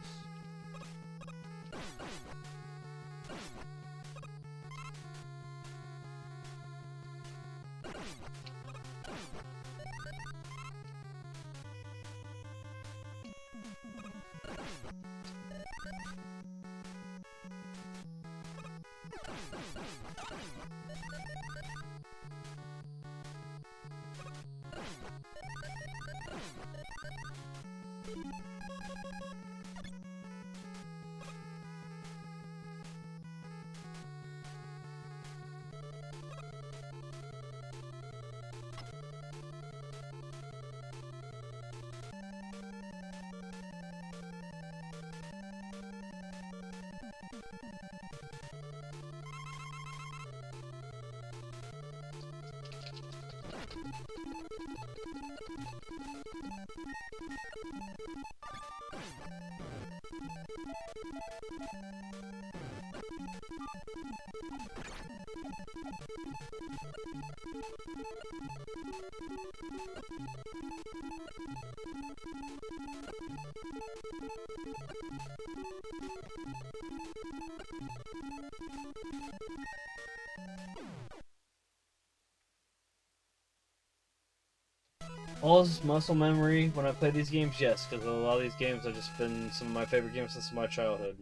All this muscle memory when I play these games, yes, because a lot of these games have just been some of my favorite games since my childhood.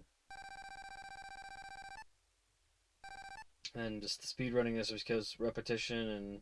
And just the speedrunning is because repetition and...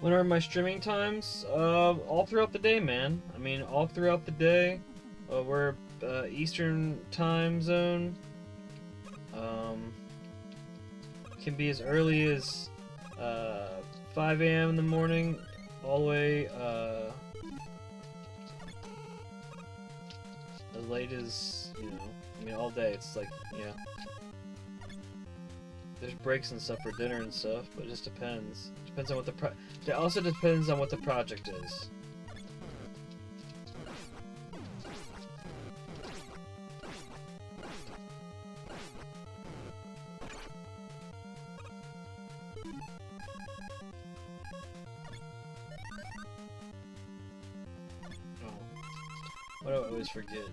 When are my streaming times? All throughout the day, man. I mean, all throughout the day. We're Eastern time zone. Can be as early as 5 a.m. in the morning, all the way as late as, you know, I mean, all day. It's like, yeah. There's breaks and stuff for dinner and stuff, but it just depends. Depends on what it also depends on what the project is. Oh. What do I always forget?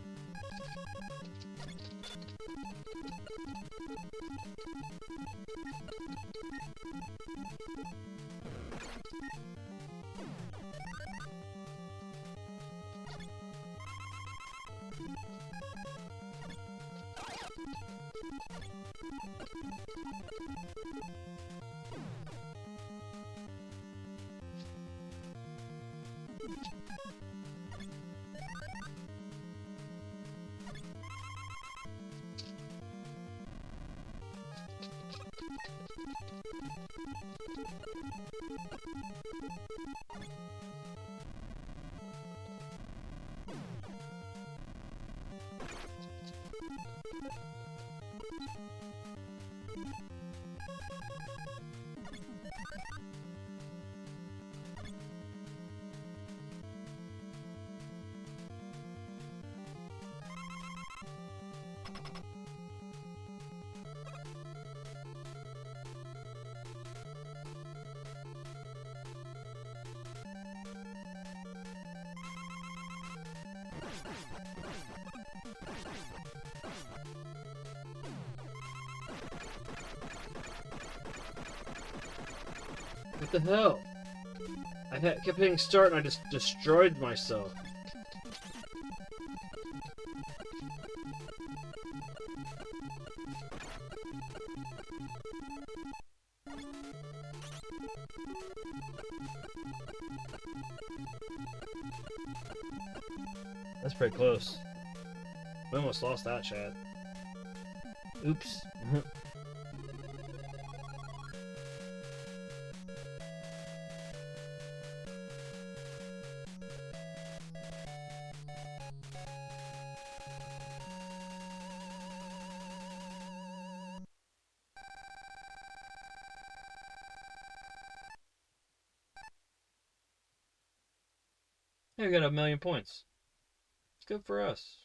What the hell? I kept hitting start and I just destroyed myself. That's pretty close. We almost lost that, Chad. Oops. Hey, we got 1,000,000 points. It's good for us.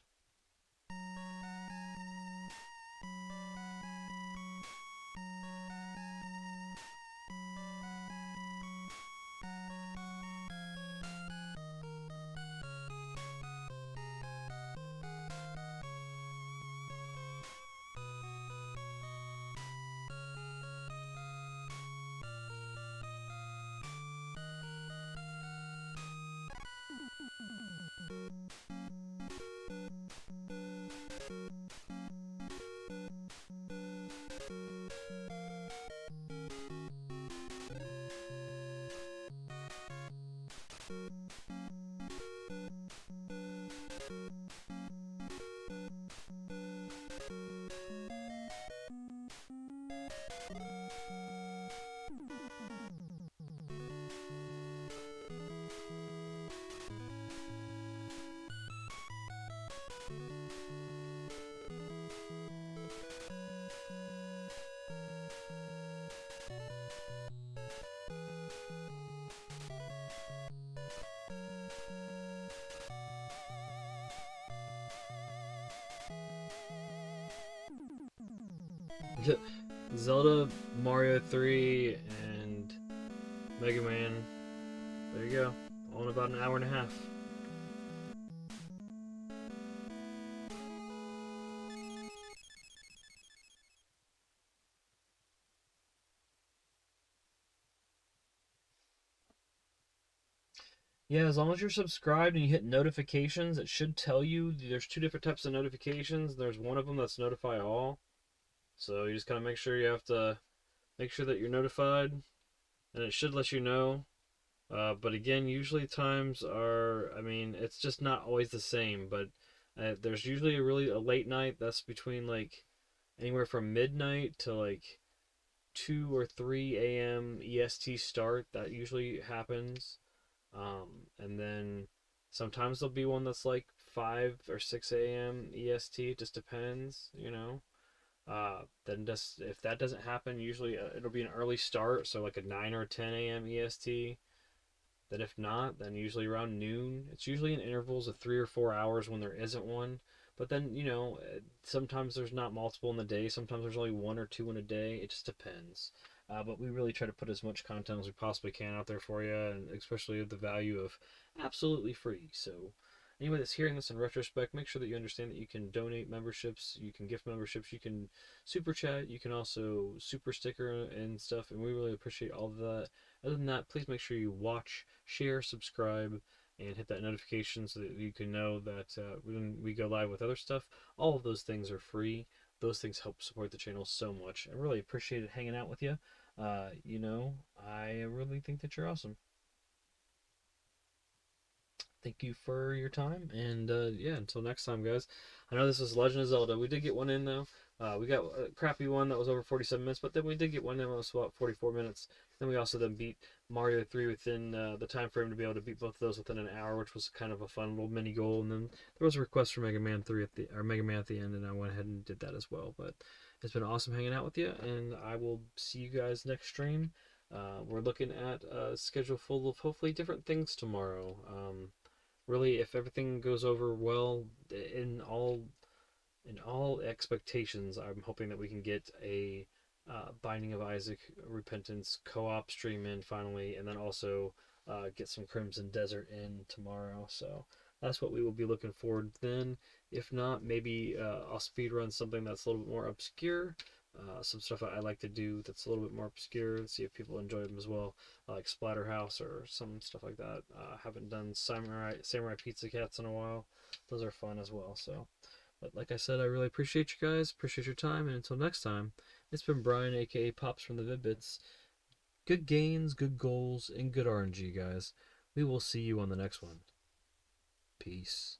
Zelda, Mario 3, and Mega Man. There you go. All in about an hour and a half. Yeah, as long as you're subscribed and you hit notifications, it should tell you there's two different types of notifications. There's one of them that's notify all. So you just kind of make sure you have to make sure that you're notified, and it should let you know. But again, usually times are, I mean, it's just not always the same. But there's usually a late night that's between like anywhere from midnight to like 2 or 3 a.m. EST start. That usually happens. And then sometimes there'll be one that's like 5 or 6 a.m. EST. It just depends, you know. Then just if that doesn't happen, usually it'll be an early start, so like a 9 or 10 a.m. EST. Then if not, then usually around noon. It's usually in intervals of 3 or 4 hours when there isn't one. But then, you know, sometimes there's not multiple in the day. Sometimes there's only one or two in a day. It just depends. But we really try to put as much content as we possibly can out there for you, and especially the value of absolutely free. So, anybody that's hearing this in retrospect, make sure that you understand that you can donate memberships, you can gift memberships, you can super chat, you can also super sticker and stuff, and we really appreciate all of that. Other than that, please make sure you watch, share, subscribe, and hit that notification so that you can know that when we go live with other stuff, all of those things are free. Those things help support the channel so much. I really appreciated hanging out with you. You know, I really think that you're awesome. Thank you for your time, and yeah, until next time, guys. I know this is Legend of Zelda. We did get one in though. We got a crappy one that was over 47 minutes, but then we did get one in that was about 44 minutes. Then we also then beat Mario 3 within the time frame to be able to beat both of those within an hour, which was kind of a fun little mini goal. And then there was a request for Mega Man 3 Mega Man at the end, and I went ahead and did that as well. But it's been awesome hanging out with you, and I will see you guys next stream. We're looking at a schedule full of hopefully different things tomorrow. Really, if everything goes over well in all expectations, I'm hoping that we can get a Binding of Isaac Repentance co-op stream in finally, and then also get some Crimson Desert in tomorrow. So that's what we will be looking forward to then. If not, maybe I'll speedrun something that's a little bit more obscure. Some stuff I like to do that's a little bit more obscure and see if people enjoy them as well, like Splatterhouse or some stuff like that. Haven't done Samurai Pizza Cats in a while. Those are fun as well. So, but like I said, I really appreciate you guys, appreciate your time, and until next time, it's been Brian, aka Pops from the Vid-Bits. Good gains, good goals, and good RNG, guys. We will see you on the next one. Peace.